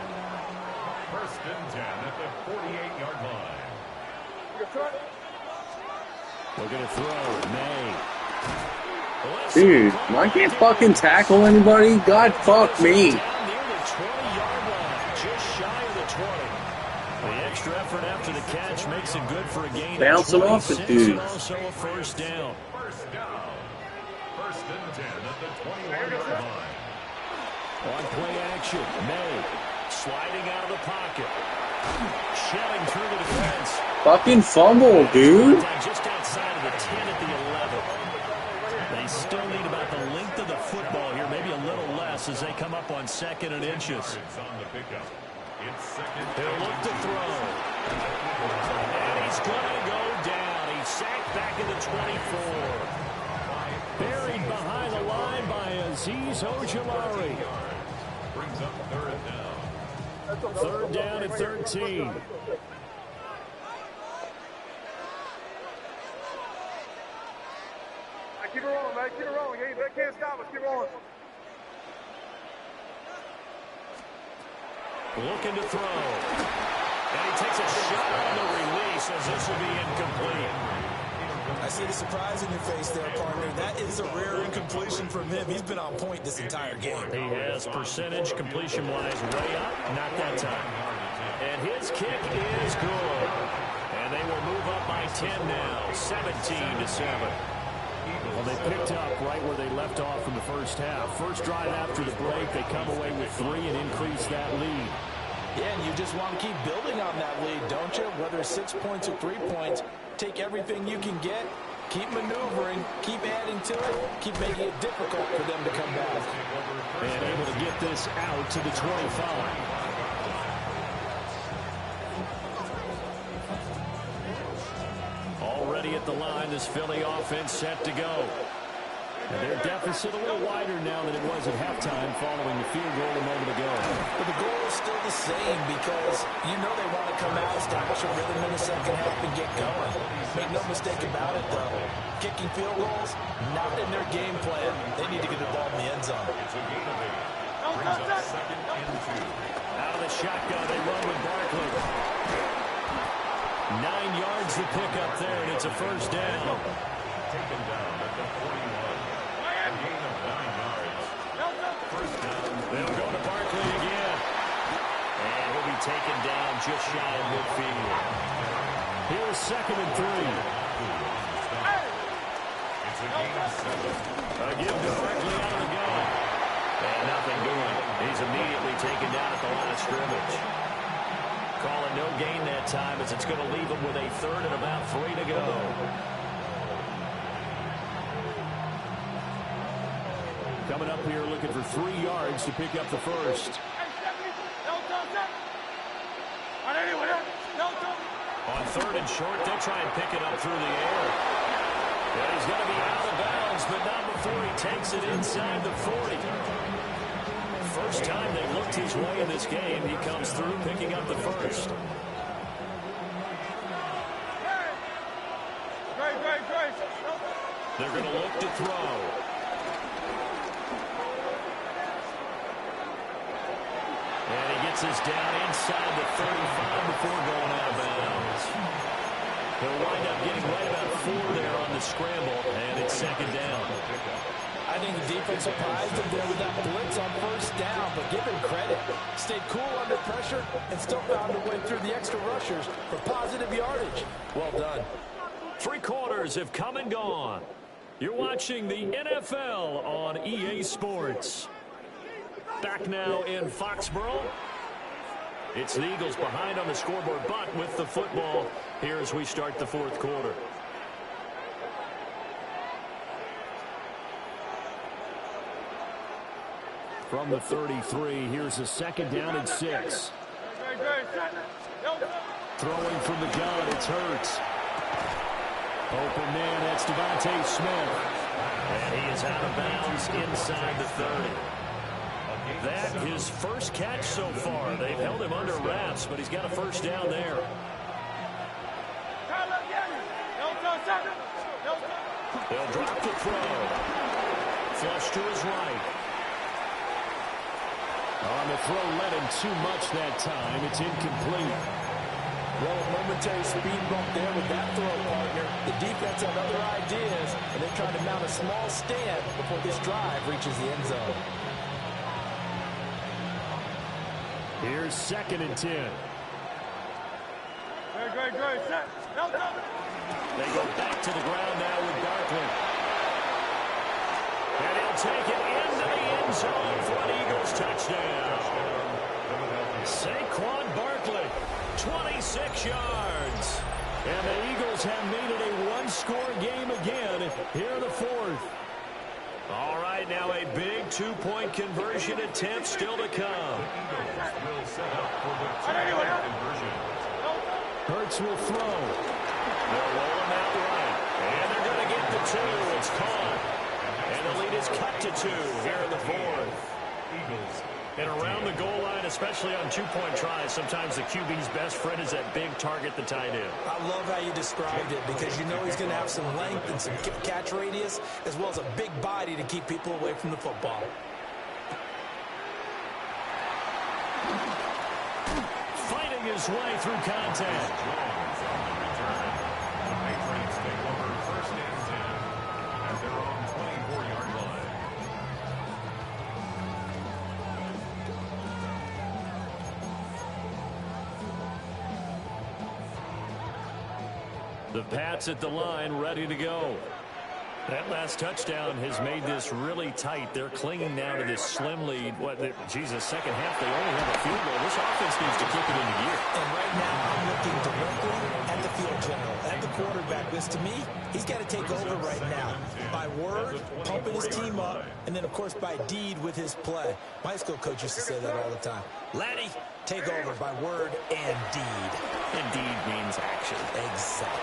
1st and 10 at the 48-yard line. Looking to throw, May. Dude, I can't fucking tackle anybody. God fuck me. Down near the 20-yard line, just shy of the 20. The extra effort after the catch makes it good for a gain Bouncing of off the 26 dude. and also a 1st down. 1st down. 1st and 10 at the 21-yard line. On play action, May sliding out of the pocket. Shelling through the defense. Fucking fumble, dude. Just outside of the 10 at the 11. They still need about the length of the football here, maybe a little less as they come up on 2nd and inches. He'll look to throw. And he's going to go down. He's sacked back in the 24. Buried behind the line by Azeez Ojulari. Brings up 3rd down. 3rd down at 13. Keep it rolling, man. Keep it rolling. They can't stop us. Keep it rolling. Looking to throw. And he takes a shot on the release as this will be incomplete. I see the surprise in your face there, partner. That is a rare incompletion from him. He's been on point this entire game. He has percentage completion-wise way up. Not that time. And his kick is good. And they will move up by 10 now, 17-7. Well, they picked up right where they left off in the first half. First drive after the break, they come away with 3 and increase that lead. Yeah, and you just want to keep building on that lead, don't you? Whether it's 6 points or 3 points, take everything you can get Keep maneuvering, keep adding to it, keep making it difficult for them to come back. And able to get this out to the 25. Already at the line, this Philly offense set to go. And their deficit a little wider now than it was at halftime following the field goal a moment ago. But the goal is still the same because you know they want to come out, establish a rhythm in the second half, and get going. Make no mistake about it, though. Kicking field goals, not in their game plan. They need to get the ball in the end zone. Out of the shotgun, they run with Barkley. 9 yards to pick up there, and it's a first down. Taken down at the 41. A gain of 9 yards. First down. They'll go to Barkley again. And he'll be taken down just shy of midfield. Here's 2nd and 3. It's a gain of 7. A give to Barkley out of the gun. And nothing doing. He's immediately taken down at the line of scrimmage. Call it no gain that time as it's going to leave him with a 3rd and about 3 to go. Coming up here looking for 3 yards to pick up the first. On 3rd and short, they'll try and pick it up through the air. And he's going to be out of bounds, but not before he takes it inside the 40. First time they looked his way in this game, he comes through picking up the first. They're going to look to throw. And he gets us down inside the 35 before going out of bounds. He'll wind up getting right about 4 there on the scramble, and it's 2nd down. I think the defense surprised him there with that blitz on first down, but give him credit. Stayed cool under pressure and still found a way through the extra rushers for positive yardage. Well done. 3 quarters have come and gone. You're watching the NFL on EA Sports. Back now in Foxborough. It's the Eagles behind on the scoreboard, but with the football here as we start the 4th quarter. From the 33, here's a 2nd down and 6. Throwing from the gun, it's Hurts. Open man, that's Devontae Smith. And he is out of bounds inside the 30. That his first catch so far. They've held him under wraps, but he's got a first down there. They'll drop the throw. Flush to his right. On the throw, led him too much that time. It's incomplete. Well, a momentary speed bump there with that throw, partner. The defense had other ideas, and they're trying to mount a small stand before this drive reaches the end zone. Here's 2nd and 10. They go back to the ground now with Barkley. And he'll take it into the end zone for an Eagles touchdown. Saquon Barkley, 26 yards. And the Eagles have made it a one-score game again here in the 4th. All right, now a big 2-point conversion attempt still to come. Hurts will throw. They'll roll him out right. And they're going to get the 2. It's caught. And the lead is cut to 2 here in the 4th. Eagles. And around the goal line, especially on 2-point tries, sometimes the QB's best friend is that big target, the tight end. I love how you described it because you know he's going to have some length and some catch radius as well as a big body to keep people away from the football. Fighting his way through contact. Patriots take over 1st and 10 at their own 24-yard line. The Pats at the line, ready to go. That last touchdown has made this really tight. They're clinging now to this slim lead. Jesus, second half, they only have a field goal. This offense needs to kick it into gear. And right now, I'm looking directly at the field general, at the quarterback. Because to me, he's got to take over right now. By word, pumping his team up, and then, of course, by deed with his play. My high school coach used to say that all the time. Laddie, take over by word and deed. And deed means action. Exactly.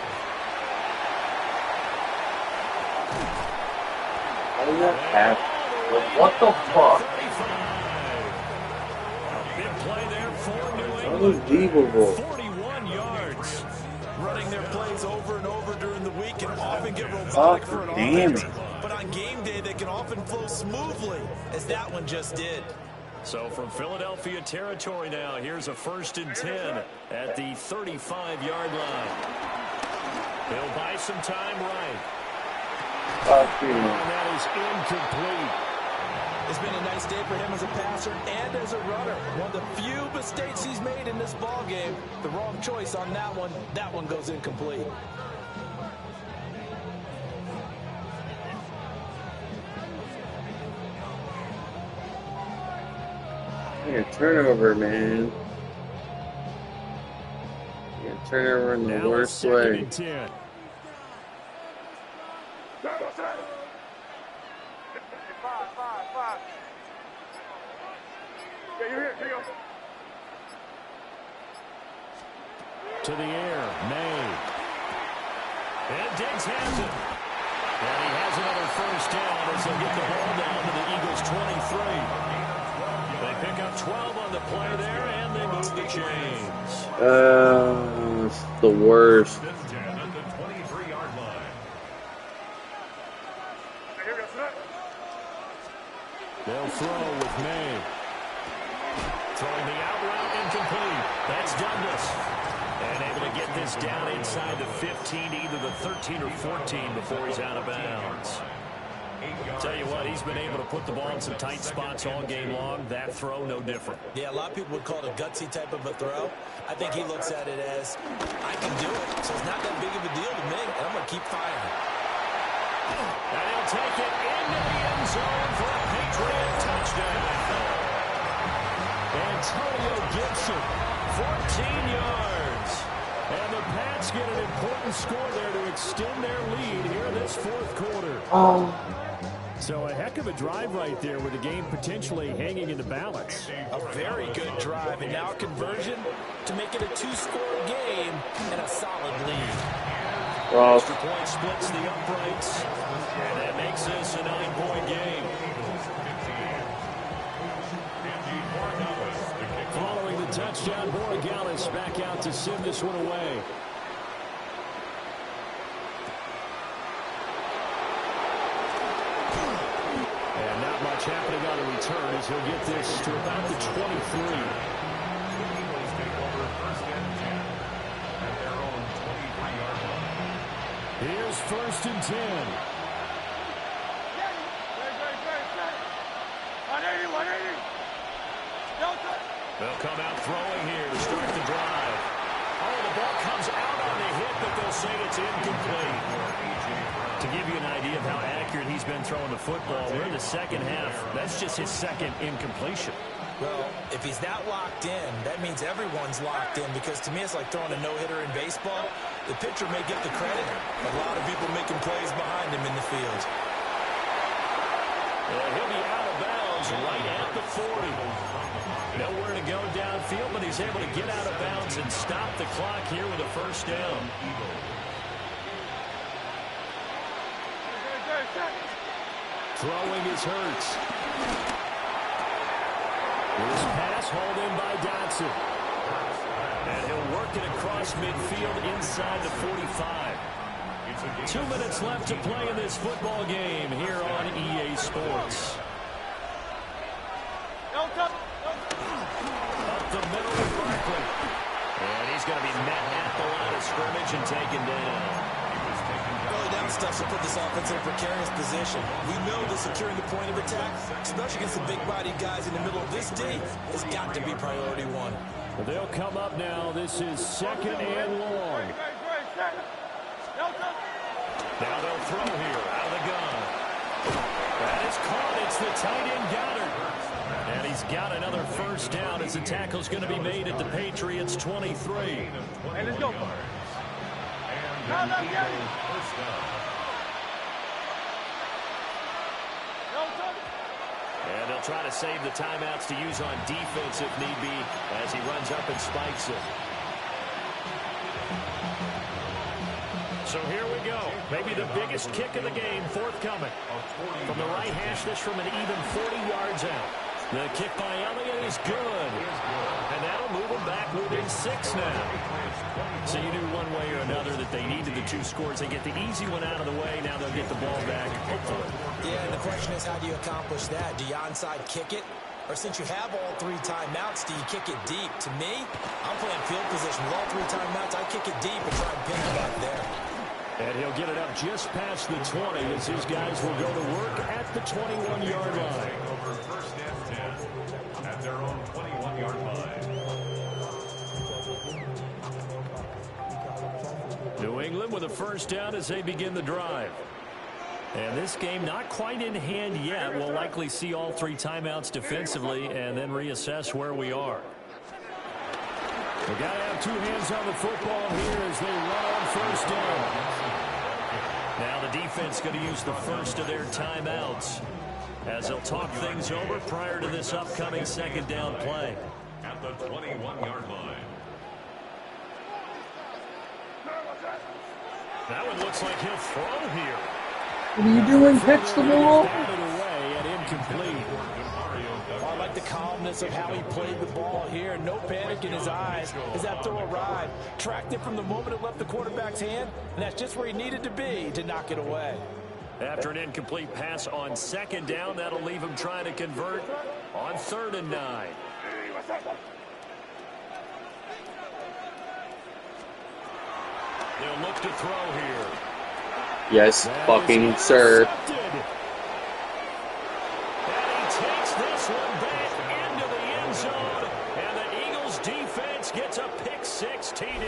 What the fuck? Big play there for New England. Unbelievable. 41 yards. Running their plays over and over during the week can often get robotic for an offense. But on game day, they can often flow smoothly, as that one just did. So from Philadelphia territory now, here's a 1st and 10 at the 35-yard line. He'll buy some time right. And that is incomplete. It's been a nice day for him as a passer and as a runner. One of the few mistakes he's made in this ball game. The wrong choice on that one. That one goes incomplete. Yeah, turnover, man. Yeah, turnover in the worst way. 10. To the air, May. And Diggs has it. And he has another 1st down as they'll get the ball down to the Eagles' 23. They pick up 12 on the play there, and they move the chains. It's the worst. They'll throw with May. Throwing the out route incomplete. That's Douglas. And able to get this down inside the 15, either the 13 or 14 before he's out of bounds. Tell you what, he's been able to put the ball in some tight spots all game long. That throw, no different. Yeah, a lot of people would call it a gutsy type of a throw. I think he looks at it as, I can do it, so it's not that big of a deal to me, and I'm going to keep firing. And he'll take it into the end zone for a Patriot touchdown. Antonio Gibson, 14 yards. And the Pats get an important score there to extend their lead here in this 4th quarter. So a heck of a drive right there with the game potentially hanging in the balance. A very good drive, and now a conversion to make it a 2-score game and a solid lead. Extra point splits the uprights, and that makes this a 9-point game. Following the touchdown, Borregales back out to send this one away. And not much happening on the return as he'll get this to about the 23. Here's 1st and 10. 180. They'll come out throwing here to start the drive. Oh, the ball comes out on the hit, but they'll say it's incomplete. To give you an idea of how accurate he's been throwing the football, we're in the second half. That's just his 2nd incompletion. Well, if he's that locked in, that means everyone's locked in, because to me it's like throwing a no-hitter in baseball. The pitcher may get the credit. A lot of people making plays behind him in the field. Well, he'll be out of bounds right at the 40. Nowhere to go downfield, but he's able to get out of bounds and stop the clock here with a 1st down. Throwing is Hurts. This pass hauled in by Dotson. And he'll work it across midfield inside the 45. 2 minutes left to play in this football game here on EA Sports. Up the middle with Barkley. And he's going to be met at the line of scrimmage and taken down. Early down stuff to put this offense in a precarious position. We know that securing the point of attack, especially against the big-bodied guys in the middle of this D, has got to be priority one. Well, they'll come up now. This is 2nd and long. Now they'll throw here out of the gun. That is caught. It's the tight end Goddard. And he's got another first down as the tackle's going to be made at the Patriots' 23. Hey, let's go. And the Eagles first down. And they'll try to save the timeouts to use on defense if need be as he runs up and spikes it. So here we go. Maybe the biggest kick of the game forthcoming. From the right hash, this from an even 40 yards out. The kick by Elliott is good. And that'll move them back within 6 now. So you knew one way or another that they needed the 2 scores. They get the easy one out of the way. Now they'll get the ball back, hopefully. Yeah, and the question is, how do you accomplish that? Do you onside kick it? Or since you have all 3 timeouts, do you kick it deep? To me, I'm playing field position with all 3 timeouts. I kick it deep and try and pin it back there. And he'll get it up just past the 20 as his guys will go to work at the 21-yard line. Over first and 10 at their own 21-yard line. New England with a first down as they begin the drive. And this game not quite in hand yet. We'll likely see all 3 timeouts defensively and then reassess where we are. We've got to have 2 hands on the football here as they run on first down. Now the defense going to use the first of their timeouts as they'll talk things over prior to this upcoming second down play. At the 21-yard line. That one looks like he'll throw here. What are you doing? Catch the ball. Batted away and incomplete. I like the calmness of how he played the ball here. No panic in his eyes as that throw arrived. Tracked it from the moment it left the quarterback's hand, and that's just where he needed to be to knock it away. After an incomplete pass on second down, that'll leave him trying to convert on 3rd and 9. They'll look to throw here. Yes, fucking sir. This one back into the end zone, and the Eagles defense gets a pick-6 TD.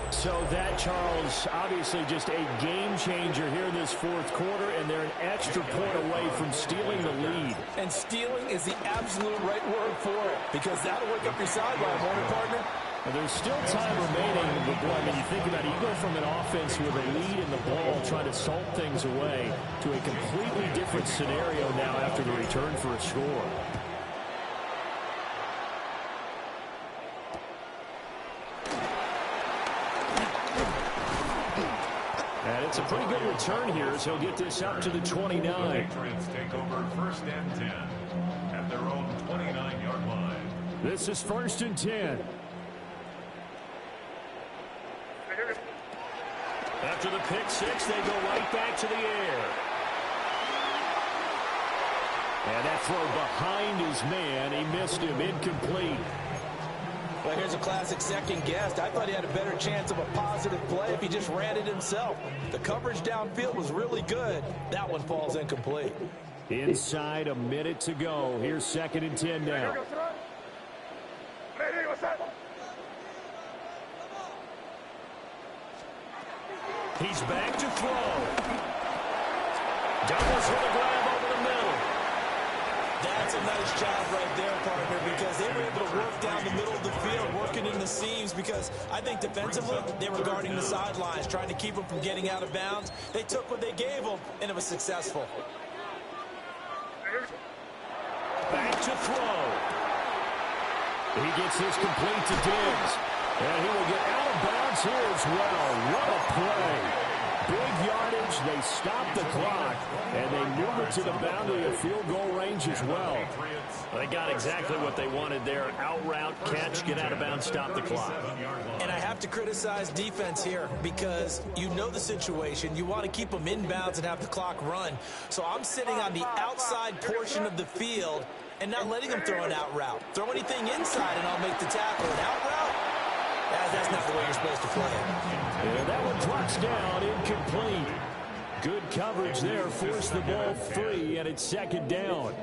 So that, Charles, obviously just a game-changer here in this 4th quarter, and they're an extra point away from stealing the lead. And stealing is the absolute right word for it, because that'll wake up your sideline, won't it, partner? And there's still time remaining, but boy, I mean, you think about it, you go from an offense with a lead in the ball, trying to salt things away, to a completely different scenario now after the return for a score. And it's a pretty good return here as he'll get this up to the 29. Patriots take over first and 10 at their own 29-yard line. This is 1st and 10. After the pick-6, they go right back to the air. And that throw behind his man. He missed him. Incomplete. Well, here's a classic second guess. I thought he had a better chance of a positive play if he just ran it himself. The coverage downfield was really good. That one falls incomplete. Inside a minute to go. Here's 2nd and 10 now. He's back to throw. Doubles with a grab over the middle. That's a nice job right there, partner, because they were able to work down the middle of the field, working in the seams, because I think defensively they were guarding the sidelines, trying to keep them from getting out of bounds. They took what they gave them, and it was successful. Back to throw. He gets this complete to Diggs. And he will get out of bounds here as well. What a play. Big yardage. They stop the clock. And they move it to the boundary of field goal range as well. They got exactly what they wanted there. Out route, catch, get out of bounds, stop the clock. And I have to criticize defense here because you know the situation. You want to keep them inbounds and have the clock run. So I'm sitting on the outside portion of the field and not letting them throw an out route. Throw anything inside and I'll make the tackle. An out route? That's not the way you're supposed to play it. And that one drops down, incomplete. Good coverage there, forced the ball free, and it's 2nd down.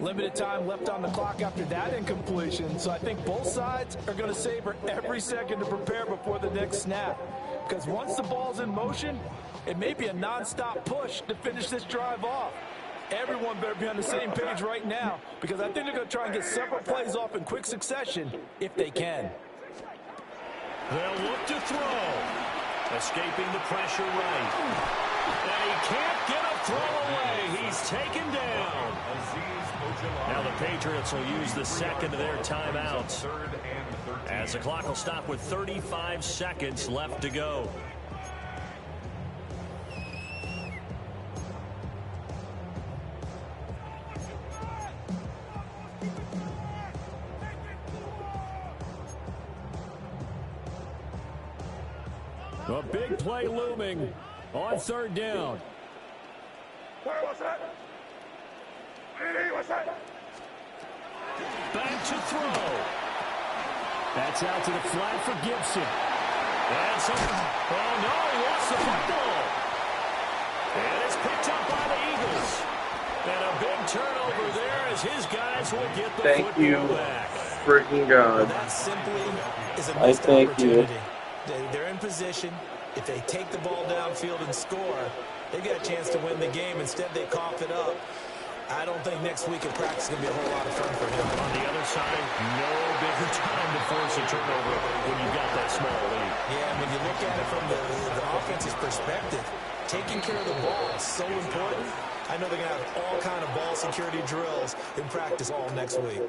Limited time left on the clock after that incompletion, so I think both sides are going to savor every second to prepare before the next snap. Because once the ball's in motion, it may be a non-stop push to finish this drive off. Everyone better be on the same page right now, because I think they're going to try and get several plays off in quick succession if they can. They'll look to throw. Escaping the pressure right. And he can't get a throw away. He's taken down. Now the Patriots will use the second of their timeouts, as the clock will stop with 35 seconds left to go. A big play looming on third down. Back to throw. That's out to the flat for Gibson. And oh no, he lost the football. And it's picked up by the Eagles. And a big turnover there as his guys will get the football back. Freaking God. That simply is a missed opportunity. They're in position. If they take the ball downfield and score, they've got a chance to win the game. Instead, they cough it up. I don't think next week in practice is going to be a whole lot of fun for him. On the other side, no bigger time to force a turnover when you've got that small lead. Yeah, when you look at it from the offense's perspective, taking care of the ball is so important. I know they're going to have all kind of ball security drills in practice all next week.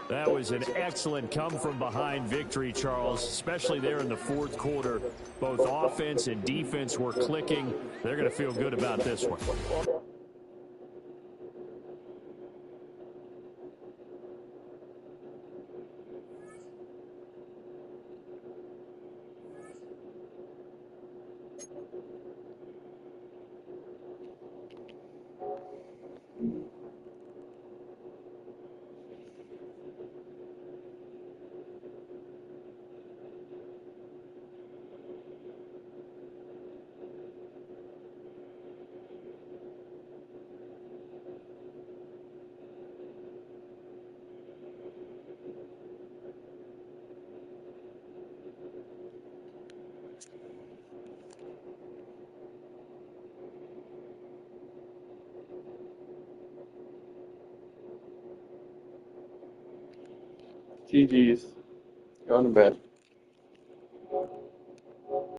That was an excellent come-from-behind victory, Charles, especially there in the fourth quarter. Both offense and defense were clicking. They're going to feel good about this one. GG's. Going to bed.